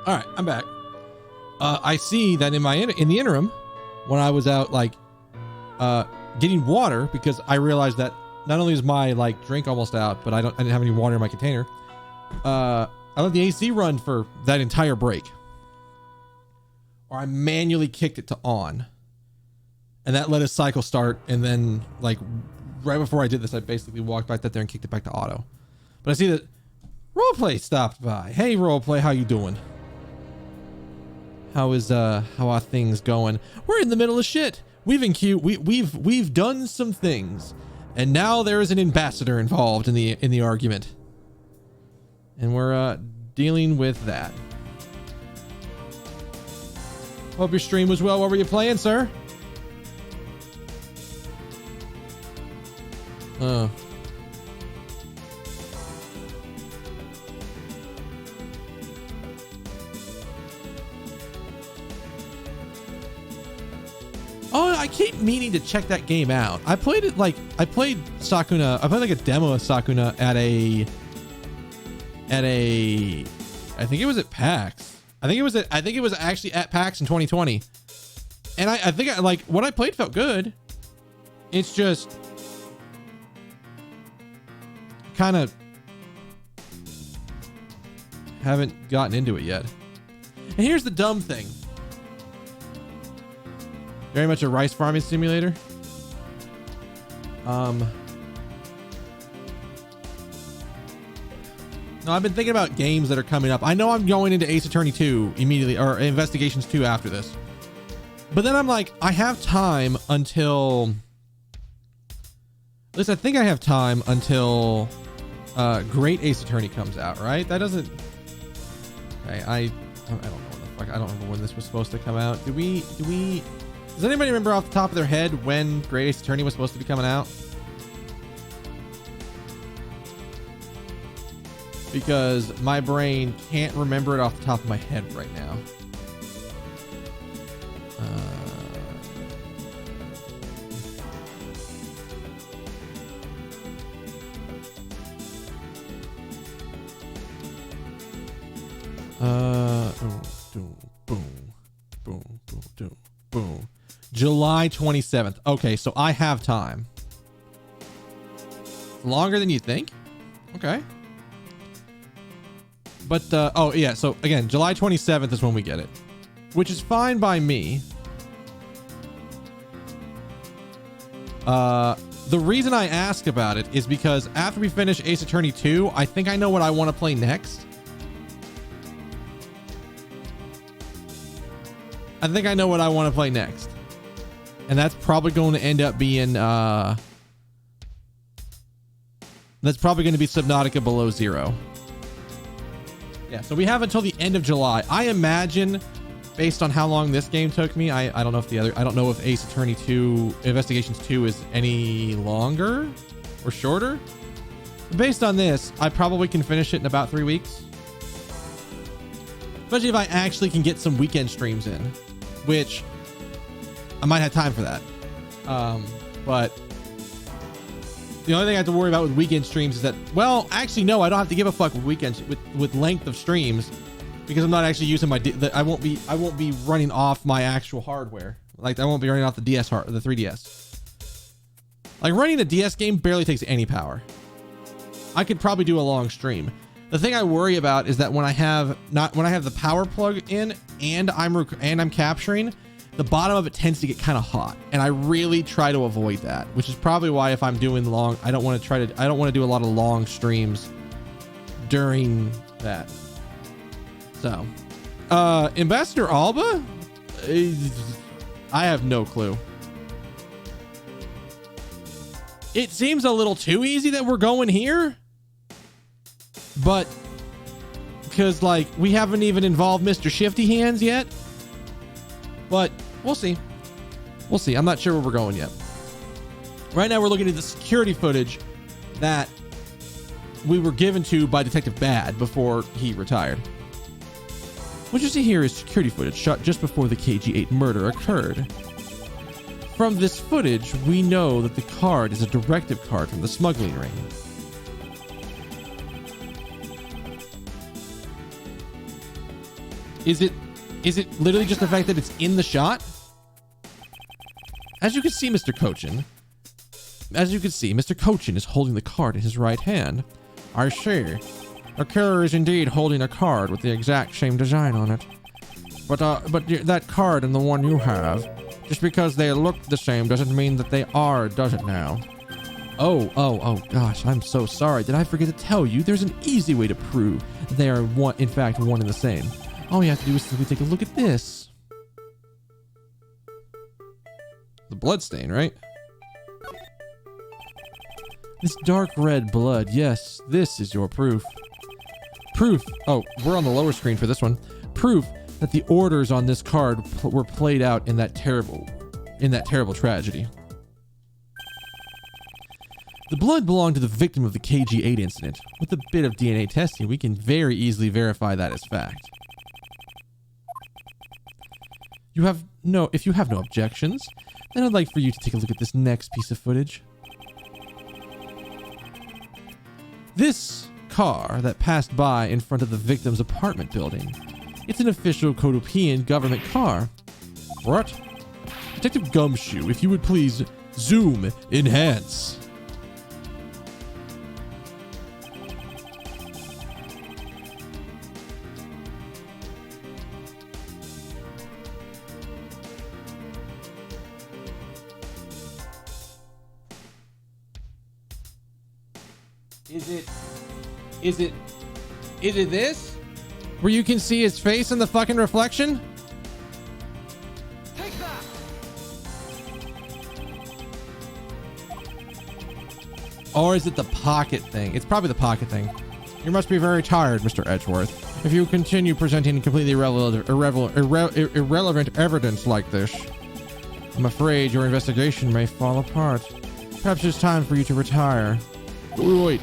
All right, I'm back. I see that in the interim, when I was out like getting water, because I realized that not only is my like drink almost out, but I didn't have any water in my container. I let the AC run for that entire break, or I manually kicked it to on, and that let a cycle start. And then like right before I did this, I basically walked back there and kicked it back to auto. But I see that Roleplay stopped by. Hey Roleplay, how you doing? How are things going? We're in the middle of shit. We've done some things, and now there is an ambassador involved in the argument, and we're dealing with that. Hope your stream was well. What were you playing, sir? Oh, I keep meaning to check that game out. I played like a demo of Sakuna at a I think it was at PAX. I think it was actually at PAX in 2020. And I think like what I played felt good. It's just kind of haven't gotten into it yet. And here's the dumb thing. Very much a rice farming simulator. No, I've been thinking about games that are coming up. I know I'm going into Ace Attorney 2 immediately, or Investigations 2 after this. But then I'm like, I have time until... At least I think I have time until Great Ace Attorney comes out, right? That doesn't... Okay, I don't know what the fuck. I don't remember when this was supposed to come out. Do we... Does anybody remember off the top of their head when Great Ace Attorney was supposed to be coming out? Because my brain can't remember it off the top of my head right now. Boom. July 27th. Okay, so I have time. Longer than you think? Okay. But, oh yeah, so again, July 27th is when we get it. Which is fine by me. The reason I ask about it is because after we finish Ace Attorney 2, I think I know what I want to play next. And that's probably going to end up being, that's probably going to be Subnautica Below Zero. Yeah, so we have until the end of July. I imagine, based on how long this game took me, I don't know if I don't know if Ace Attorney 2, Investigations 2 is any longer or shorter. But based on this, I probably can finish it in about 3 weeks. Especially if I actually can get some weekend streams in, which I might have time for that. But the only thing I have to worry about with weekend streams is that, well, actually, no, I don't have to give a fuck with weekends with length of streams, because I'm not actually using my, I won't be running off my actual hardware. Like I won't be running off the the 3DS. Like running a DS game barely takes any power. I could probably do a long stream. The thing I worry about is that when I have the power plug in and I'm capturing, the bottom of it tends to get kind of hot, and I really try to avoid that, which is probably why if I'm doing long, I don't want to do a lot of long streams during that. So, Ambassador Alba, I have no clue. It seems a little too easy that we're going here, but because like we haven't even involved Mr. Shifty Hands yet. But we'll see. I'm not sure where we're going yet. Right now we're looking at the security footage that we were given to by Detective Bad before he retired. What you see here is security footage shot just before the KG-8 murder occurred. From this footage, we know that the card is a directive card from the smuggling ring. Is it literally just the fact that it's in the shot? As you can see, Mr. Cochin is holding the card in his right hand. I see. The killer is indeed holding a card with the exact same design on it. But that card and the one you have, just because they look the same doesn't mean that they are, does it now? Oh, gosh, I'm so sorry. Did I forget to tell you? There's an easy way to prove that they are in fact one and the same. All you have to do is simply take a look at this. The blood stain, right? This dark red blood. Yes, this is your proof. Proof. Oh, we're on the lower screen for this one. Proof that the orders on this card were played out in that terrible tragedy. The blood belonged to the victim of the KG-8 incident. With a bit of DNA testing, we can very easily verify that as fact. If you have no objections, then I'd like for you to take a look at this next piece of footage. This car that passed by in front of the victim's apartment building. It's an official Kodopian government car. What? Detective Gumshoe, if you would please zoom enhance. Is it this? Where you can see his face in the fucking reflection? Take that! Or is it the pocket thing? It's probably the pocket thing. You must be very tired, Mr. Edgeworth. If you continue presenting completely irrelevant evidence like this, I'm afraid your investigation may fall apart. Perhaps it's time for you to retire. Wait.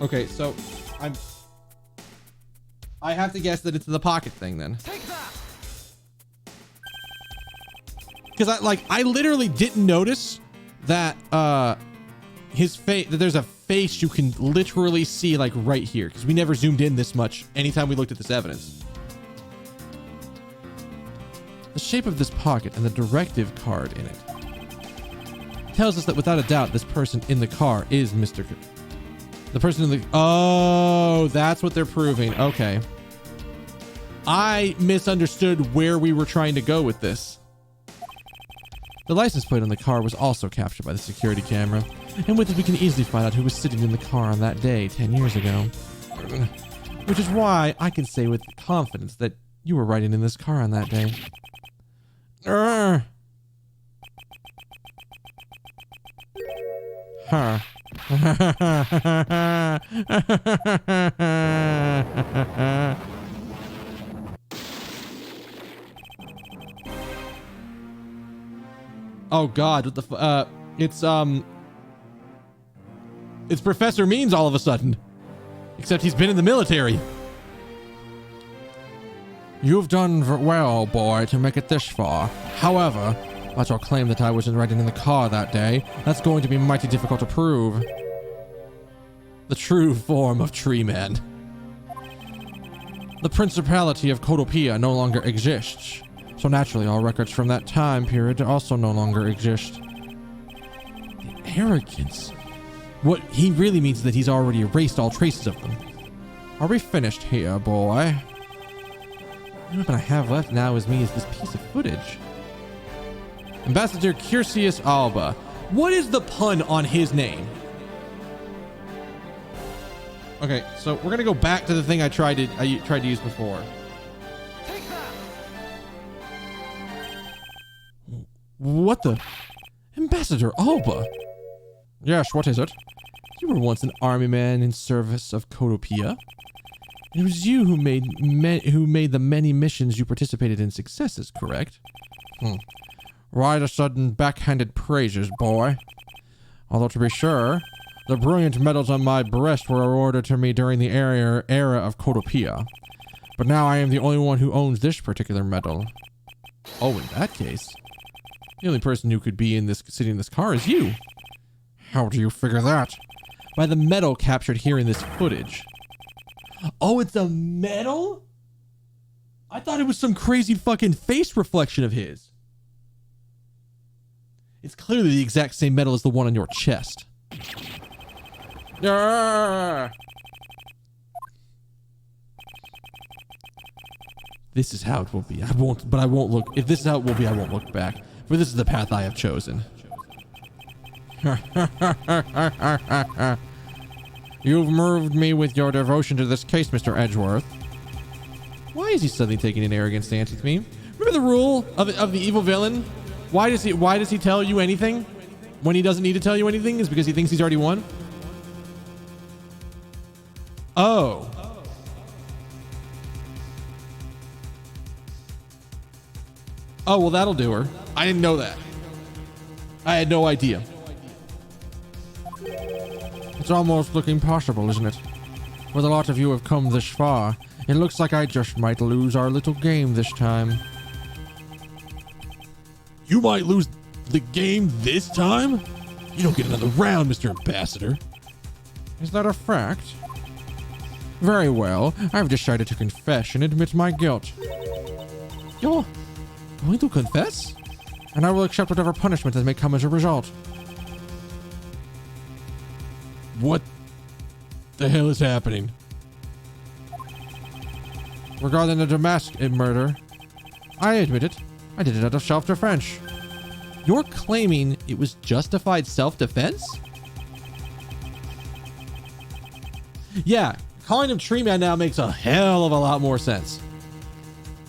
Okay, so I have to guess that it's the pocket thing then. Take that! Because I literally didn't notice that his face, that there's a face you can literally see like right here, because we never zoomed in this much anytime we looked at this evidence. The shape of this pocket and the directive card in it tells us that without a doubt this person in the car is the person in the... Oh, that's what they're proving. Okay. I misunderstood where we were trying to go with this. The license plate on the car was also captured by the security camera, and with it we can easily find out who was sitting in the car on that day 10 years ago. Which is why I can say with confidence that you were riding in this car on that day. Huh. Oh God, what the it's Professor Means all of a sudden. Except he's been in the military. You've done well, boy, to make it this far. However, that's your claim that I wasn't riding in the car that day. That's going to be mighty difficult to prove. The true form of Tree Man. The Principality of Kotopia no longer exists. So naturally, all records from that time period also no longer exist. The arrogance. What he really means is that he's already erased all traces of them. Are we finished here, boy? The only I have left now is this piece of footage. Ambassador Curcius Alba. What is the pun on his name? Okay, so we're gonna go back to the thing I tried to use before. Take that! What the? Ambassador Alba? Yes, what is it? You were once an army man in service of Kotopia. It was you who made the many missions you participated in successes, correct? Why the sudden backhanded praises, boy? Although to be sure, the brilliant medals on my breast were awarded to me during the era of Kotopia. But now I am the only one who owns this particular medal. Oh, in that case, the only person who could be sitting in this car is you. How do you figure that? by the medal captured here in this footage. Oh, it's a medal? I thought it was some crazy fucking face reflection of his. It's clearly the exact same medal as the one on your chest. This is how it will be. I won't look. If this is how it will be, I won't look back. For this is the path I have chosen. You've moved me with your devotion to this case, Mr. Edgeworth. Why is he suddenly taking an arrogant stance with me? Remember the rule of the evil villain? Why does he tell you anything when he doesn't need to tell you anything? Is because he thinks he's already won? Oh. Oh, well, that'll do her. I didn't know that. I had no idea. It's almost looking possible, isn't it? With a lot of you have come this far, it looks like I just might lose our little game this time. You might lose the game this time? You don't get another round, Mr. Ambassador. Is that a fact? Very well, I've decided to confess and admit my guilt. You're going to confess? And I will accept whatever punishment that may come as a result. What the hell is happening? Regarding the Damask murder, I admit it. I did it out of self-defense. You're claiming it was justified self-defense? Yeah, calling him Tree Man now makes a hell of a lot more sense.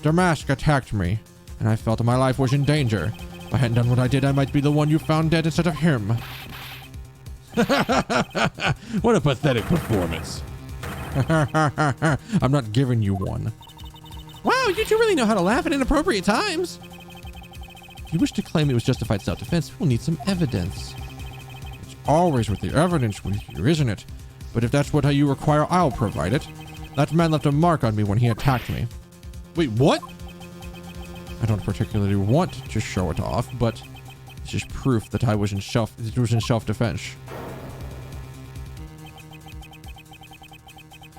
Damask attacked me, and I felt my life was in danger. If I hadn't done what I did, I might be the one you found dead instead of him. What a pathetic performance. I'm not giving you one. Wow, you two really know how to laugh at inappropriate times. If you wish to claim it was justified self-defense, we'll need some evidence. It's always with the evidence with you, isn't it? But if that's what you require, I'll provide it. That man left a mark on me when he attacked me. Wait, what? I don't particularly want to show it off, but it's just proof that it was in self-defense.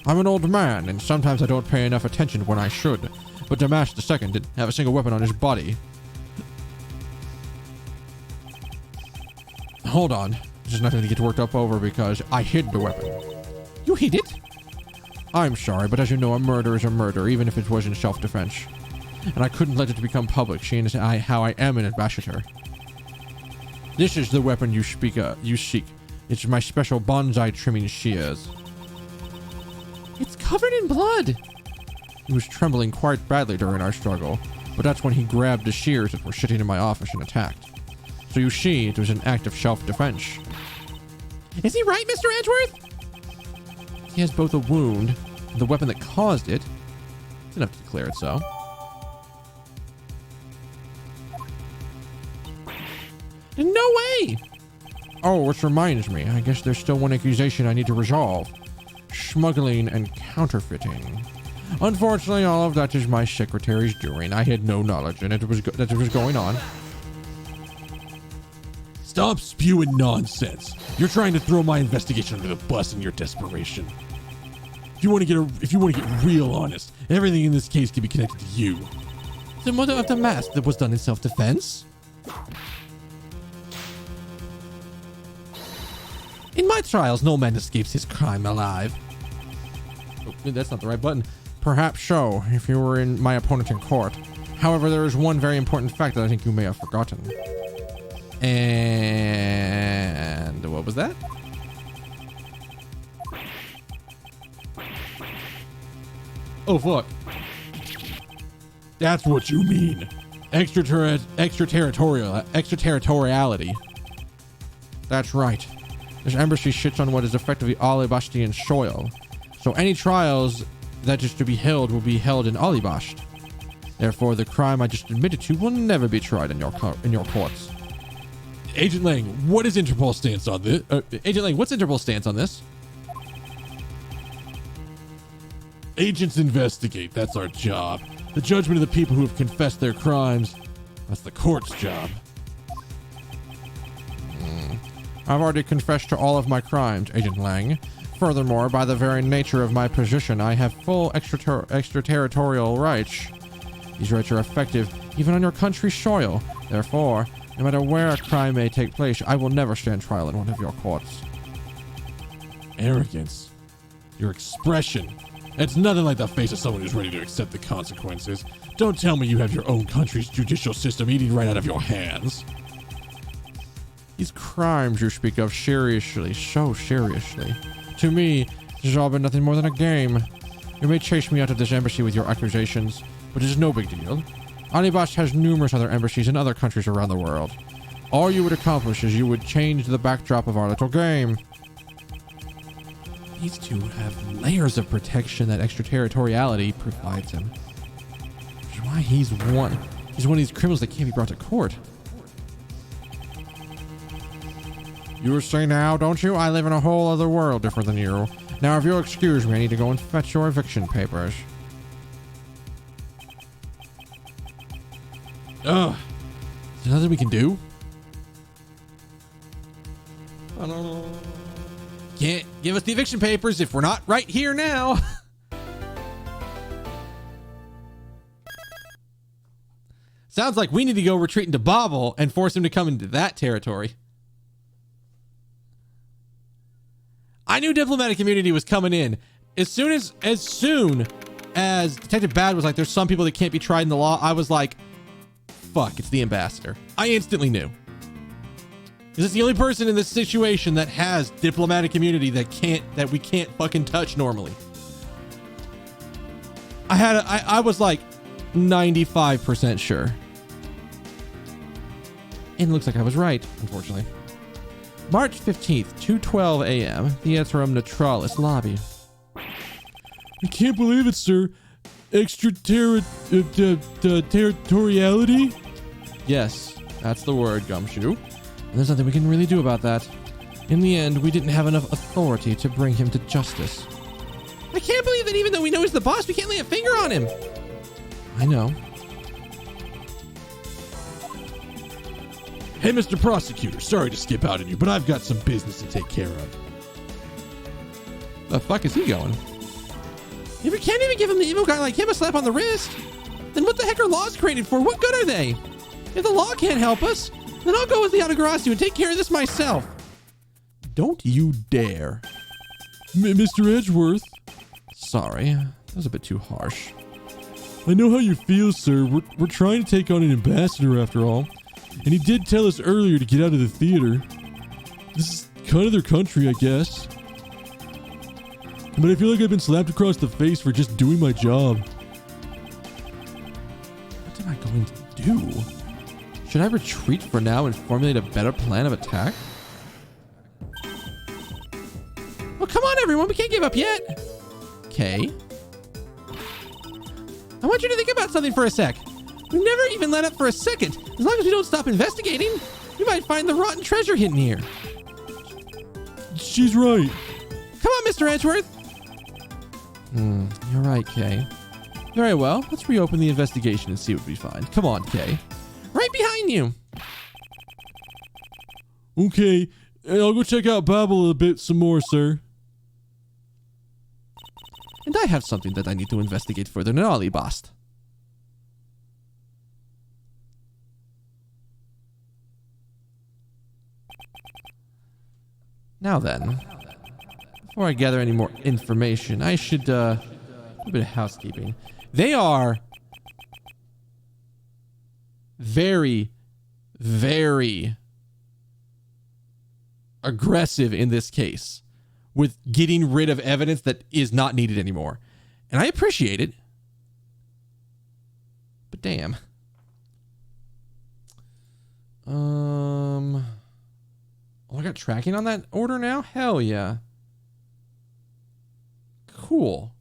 I'm an old man, and sometimes I don't pay enough attention when I should. But Damask II didn't have a single weapon on his body. Hold on. This is nothing to get worked up over because I hid the weapon. You hid it? I'm sorry, but as you know, a murder is a murder, even if it was in self-defense. And I couldn't let it become public, seeing as how I am an ambassador. This is the weapon you seek. It's my special bonsai trimming shears. It's covered in blood. He was trembling quite badly during our struggle, but that's when he grabbed the shears that were sitting in my office and attacked. So you see, it was an act of self-defense. Is he right, Mr. Edgeworth? He has both a wound and the weapon that caused it. It's enough to declare it so. No way! Oh, which reminds me, I guess there's still one accusation I need to resolve. Smuggling and counterfeiting. Unfortunately, all of that is my secretary's doing. I had no knowledge that it was going on. Stop spewing nonsense. You're trying to throw my investigation under the bus in your desperation. If you want to get real honest, everything in this case can be connected to you. The murder of the mask that was done in self-defense? In my trials, no man escapes his crime alive. Oh, that's not the right button. Perhaps so, if you were in my opponent in court. However, there is one very important fact that I think you may have forgotten. And what was that? Oh, fuck. That's what you mean. Extraterritoriality. That's right. This embassy sits on what is effectively Alibastian soil. So any trials that is to be held will be held in Alibast. Therefore, the crime I just admitted to will never be tried in your courts. Agent Lang, what is Interpol's stance on this? Agent Lang, what's Interpol's stance on this? Agents investigate. That's our job. The judgment of the people who have confessed their crimes, that's the court's job. I've already confessed to all of my crimes, Agent Lang. Furthermore, by the very nature of my position, I have full extraterritorial rights. These rights are effective even on your country's soil. Therefore, no matter where a crime may take place, I will never stand trial in one of your courts. Arrogance. Your expression. It's nothing like the face of someone who's ready to accept the consequences. Don't tell me you have your own country's judicial system eating right out of your hands. These crimes you speak of seriously, so seriously. To me, this has all been nothing more than a game. You may chase me out of this embassy with your accusations, but it is no big deal. Alibast has numerous other embassies in other countries around the world. All you would accomplish is you would change the backdrop of our little game. These two have layers of protection that extraterritoriality provides him. Which is why he's one of these criminals that can't be brought to court. You were saying now, don't you? I live in a whole other world different than you. Now, if you'll excuse me, I need to go and fetch your eviction papers. Ugh. Is there nothing we can do? I don't know. Can't give us the eviction papers if we're not right here now. Sounds like we need to go retreat into Bobble and force him to come into that territory. I knew diplomatic immunity was coming in. As soon as Detective Bad was like, there's some people that can't be tried in the law, I was like, fuck, it's the ambassador. I instantly knew. This is the only person in this situation that has diplomatic immunity that we can't fucking touch normally. I was like 95% sure. And it looks like I was right, unfortunately. March 15th, 2:12 a.m. Theatrum Neutralis lobby. I can't believe it, sir. Territoriality? Yes, that's the word, Gumshoe. And there's nothing we can really do about that. In the end, we didn't have enough authority to bring him to justice. I can't believe that even though we know he's the boss, we can't lay a finger on him. I know. Hey, Mr. Prosecutor, sorry to skip out on you, but I've got some business to take care of. The fuck is he going? If we can't even give him the evil guy like him a slap on the wrist, then what the heck are laws created for? What good are they? If the law can't help us, then I'll go with the Autograssi and take care of this myself. Don't you dare. Mr. Edgeworth? Sorry, that was a bit too harsh. I know how you feel, sir. We're trying to take on an ambassador after all. And he did tell us earlier to get out of the theater. This is kind of their country, I guess. But I feel like I've been slapped across the face for just doing my job. What am I going to do? Should I retreat for now and formulate a better plan of attack? Well, come on, everyone. We can't give up yet. Okay. I want you to think about something for a sec. We've never even let up for a second. As long as we don't stop investigating, we might find the rotten treasure hidden here. She's right. Come on, Mr. Edgeworth. You're right, Kay. Very well, let's reopen the investigation and see what we find. Come on, Kay. Right behind you. Okay, I'll go check out Babel a bit some more, sir. And I have something that I need to investigate further in Alibast. Now then, before I gather any more information, I should do a bit of housekeeping. They are very, very aggressive in this case with getting rid of evidence that is not needed anymore. And I appreciate it. But damn. Oh, I got tracking on that order now? Hell yeah. Cool.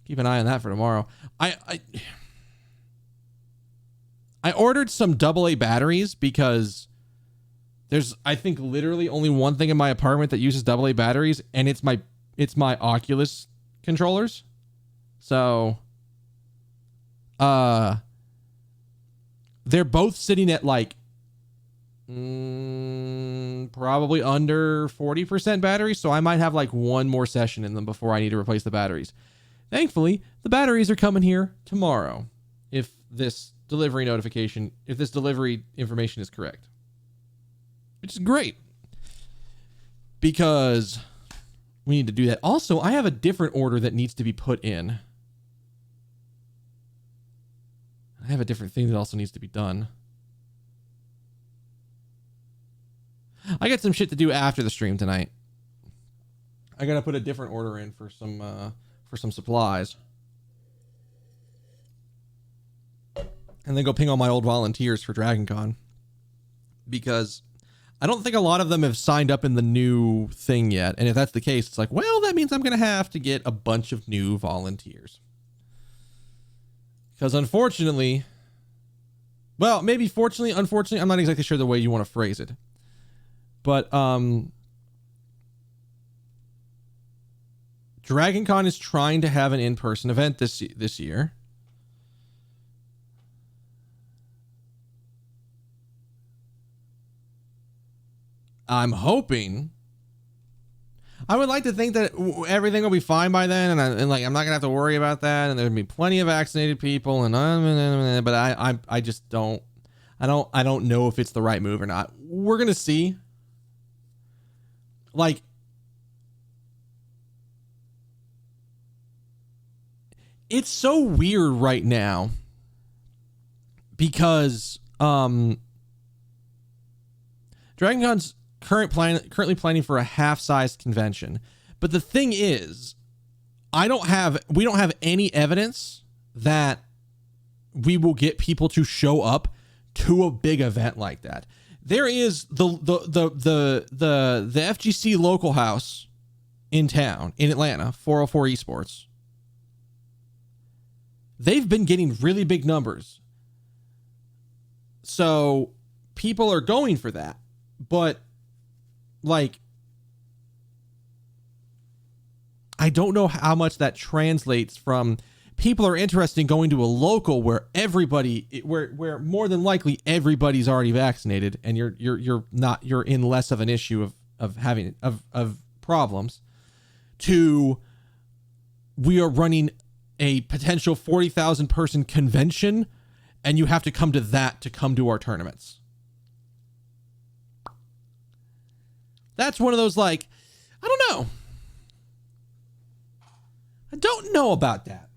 Keep an eye on that for tomorrow. I ordered some AA batteries because there's, I think, literally only one thing in my apartment that uses AA batteries, and it's my Oculus controllers. So, they're both sitting at like Probably under 40% battery, so I might have like one more session in them before I need to replace the batteries. Thankfully, the batteries are coming here tomorrow, if this delivery information is correct. Which is great, because we need to do that. Also, I have a different order that needs to be put in. I have a different thing that also needs to be done. I got some shit to do after the stream tonight. I gotta put a different order in for some supplies. And then go ping all my old volunteers for DragonCon. Because I don't think a lot of them have signed up in the new thing yet. And if that's the case, it's like, well, that means I'm gonna have to get a bunch of new volunteers. Because unfortunately, well, maybe fortunately, unfortunately, I'm not exactly sure the way you want to phrase it. But DragonCon is trying to have an in-person event this year. I'm hoping. I would like to think that everything will be fine by then, and like I'm not gonna have to worry about that, and there'll be plenty of vaccinated people, and but I just don't. I don't know if it's the right move or not. We're gonna see. Like, it's so weird right now because DragonCon's currently planning for a half-sized convention. But the thing is, we don't have any evidence that we will get people to show up to a big event like that. There is the FGC local house in town in Atlanta, 404 Esports. They've been getting really big numbers. So people are going for that. But like, I don't know how much that translates from people are interested in going to a local where where more than likely everybody's already vaccinated, and you're in less of an issue of having problems, to we are running a potential 40,000 person convention and you have to come to that to come to our tournaments. That's one of those, like, I don't know. I don't know about that.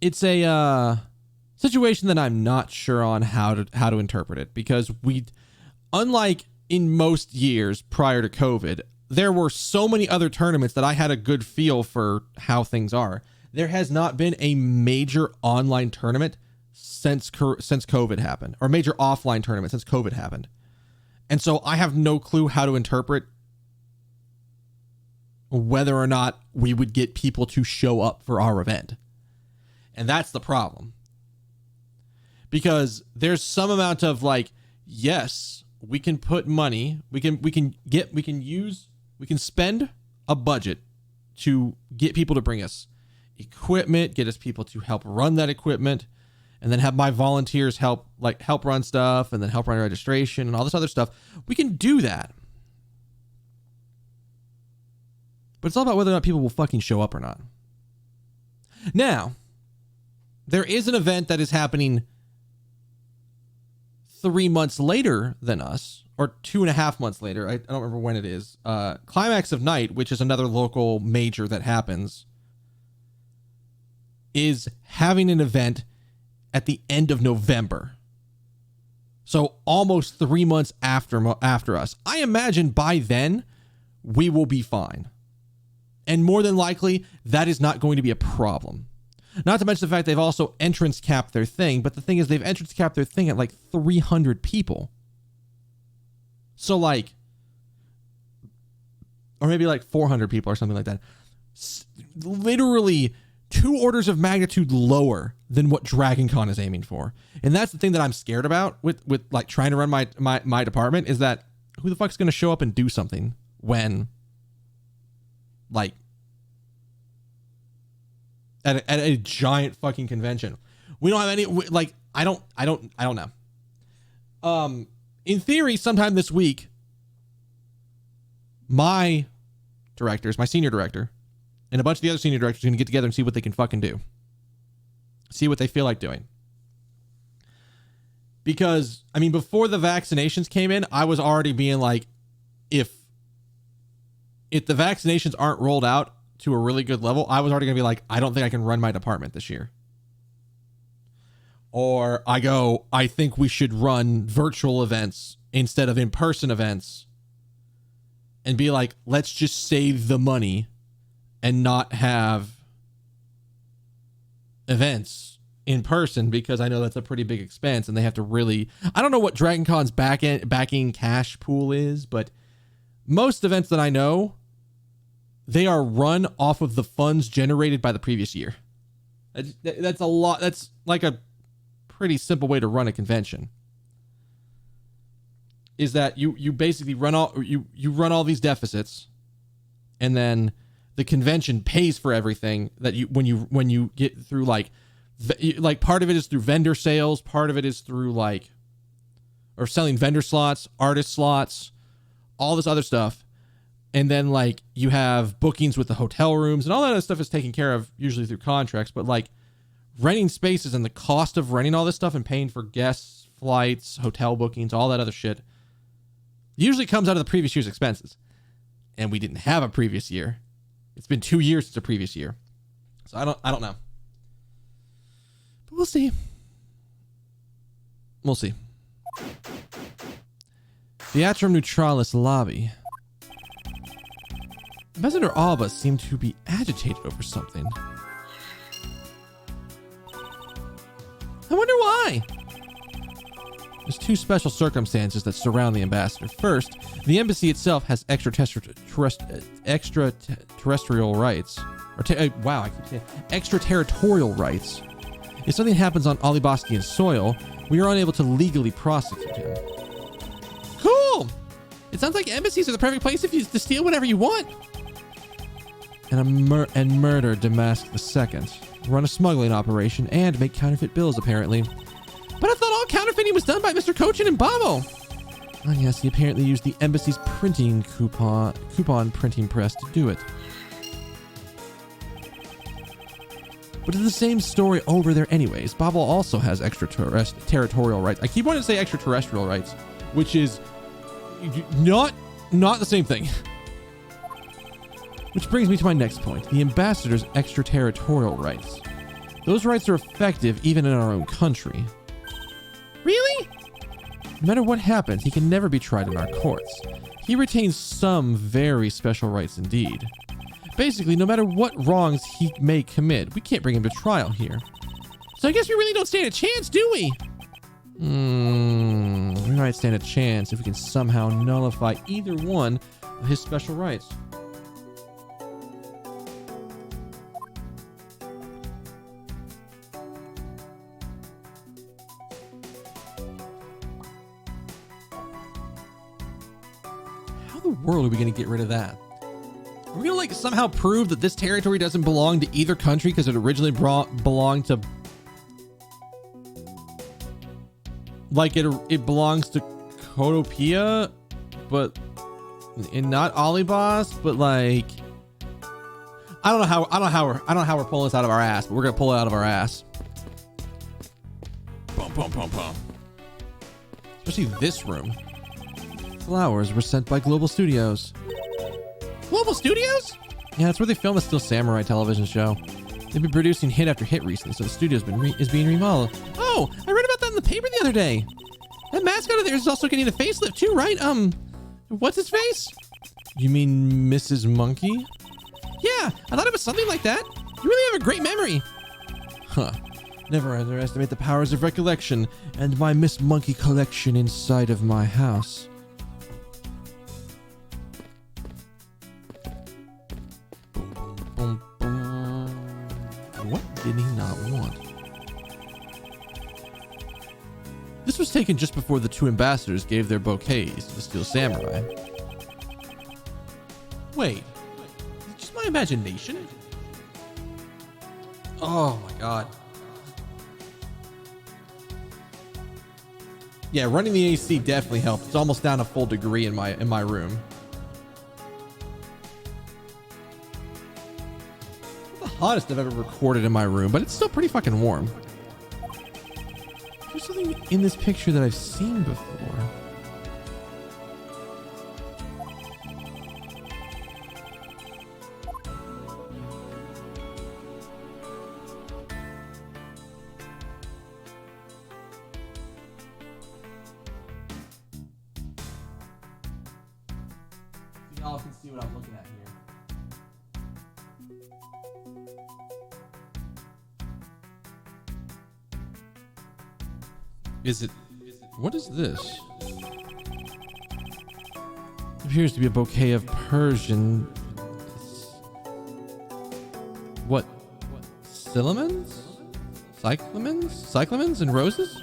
It's a situation that I'm not sure on how to interpret it, because unlike in most years prior to COVID, there were so many other tournaments that I had a good feel for how things are. There has not been a major online tournament since COVID happened, or major offline tournament since COVID happened. And so I have no clue how to interpret whether or not we would get people to show up for our event. And that's the problem. Because there's some amount of, like, yes, we can put money, we can spend a budget to get people to bring us equipment, get us people to help run that equipment, and then have my volunteers help run stuff, and then help run registration and all this other stuff. We can do that. But it's all about whether or not people will fucking show up or not. Now, there is an event that is happening 3 months later than us, or 2.5 months later. I don't remember when it is. Climax of Night, which is another local major that happens, is having an event at the end of November. So almost 3 months after us. I imagine by then we will be fine. And more than likely, that is not going to be a problem. Not to mention the fact they've also entrance capped their thing, but the thing is they've entrance capped their thing at like 300 people. So like, or maybe like 400 people or something like that. Literally 2 orders of magnitude lower than what DragonCon is aiming for. And that's the thing that I'm scared about with like trying to run my department, is that who the fuck's going to show up and do something when, like, at a giant fucking convention. We don't have any, like, I don't know. In theory, sometime this week, my senior director, and a bunch of the other senior directors are going to get together and see what they can fucking do. See what they feel like doing. Because, I mean, before the vaccinations came in, I was already being like, if the vaccinations aren't rolled out to a really good level, I was already going to be like, I don't think I can run my department this year. Or I think we should run virtual events instead of in-person events, and be like, let's just save the money and not have events in person, because I know that's a pretty big expense and they have to really, I don't know what Dragon Con's backing cash pool is, but most events that I know, they are run off of the funds generated by the previous year. That's a lot. That's like a pretty simple way to run a convention. Is that you basically run all these deficits, and then the convention pays for everything that when you get through, like part of it is through vendor sales, part of it is through or selling vendor slots, artist slots, all this other stuff. And then like you have bookings with the hotel rooms, and all that other stuff is taken care of usually through contracts, but like renting spaces and the cost of renting all this stuff and paying for guests, flights, hotel bookings, all that other shit usually comes out of the previous year's expenses. And we didn't have a previous year. It's been 2 years since a previous year. So I don't know. But we'll see. We'll see. Theatrum Neutralis lobby. Ambassador Alba seemed to be agitated over something. I wonder why. There's two special circumstances that surround the ambassador. First, the embassy itself has extraterrestrial rights. Extraterritorial rights. If something happens on Alibastian soil, we are unable to legally prosecute him. Cool! It sounds like embassies are the perfect place to steal whatever you want. And murder Damask II. Run a smuggling operation and make counterfeit bills, apparently. But I thought all counterfeiting was done by Mr. Cochin and Babo. Oh yes, he apparently used the embassy's printing coupon printing press to do it. But it's the same story over there anyways. Babo also has extraterritorial rights. I keep wanting to say extraterrestrial rights, which is not the same thing. Which brings me to my next point. The ambassador's extraterritorial rights. Those rights are effective even in our own country. Really? No matter what happens, he can never be tried in our courts. He retains some very special rights indeed. Basically, no matter what wrongs he may commit, we can't bring him to trial here. So I guess we really don't stand a chance, do we? We might stand a chance if we can somehow nullify either one of his special rights. World are we going to get rid of that? Are we going to somehow prove that this territory doesn't belong to either country because it originally belonged to it belongs to Kotopia, but and not Alibas, but I don't know how we're pulling this out of our ass, but we're going to pull it out of our ass. Bum bum bum bum. Especially this room. Flowers were sent by Global Studios. Global Studios? Yeah, that's where they film the Steel Samurai television show. They've been producing hit after hit recently, so the studio's is being remodeled. Oh, I read about that in the paper the other day. That mascot of theirs is also getting a facelift too, right? What's his face? You mean Mrs. Monkey? Yeah, I thought it was something like that. You really have a great memory. Huh. Never underestimate the powers of recollection and my Miss Monkey collection inside of my house. What did he not want? This was taken just before the two ambassadors gave their bouquets to the Steel Samurai. Wait, is it just my imagination? Oh my god. Yeah, running the AC definitely helped. It's almost down a full degree in my room. Not the hottest I've ever recorded in my room, but it's still pretty fucking warm. There's something in this picture that I've seen before. Y'all can see what I'm looking at here. What is this? It appears to be a bouquet of Persian. What? Cyclamens? Cyclamens and roses?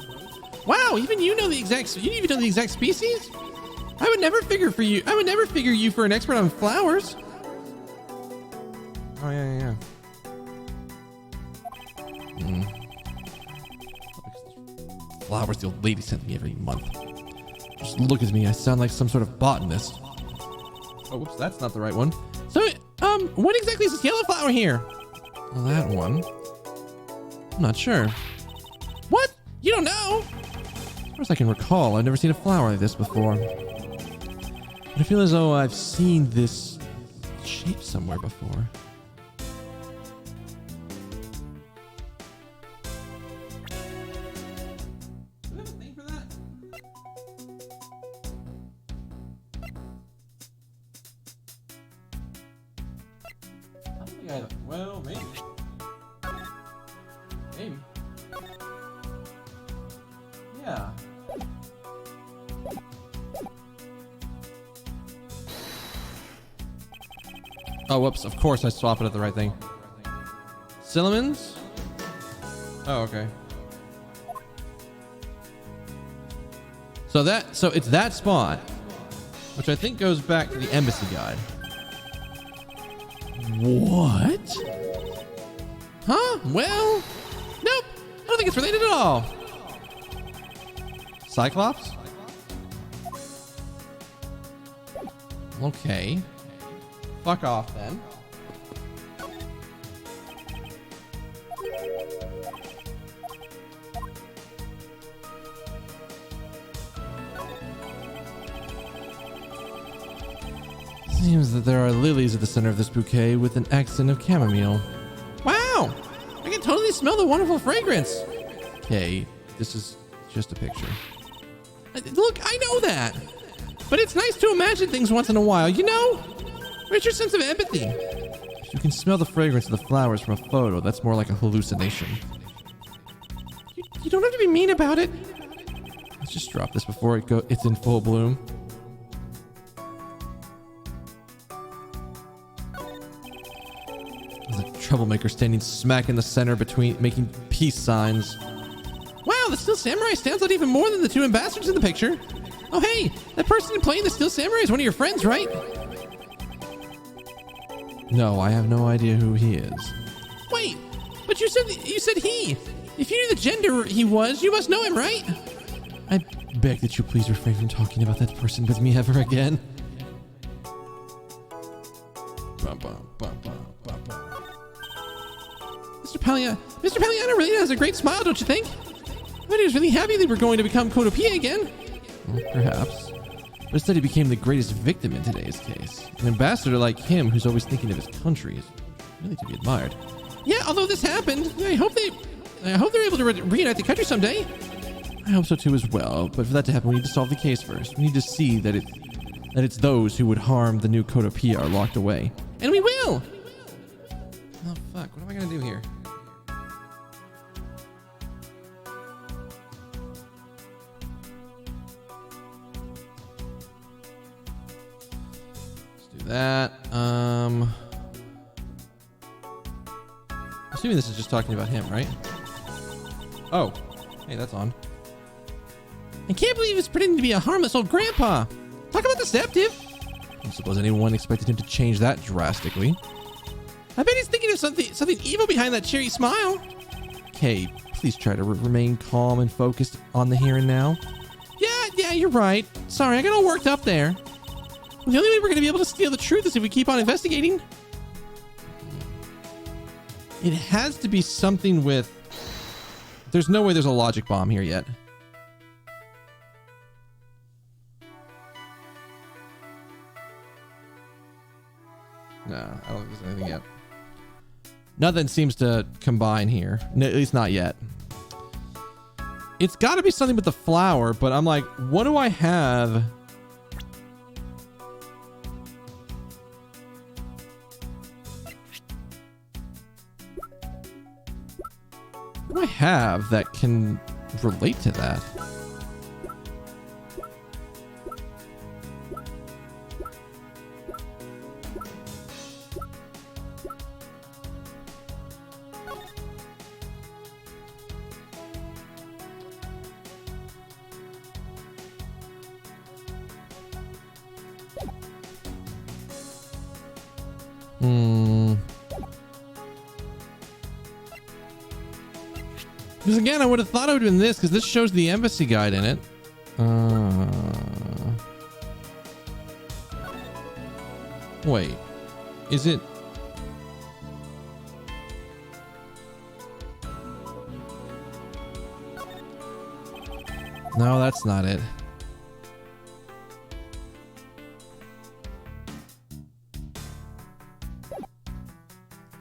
Wow, even you know the exact species? I would never figure you for an expert on flowers. Oh yeah. Flowers the old lady sent me every month. Just look at me, I sound like some sort of botanist. Oh, whoops, that's not the right one. So, what exactly is this yellow flower here? Well, that one. I'm not sure. What? You don't know? As far as I can recall, I've never seen a flower like this before. But I feel as though I've seen this shape somewhere before. Do we have a thing for that? I don't think I have. Well, maybe. Maybe. Yeah. Oh, whoops. Of course I swap it at the right thing. Cinnamons? Oh, okay. So it's that spot, which I think goes back to the embassy guide. What? Huh? Well, nope. I don't think it's related at all. Cyclops? Okay. Fuck off then. Seems that there are lilies at the center of this bouquet with an accent of chamomile. Wow! I can totally smell the wonderful fragrance. Okay, this is just a picture. Look, I know that. But it's nice to imagine things once in a while, you know? Where's your sense of empathy? You can smell the fragrance of the flowers from a photo. That's more like a hallucination. You don't have to be mean about it. Let's just drop this before it's in full bloom. There's a troublemaker standing smack in the center between making peace signs. Wow, the Steel Samurai stands out even more than the two ambassadors in the picture. Oh hey, that person playing the Steel Samurai is one of your friends, right? No, I have no idea who he is. Wait, but you said he. If you knew the gender he was, you must know him, right? I beg that you please refrain from talking about that person with me ever again. Mr. Palliano really has a great smile, don't you think? I bet he was really happy they were going to become Cotopia again. Well, perhaps. But instead he became the greatest victim in today's case. An ambassador like him who's always thinking of his country is really to be admired. Yeah, although this happened, I hope they're able to reunite the country someday. I hope so too as well, but for that to happen we need to solve the case first. We need to see that it's those who would harm the new Cotopia are locked away. And we will! Oh fuck, what am I gonna do here? That assuming this is just talking about him, right? Oh, hey, that's on. I can't believe he's pretending to be a harmless old grandpa. Talk about deceptive. I don't suppose anyone expected him to change that drastically. I bet he's thinking of something evil behind that cheery smile. Okay, please try to remain calm and focused on the here and now. Yeah, you're right. Sorry, I got all worked up there. The only way we're going to be able to steal the truth is if we keep on investigating. It has to be something with... There's no way there's a logic bomb here yet. No, I don't think there's anything yet. Nothing seems to combine here. No, at least not yet. It's got to be something with the flower, but I'm like, what do I have? What do I have that can relate to that? Because again, I would have thought I would have been this, because this shows the embassy guide in it. Wait. Is it... No, that's not it.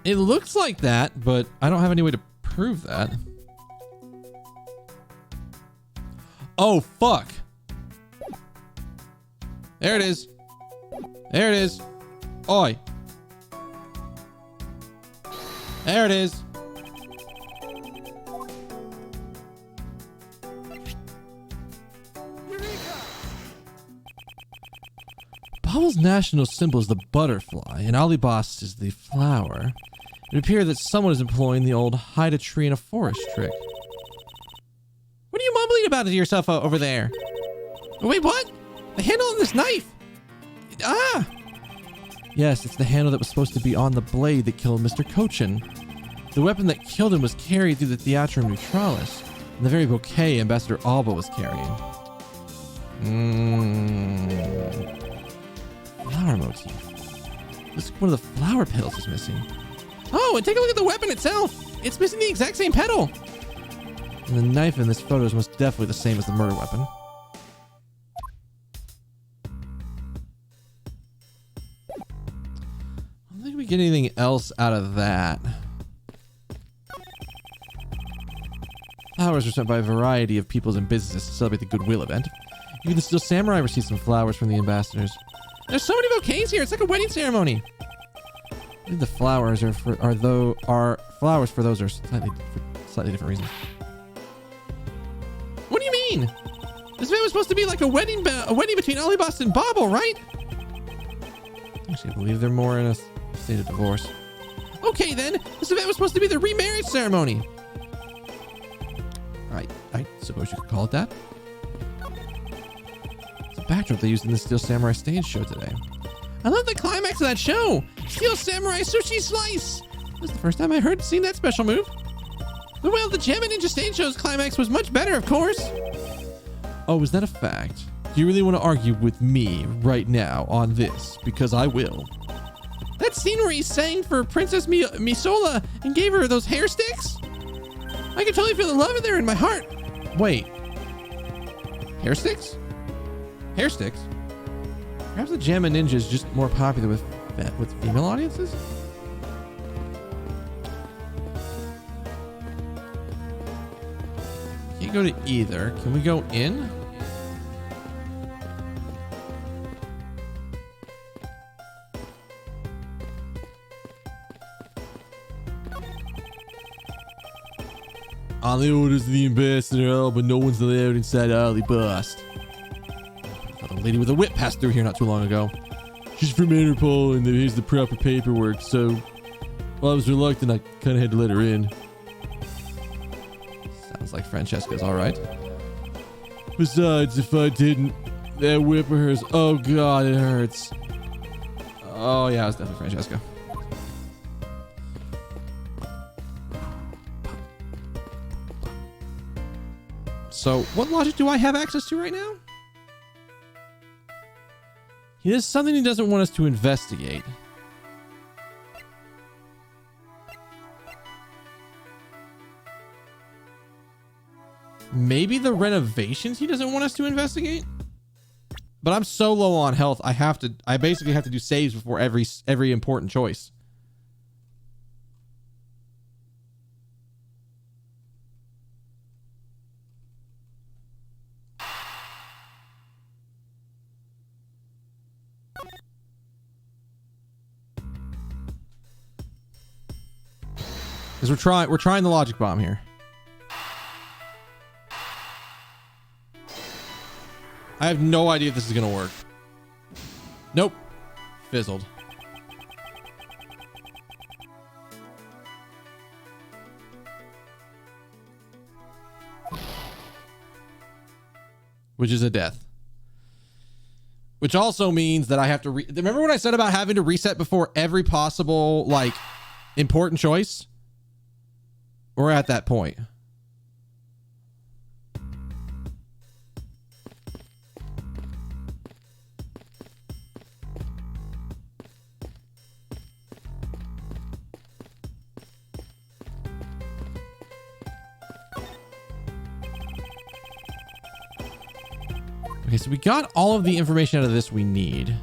It looks like that, but I don't have any way to prove that. Oh, fuck. There it is. There it is. Oi. There it is. Bubble's national symbol is the butterfly, and Alibas is the flower. It appears that someone is employing the old hide a tree in a forest trick. What are you mumbling about to yourself over there? Wait, what? The handle on this knife! Ah! Yes, it's the handle that was supposed to be on the blade that killed Mr. Cochin. The weapon that killed him was carried through the Theatrum Neutralis, and the very bouquet Ambassador Alba was carrying. Flower motif. This one of the flower petals is missing. Oh, and take a look at the weapon itself. It's missing the exact same petal. And the knife in this photo is most definitely the same as the murder weapon. I don't think we get anything else out of that. Flowers were sent by a variety of peoples and businesses to celebrate the Goodwill event. Even the Steel Samurai received some flowers from the ambassadors. There's so many bouquets here. It's like a wedding ceremony. The flowers are flowers for those are slightly different reasons. What do you mean? This event was supposed to be like a wedding between Alibas and Bobble, right? Actually, I believe they're more in a state of divorce. Okay, then. This event was supposed to be the remarriage ceremony. I suppose you could call it that. It's a backdrop they used in the Steel Samurai stage show today. I love the climax of that show. Steel Samurai Sushi Slice. This is the first time I seen that special move. But well, the Gem and Ninja stage show's climax was much better, of course. Oh, is that a fact? Do you really want to argue with me right now on this? Because I will. That scene where he sang for Princess Misola and gave her those hair sticks? I can totally feel the love in there in my heart. Wait. Hair sticks? Hair sticks? Perhaps the Gem and Ninja is just more popular with female audiences? Can't go to either. Can we go in? On the orders of the ambassador, but no one's allowed inside Alibas. A lady with a whip passed through here not too long ago. She's from Interpol, and here's the proper paperwork, so while I was reluctant, I kind of had to let her in. Sounds like Francesca's alright. Besides, if I didn't, that whip of hers, oh god, it hurts. Oh yeah, it's definitely Francesca. So what logic do I have access to right now? He has something he doesn't want us to investigate. Maybe the renovations he doesn't want us to investigate? But I'm so low on health, I basically have to do saves before every important choice. Because we're trying the logic bomb here. I have no idea if this is gonna work. Nope. Fizzled. Which is a death. Which also means that I have to remember what I said about having to reset before every possible, like, important choice? We're at that point. Okay, so we got all of the information out of this we need.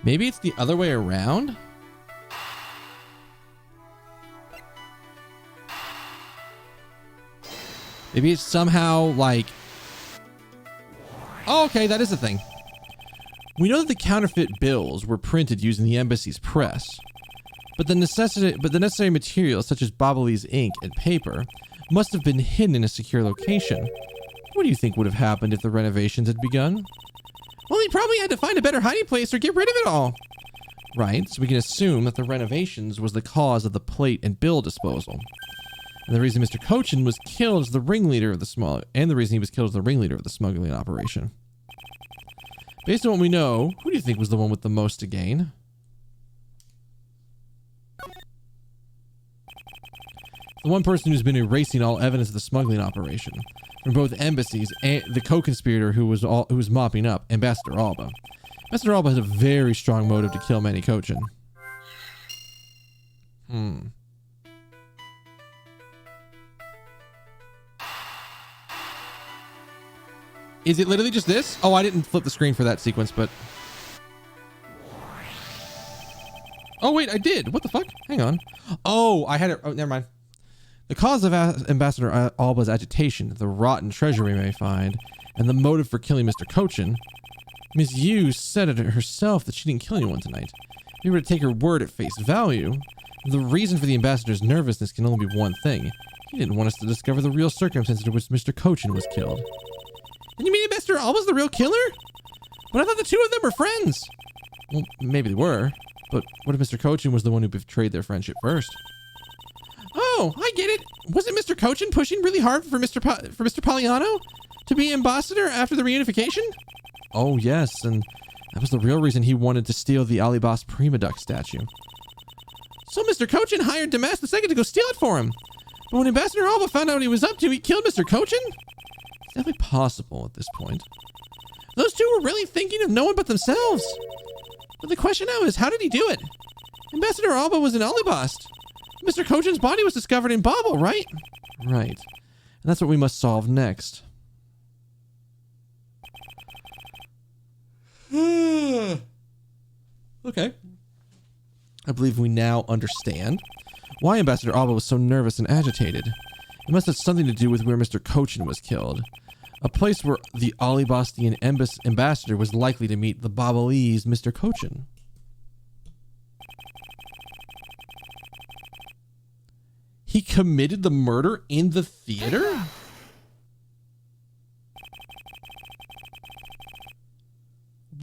Maybe it's the other way around? Maybe it's somehow like... Oh, okay, that is a thing. We know that the counterfeit bills were printed using the embassy's press, but the necessary materials such as Bobbly's ink and paper must have been hidden in a secure location. What do you think would have happened if the renovations had begun? Well, he probably had to find a better hiding place or get rid of it all. Right, so we can assume that the renovations was the cause of the plate and bill disposal. And the reason Mr. Cochin was killed as the ringleader of the smuggling operation. Based on what we know, who do you think was the one with the most to gain? The one person who's been erasing all evidence of the smuggling operation from both embassies and the co-conspirator who was mopping up, Ambassador Alba. Ambassador Alba has a very strong motive to kill Manny Cochin. Is it literally just this? Oh, I didn't flip the screen for that sequence, but... Oh, wait, I did. What the fuck? Hang on. Oh, I had it. Oh, never mind. The cause of Ambassador Alba's agitation, the rotten treasure we may find, and the motive for killing Mr. Cochin. Miss Yu said it herself that she didn't kill anyone tonight. If we were to take her word at face value, the reason for the ambassador's nervousness can only be one thing. He didn't want us to discover the real circumstances in which Mr. Cochin was killed. And you mean Ambassador Alba's the real killer? But I thought the two of them were friends. Well, maybe they were. But what if Mr. Cochin was the one who betrayed their friendship first? Oh, I get it. Wasn't Mr. Cochin pushing really hard for Mr. Poliano to be ambassador after the reunification? Oh, yes, and that was the real reason he wanted to steal the Alibas Prima Duck statue. So Mr. Cochin hired Damas II to go steal it for him. But when Ambassador Alba found out what he was up to, he killed Mr. Cochin? It's definitely possible at this point. Those two were really thinking of no one but themselves. But the question now is, how did he do it? Ambassador Alba was in Alibast. Mr. Cochin's body was discovered in Bobble, right? Right. And that's what we must solve next. Okay. I believe we now understand why Ambassador Alba was so nervous and agitated. It must have something to do with where Mr. Cochin was killed. A place where the Alibastian ambassador was likely to meet the Bobblese Mr. Cochin. He committed the murder in the theater?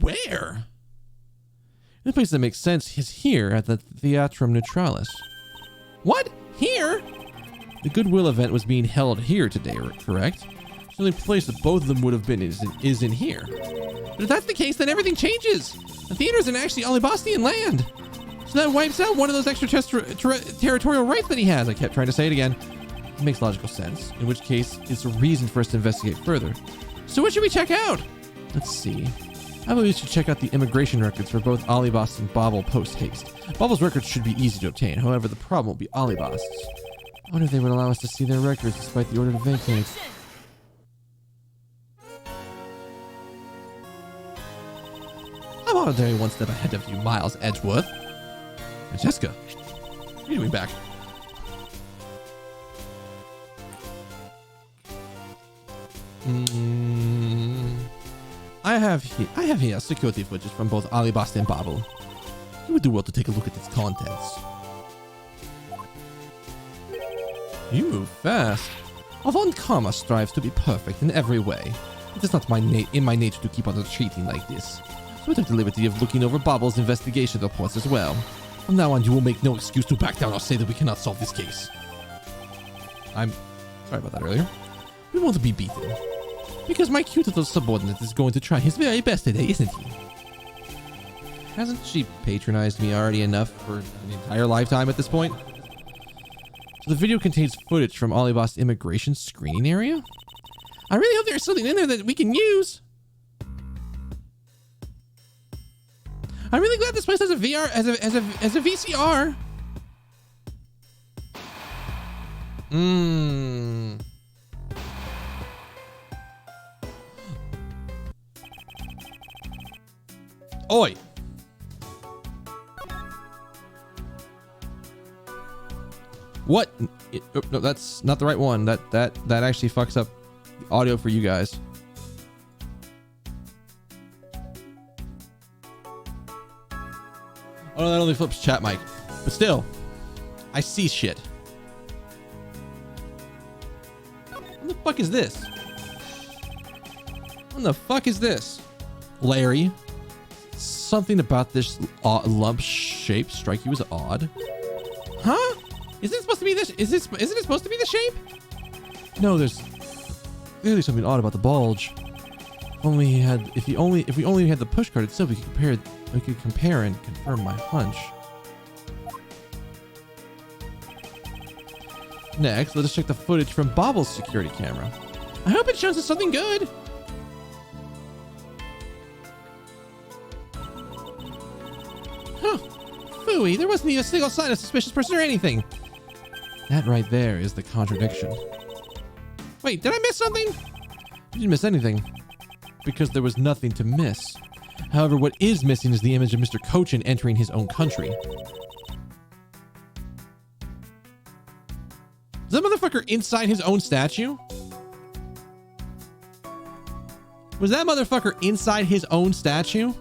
Where? The place that makes sense is here at the Theatrum Neutralis. What? Here? The Goodwill event was being held here today, correct? The only place that both of them would have been is in here. But if that's the case, then everything changes. The theater isn't actually Alibastian land. So that wipes out one of those extra territorial rights that he has. I kept trying to say it again. It makes logical sense, in which case it's a reason for us to investigate further. So what should we check out? Let's see. I believe we should check out the immigration records for both Alibast and Bobble post-haste. Bobble's records should be easy to obtain. However, the problem will be Alibast's. I wonder if they would allow us to see their records despite the order to vacate. I'm already one step ahead of you, Miles Edgeworth. Francesca, what are you doing back? I have here security footage from both Alibast and Bobble. You would do well to take a look at its contents. You move fast. Avant Karma strives to be perfect in every way. It is not in my nature to keep on retreating like this. So we took the liberty of looking over Bobble's investigation reports as well. From now on, you will make no excuse to back down or say that we cannot solve this case. I'm sorry about that earlier. We want to be beaten. Because my cute little subordinate is going to try his very best today, isn't he? Hasn't she patronized me already enough for an entire lifetime at this point? So the video contains footage from Alibast's immigration screening area? I really hope there's something in there that we can use. I'm really glad this place has a VR as a VCR. Oi. What? No, that's not the right one. That actually fucks up the audio for you guys. Oh no, that only flips chat mic. But still, I see shit. What the fuck is this? What the fuck is this? Larry, something about this lump shape strike you as odd? Huh? Is it supposed to be this? Isn't it supposed to be the shape? No, there's clearly something odd about the bulge. If we only had the push card itself, we could compare and confirm my hunch. Next, let us check the footage from Bobble's security camera. I hope it shows us something good. Huh. Phooey, there wasn't even a single sign of suspicious person or anything. That right there is the contradiction. Wait, did I miss something? You didn't miss anything. Because there was nothing to miss. However, what is missing is the image of Mr. Cochin entering his own country. Is that motherfucker inside his own statue? Was that motherfucker inside his own statue?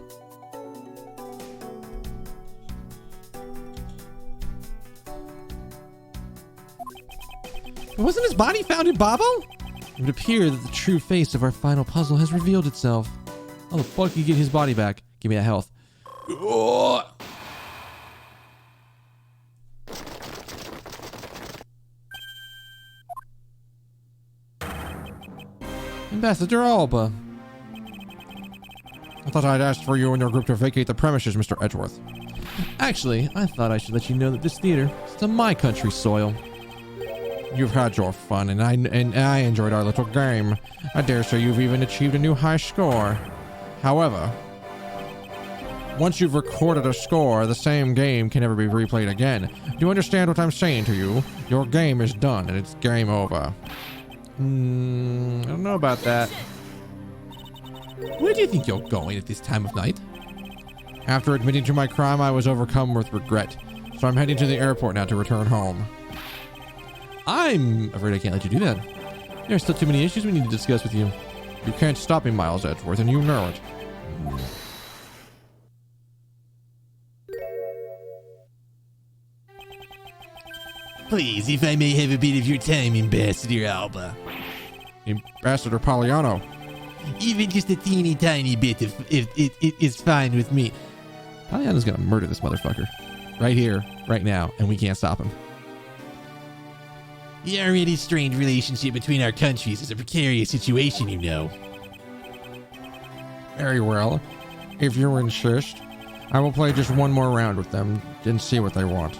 Wasn't his body found in Bobble? It would appear that the true face of our final puzzle has revealed itself. How the fuck do you get his body back? Give me that health. Ugh. Ambassador Alba. I thought I'd asked for you and your group to vacate the premises, Mr. Edgeworth. Actually, I thought I should let you know that this theater is on my country's soil. You've had your fun, and I enjoyed our little game. I dare say you've even achieved a new high score. However, once you've recorded a score, the same game can never be replayed again. Do you understand what I'm saying to you? Your game is done, and it's game over. I don't know about that. Where do you think you're going at this time of night? After admitting to my crime, I was overcome with regret. So I'm heading to the airport now to return home. I'm afraid I can't let you do that. There are still too many issues we need to discuss with you. You can't stop me, Miles Edgeworth, and you know it. Please, if I may have a bit of your time, Ambassador Alba. Ambassador Poliano. Even just a teeny tiny bit, if it is fine with me. Poliano's gonna murder this motherfucker. Right here, right now, and we can't stop him. The already strained relationship between our countries is a precarious situation, you know. Very well. If you insist, I will play just one more round with them and see what they want.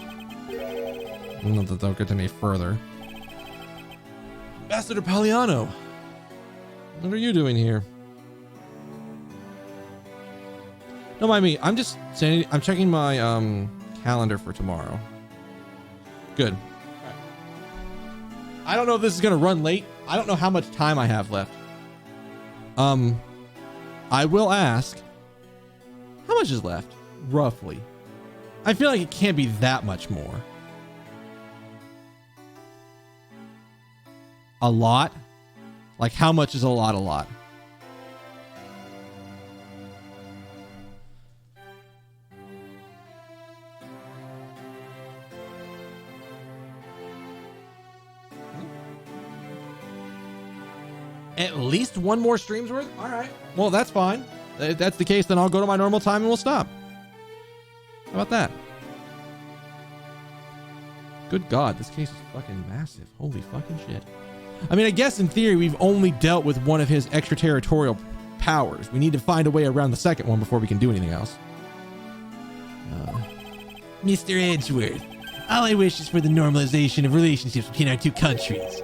Not that they'll get any further. Ambassador Palliano, what are you doing here? Don't mind me. I'm just saying. I'm checking my calendar for tomorrow. Good. I don't know if this is gonna run late. I don't know how much time I have left. I will ask. How much is left, roughly? I feel like it can't be that much more. A lot? Like, how much is a lot? A lot. At least one more stream's worth? All right. Well, that's fine. If that's the case, then I'll go to my normal time and we'll stop. How about that? Good God, this case is fucking massive. Holy fucking shit. I mean, I guess in theory, we've only dealt with one of his extraterritorial powers. We need to find a way around the second one before we can do anything else. Mr. Edgeworth, all I wish is for the normalization of relationships between our two countries.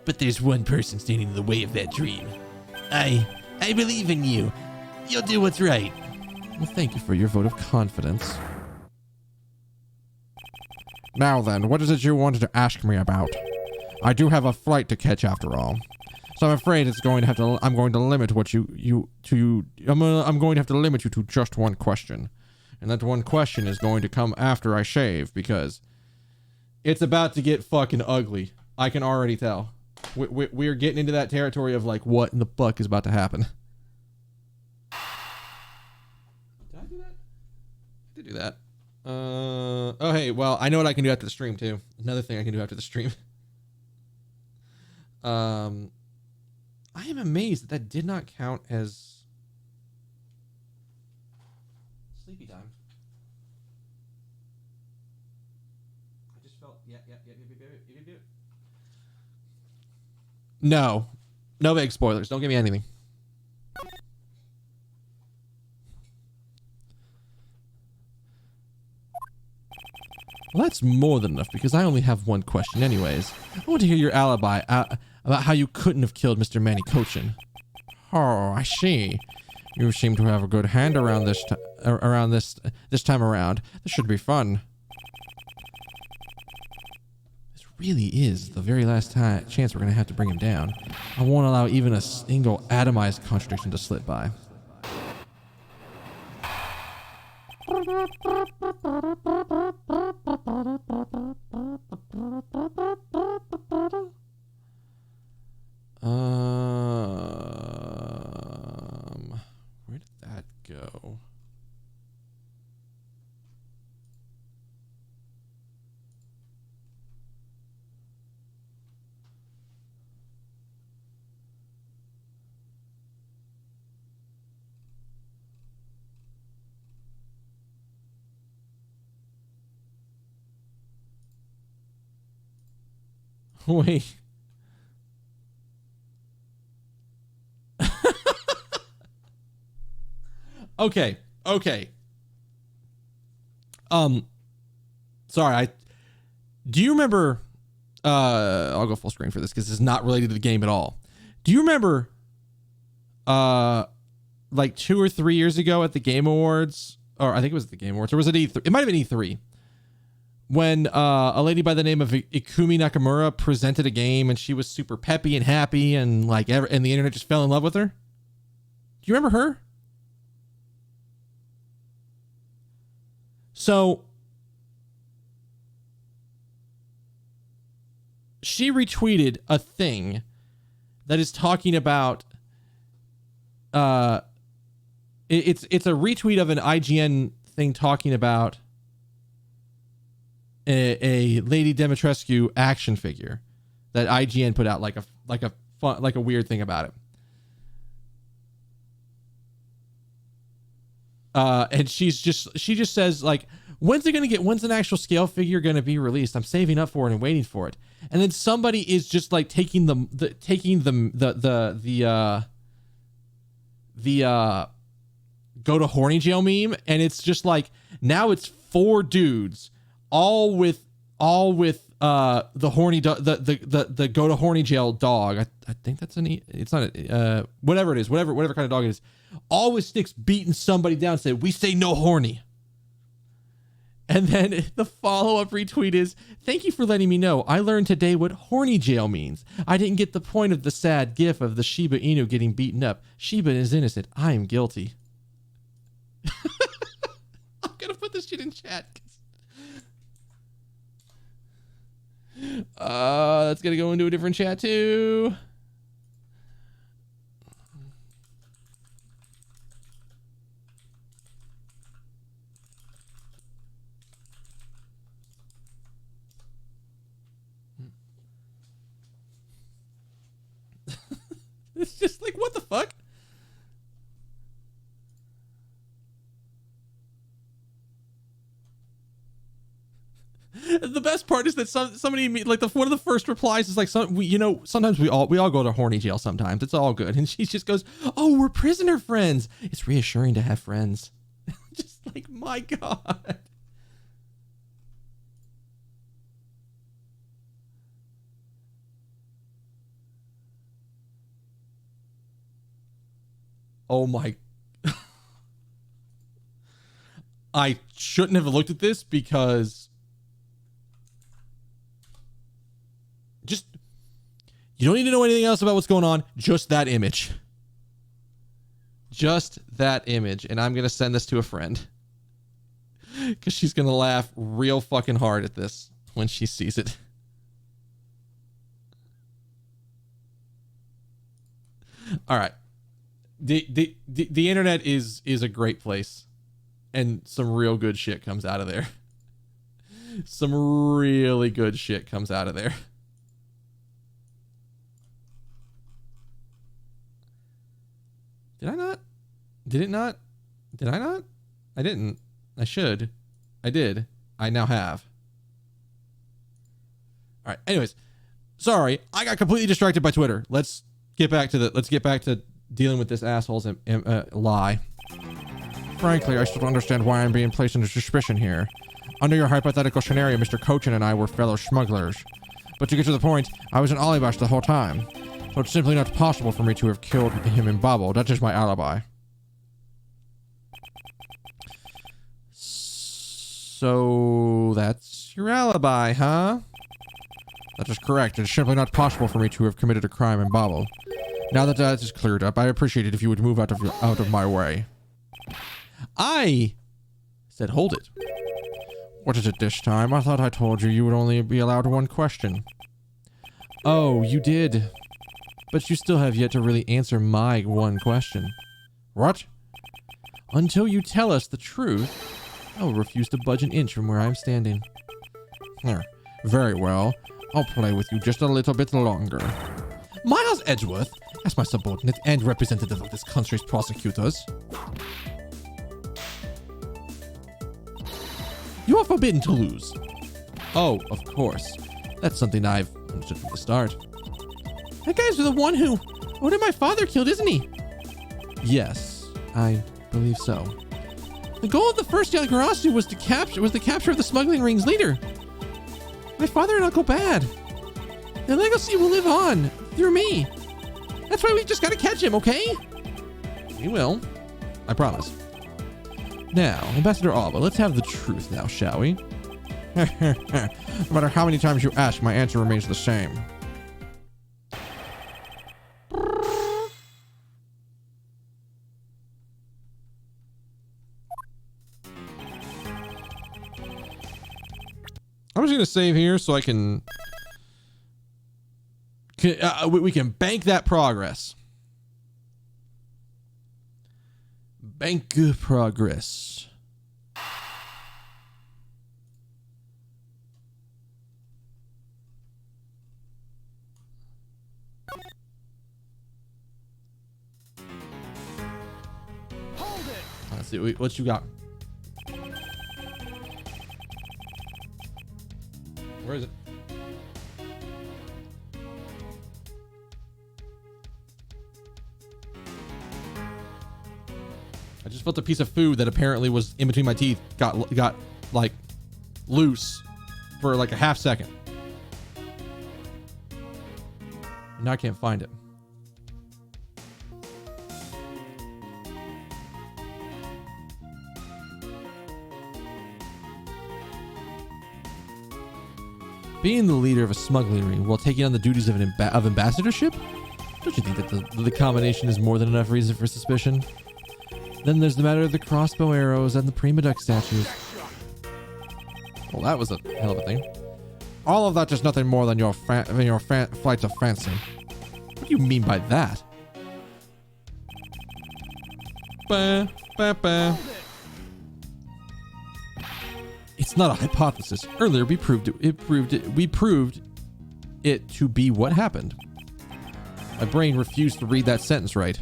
But there's one person standing in the way of that dream. I believe in you. You'll do what's right. Well, thank you for your vote of confidence. Now then, what is it you wanted to ask me about? I do have a flight to catch after all. So I'm afraid I'm going to have to limit you to just one question. And that one question is going to come after I shave because it's about to get fucking ugly. I can already tell. We're getting into that territory of like, what in the fuck is about to happen? Did I do that? I did do that. Oh, hey, well, I know what I can do after the stream, too. Another thing I can do after the stream. I am amazed that did not count as sleepy time. I just felt, yeah. No. No big spoilers. Don't give me anything. Well, that's more than enough because I only have one question anyways. I want to hear your alibi about how you couldn't have killed Mr. Manny Cochin. Oh, I see. You seem to have a good hand around this time around. This should be fun. This really is the very last chance we're going to have to bring him down. I won't allow even a single atomized contradiction to slip by. Where did that go? Wait. Okay. Sorry, do you remember I'll go full screen for this because it's not related to the game at all. Do you remember like 2 or 3 years ago at the Game Awards, or I think it was the Game Awards, or was it E3? It might have been E3. When a lady by the name of Ikumi Nakamura presented a game and she was super peppy and happy and and the internet just fell in love with her. Do you remember her? So she retweeted a thing that is talking about it's a retweet of an IGN thing talking about a Lady Dimitrescu action figure that IGN put out, like a weird thing about it. And she just says like, when's an actual scale figure gonna be released? I'm saving up for it and waiting for it. And then somebody is just like taking the go to horny jail meme, and it's just like now it's 4 dudes all with the horny the go to horny jail dog. I think that's it's not whatever it is, whatever kind of dog it is, all with sticks beating somebody down, say we say no horny. And then the follow-up retweet is, thank you for letting me know. I learned today what horny jail means. I didn't get the point of the sad gif of the Shiba Inu getting beaten up. Shiba is innocent. I am guilty. I'm gonna put this shit in chat. That's gonna go into a different chat too. It's just like, what the fuck? The best part is that somebody like one of the first replies is like, sometimes we all go to horny jail sometimes. It's all good. And she just goes, oh, we're prisoner friends. It's reassuring to have friends. Just like, my God. Oh my. I shouldn't have looked at this because you don't need to know anything else about what's going on. Just that image. Just that image. And I'm going to send this to a friend because she's going to laugh real fucking hard at this when she sees it. All right. The internet is a great place, and some real good shit comes out of there. Some really good shit comes out of there. Did I not? Did it not? Did I not? I didn't. I should. I did. I now have. All right. Anyways, sorry, I got completely distracted by Twitter. Let's get back to dealing with this asshole's lie. Frankly, I still don't understand why I'm being placed under suspicion here. Under your hypothetical scenario, Mr. Cochin and I were fellow smugglers. But to get to the point, I was in Alibash the whole time. So it's simply not possible for me to have killed him in Babel. That is my alibi. So that's your alibi, huh? That is correct. It is simply not possible for me to have committed a crime in Babel. Now that that is cleared up, I appreciate it if you would move out of my way. I said hold it. What is it this time? I thought I told you you would only be allowed one question. Oh, you did. But you still have yet to really answer my one question. What? Until you tell us the truth, I will refuse to budge an inch from where I'm standing. Very well. I'll play with you just a little bit longer. Miles Edgeworth, as my subordinate and representative of this country's prosecutors, you are forbidden to lose. Oh, of course. That's something I've understood from the start. That guy's the one who ordered my father killed, isn't he? Yes, I believe so. The goal of the first Yagarasu was the capture of the smuggling ring's leader. My father and Uncle Bad. The legacy will live on through me. That's why we just gotta catch him, okay? We will. I promise. Now, Ambassador Alba, let's have the truth now, shall we? No matter how many times you ask, my answer remains the same. I'm just going to save here so I can we can bank that progress. Bank progress. Hold it! Let's see what you got. Where is it? I just felt a piece of food that apparently was in between my teeth got like loose for like a half second. Now I can't find it. Being the leader of a smuggling ring while taking on the duties of of ambassadorship? Don't you think that the combination is more than enough reason for suspicion? Then there's the matter of the crossbow arrows and the prima duck statues. Well, that was a hell of a thing. All of that is nothing more than your flights of fancy. What do you mean by that? Ba, ba, ba. It's not a hypothesis. Earlier, we proved it to be what happened. My brain refused to read that sentence right.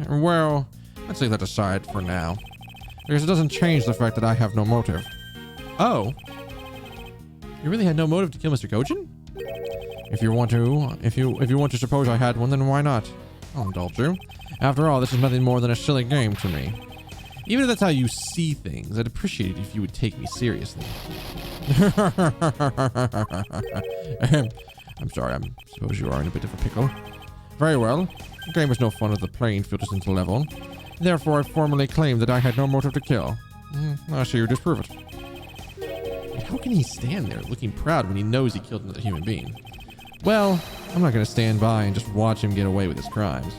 Well, let's leave that aside for now, because it doesn't change the fact that I have no motive. Oh, you really had no motive to kill Mr. Kojin? If you want to suppose I had one, then why not? I'll indulge you. After all, this is nothing more than a silly game to me. Even if that's how you see things, I'd appreciate it if you would take me seriously. I'm sorry, I suppose you are in a bit of a pickle. Very well. The game is no fun if the playing field isn't level. Therefore, I formally claim that I had no motive to kill. I see you disprove it. And how can he stand there looking proud when he knows he killed another human being? Well, I'm not going to stand by and just watch him get away with his crimes.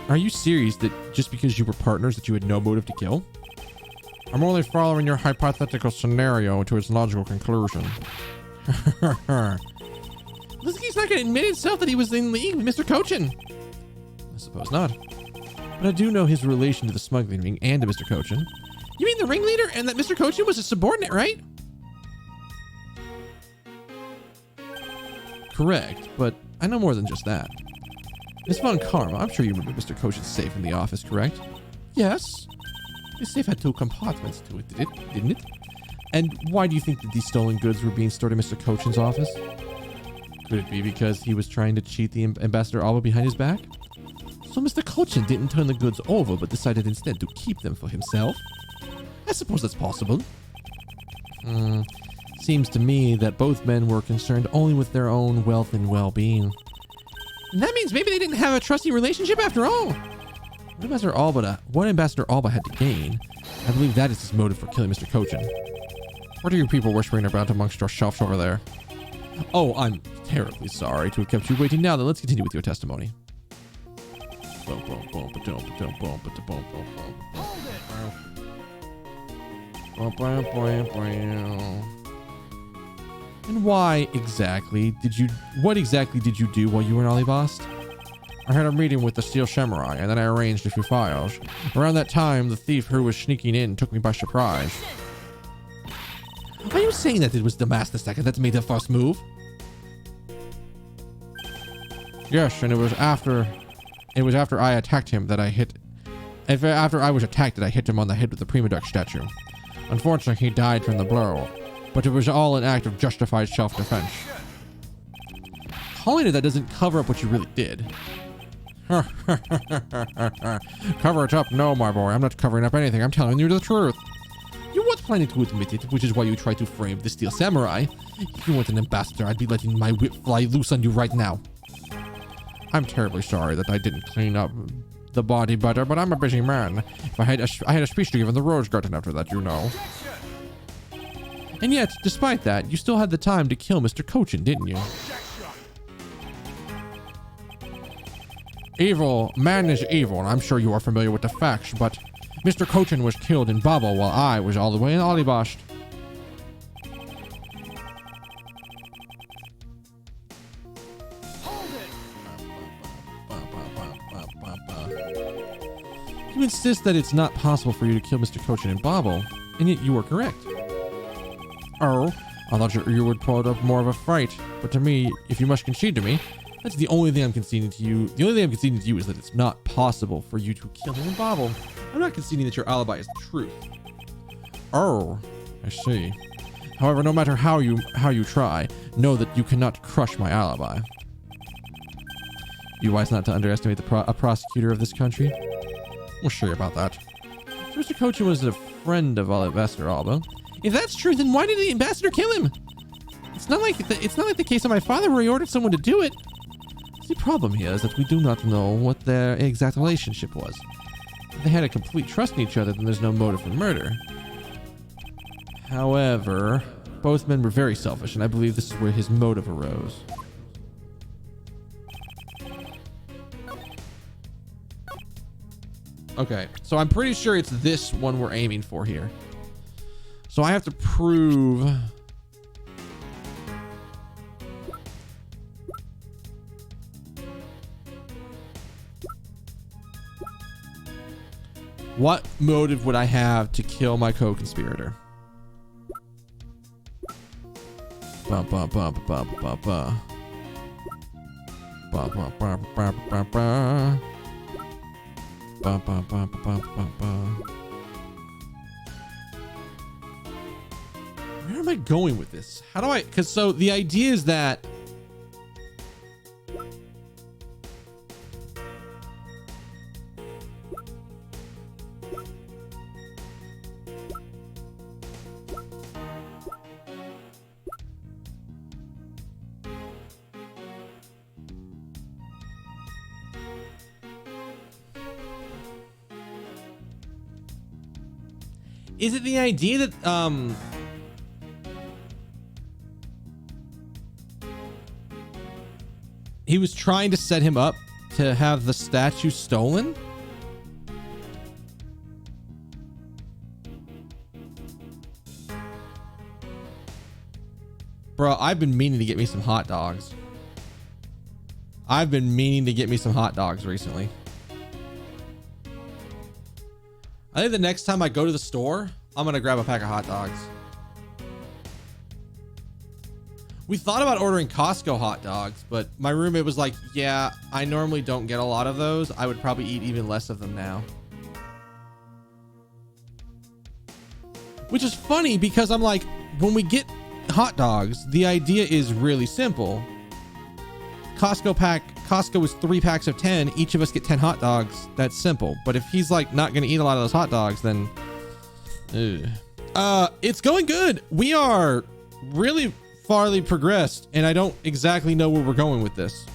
Are you serious that just because you were partners that you had no motive to kill? I'm only following your hypothetical scenario to its logical conclusion. Looks like he's not going to admit himself that he was in league with Mr. Kojin. I suppose not. But I do know his relation to the smuggling ring and to Mr. Kojin. You mean the ringleader and that Mr. Kojin was a subordinate, right? Correct, but I know more than just that. Miss Von Karma, I'm sure you remember Mr. Kojin's safe in the office, correct? Yes. His safe had 2 compartments to it, didn't it? And why do you think that these stolen goods were being stored in Mr. Kojin's office? Could it be because he was trying to cheat the Ambassador Alba behind his back? So Mr. Kojin didn't turn the goods over, but decided instead to keep them for himself? I suppose that's possible. Seems to me that both men were concerned only with their own wealth and well-being. And that means maybe they didn't have a trusting relationship after all. What Ambassador Alba had to gain, I believe that is his motive for killing Mr. Kojin. What are you people whispering about amongst yourselves over there? Oh, I'm terribly sorry to have kept you waiting. Now then, let's continue with your testimony. And what exactly did you do while you were in Alibast? I had a meeting with the Steel Samurai, and then I arranged a few files. Around that time, the thief who was sneaking in took me by surprise. Are you saying that it was Damas II that made the first move? Yes, and it was after I attacked him that I hit. After I was attacked, that I hit him on the head with the Prima Duck statue. Unfortunately, he died from the blow, but it was all an act of justified self-defense. Calling it that doesn't cover up what you really did. Cover it up? No, my boy. I'm not covering up anything. I'm telling you the truth. You weren't planning to admit it, which is why you tried to frame the Steel Samurai. If you weren't an ambassador, I'd be letting my whip fly loose on you right now. I'm terribly sorry that I didn't clean up the body better, but I'm a busy man. If I had a speech to give in the Rose Garden after that, you know. And yet, despite that, you still had the time to kill Mr. Kojin, didn't you? Evil, man is evil, and I'm sure you are familiar with the facts, but Mr. Kojin was killed in Babel while I was all the way in Alibast. You insist that it's not possible for you to kill Mr. Kojin in Babel, and yet you were correct. Oh, I thought you would put up more of a fight, but to me, if you must concede to me, That's the only thing I'm conceding to you. The only thing I'm conceding to you is that it's not possible for you to kill him in Bobble. I'm not conceding that your alibi is the truth. Oh, I see. However, no matter how you try, know that you cannot crush my alibi. You wise not to underestimate a prosecutor of this country? We'll show you about that. So Mr. Cochin was a friend of Ambassador Alba. If that's true, then why did the ambassador kill him? It's not like the case of my father where he ordered someone to do it. The problem here is that we do not know what their exact relationship was. If they had a complete trust in each other, then there's no motive for murder. However, both men were very selfish, and I believe this is where his motive arose. Okay, so I'm pretty sure it's this one we're aiming for here. So I have to prove... What motive would I have to kill my co-conspirator? Ba ba ba ba ba ba ba. Ba ba ba ba ba ba. Ba ba ba ba ba ba. Where am I going with this? How do I? Because so the idea is that. Is it the idea that he was trying to set him up to have the statue stolen? Bro, I've been meaning to get me some hot dogs. I've been meaning to get me some hot dogs recently. I think the next time I go to the store, I'm going to grab a pack of hot dogs. We thought about ordering Costco hot dogs, but my roommate was like, yeah, I normally don't get a lot of those. I would probably eat even less of them now. Which is funny because I'm like, when we get hot dogs, the idea is really simple. Costco is 3 packs of 10. Each of us get 10 hot dogs. That's simple. But if he's like not going to eat a lot of those hot dogs, then it's going good. We are really farly progressed, and I don't exactly know where we're going with this.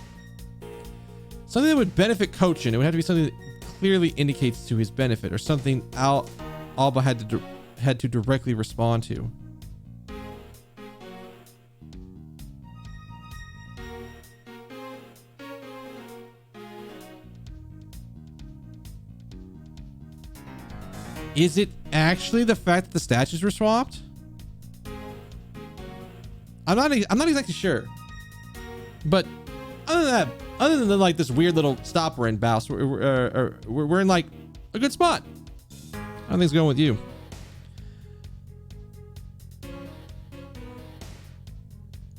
Something that would benefit Cochin. It would have to be something that clearly indicates to his benefit, or something Alba had to directly respond to. Is it actually the fact that the statues were swapped? I'm not exactly sure. But other than like this weird little stop we're in, Baus, we're in like a good spot. How things going with you?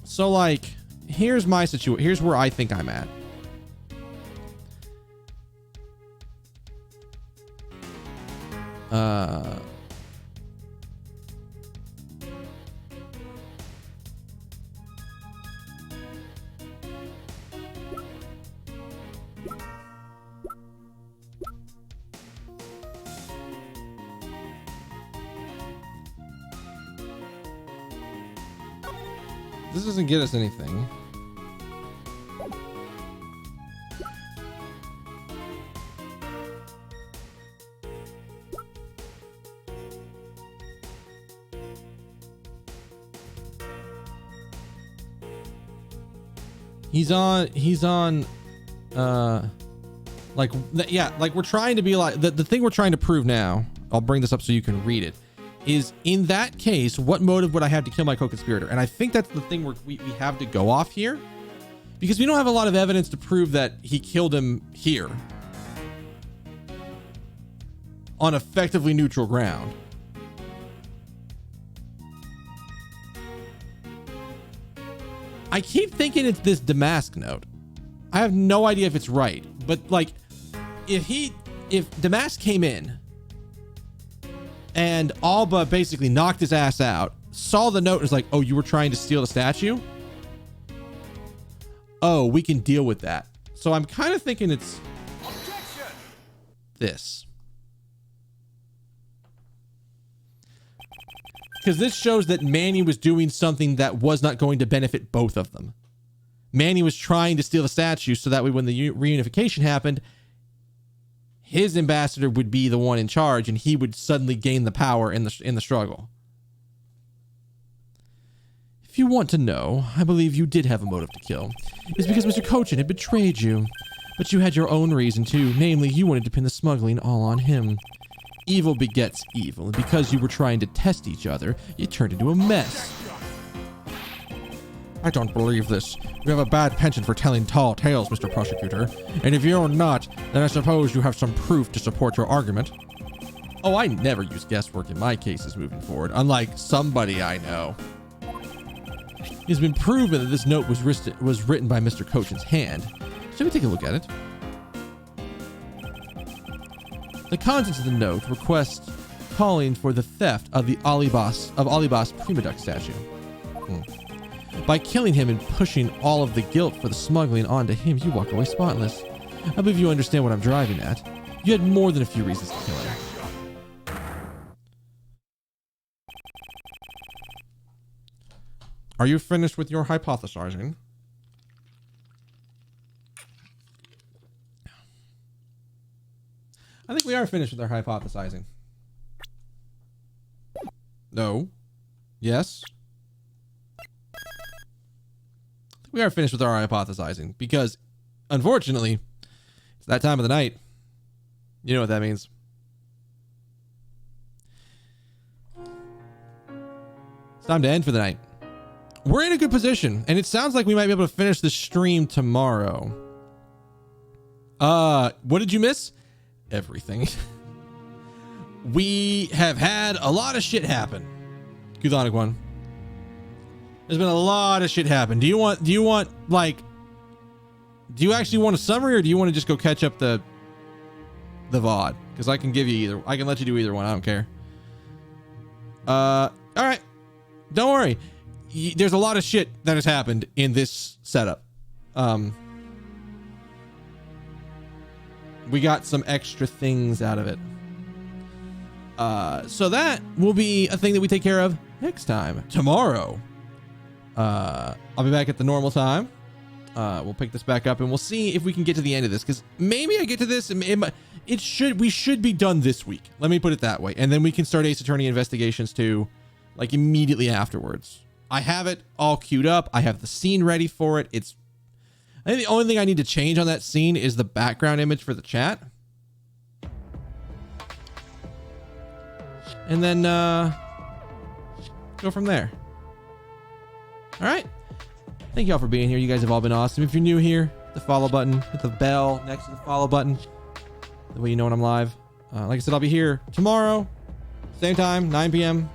So like, here's my situation. Here's where I think I'm at. This doesn't get us anything. He's on like yeah, like we're trying to be like the thing we're trying to prove now. I'll bring this up so you can read it. Is in that case, what motive would I have to kill my co-conspirator? And I think that's the thing we have to go off here, because we don't have a lot of evidence to prove that he killed him here on effectively neutral ground. I keep thinking it's this Damask note. I have no idea if it's right, but like, if Damask came in and Alba basically knocked his ass out, saw the note and was like, oh, you were trying to steal the statue? Oh, we can deal with that. So I'm kind of thinking it's this. Because this shows that Manny was doing something that was not going to benefit both of them. Manny was trying to steal the statue so that way when the reunification happened, his ambassador would be the one in charge and he would suddenly gain the power in the struggle. If you want to know, I believe you did have a motive to kill. It's because Mr. Cochin had betrayed you. But you had your own reason too, namely you wanted to pin the smuggling all on him. Evil begets evil, and because you were trying to test each other, you turned into a mess. I don't believe this. You have a bad penchant for telling tall tales, Mr. Prosecutor. And if you're not, then I suppose you have some proof to support your argument. Oh, I never use guesswork in my cases moving forward, unlike somebody I know. It has been proven that this note was written by Mr. Cochin's hand. Shall we take a look at it? The contents of the note request calling for the theft of the Alibas Primaduck statue. By killing him and pushing all of the guilt for the smuggling onto him, you walk away spotless. I believe you understand what I'm driving at. You had more than a few reasons to kill him. Are you finished with your hypothesizing? I think we are finished with our hypothesizing. No. Yes. We are finished with our hypothesizing because, unfortunately, it's that time of the night. You know what that means. It's time to end for the night. We're in a good position, and it sounds like we might be able to finish the stream tomorrow. What did you miss? Everything. We have had a lot of shit happen. Chthonic one. There's been a lot of shit happen. Do you actually want a summary, or do you want to just go catch up the VOD? Because I can give you either. I can let you do either one. I don't care. All right. Don't worry. There's a lot of shit that has happened in this setup. We got some extra things out of it. So that will be a thing that we take care of next time. Tomorrow. I'll be back at the normal time. We'll pick this back up and we'll see if we can get to the end of this, because maybe I get to this and we should be done this week. Let me put it that way. And then we can start Ace Attorney Investigations too, like immediately afterwards. I have it all queued up. I have the scene ready for it. I think the only thing I need to change on that scene is the background image for the chat. And then go from there. All right. Thank you all for being here. You guys have all been awesome. If you're new here, hit the follow button, hit the bell next to the follow button. That way you know when I'm live. Like I said, I'll be here tomorrow, same time, 9 p.m.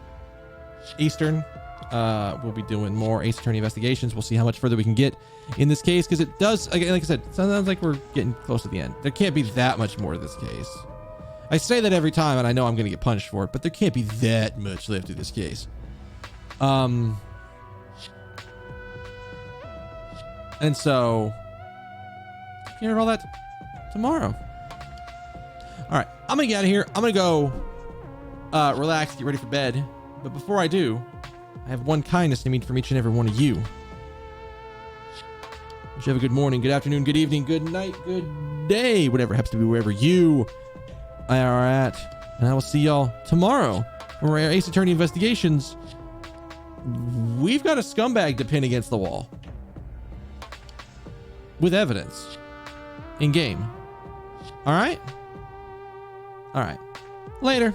Eastern. We'll be doing more Ace Attorney Investigations. We'll see how much further we can get in this case, because it does, like I said, it sounds like we're getting close to the end. There can't be that much more to this case. I say that every time, and I know I'm going to get punished for it, but there can't be that much left to this case. And so, take care of all that tomorrow. All right, I'm going to get out of here. I'm going to go relax, get ready for bed. But before I do, I have one kindness to meet from each and every one of you. Wish you have a good morning, good afternoon, good evening, good night, good day, whatever happens to be wherever you are at. And I will see y'all tomorrow for our Ace Attorney Investigations. We've got a scumbag to pin against the wall. With evidence. In game. All right? All right. Later.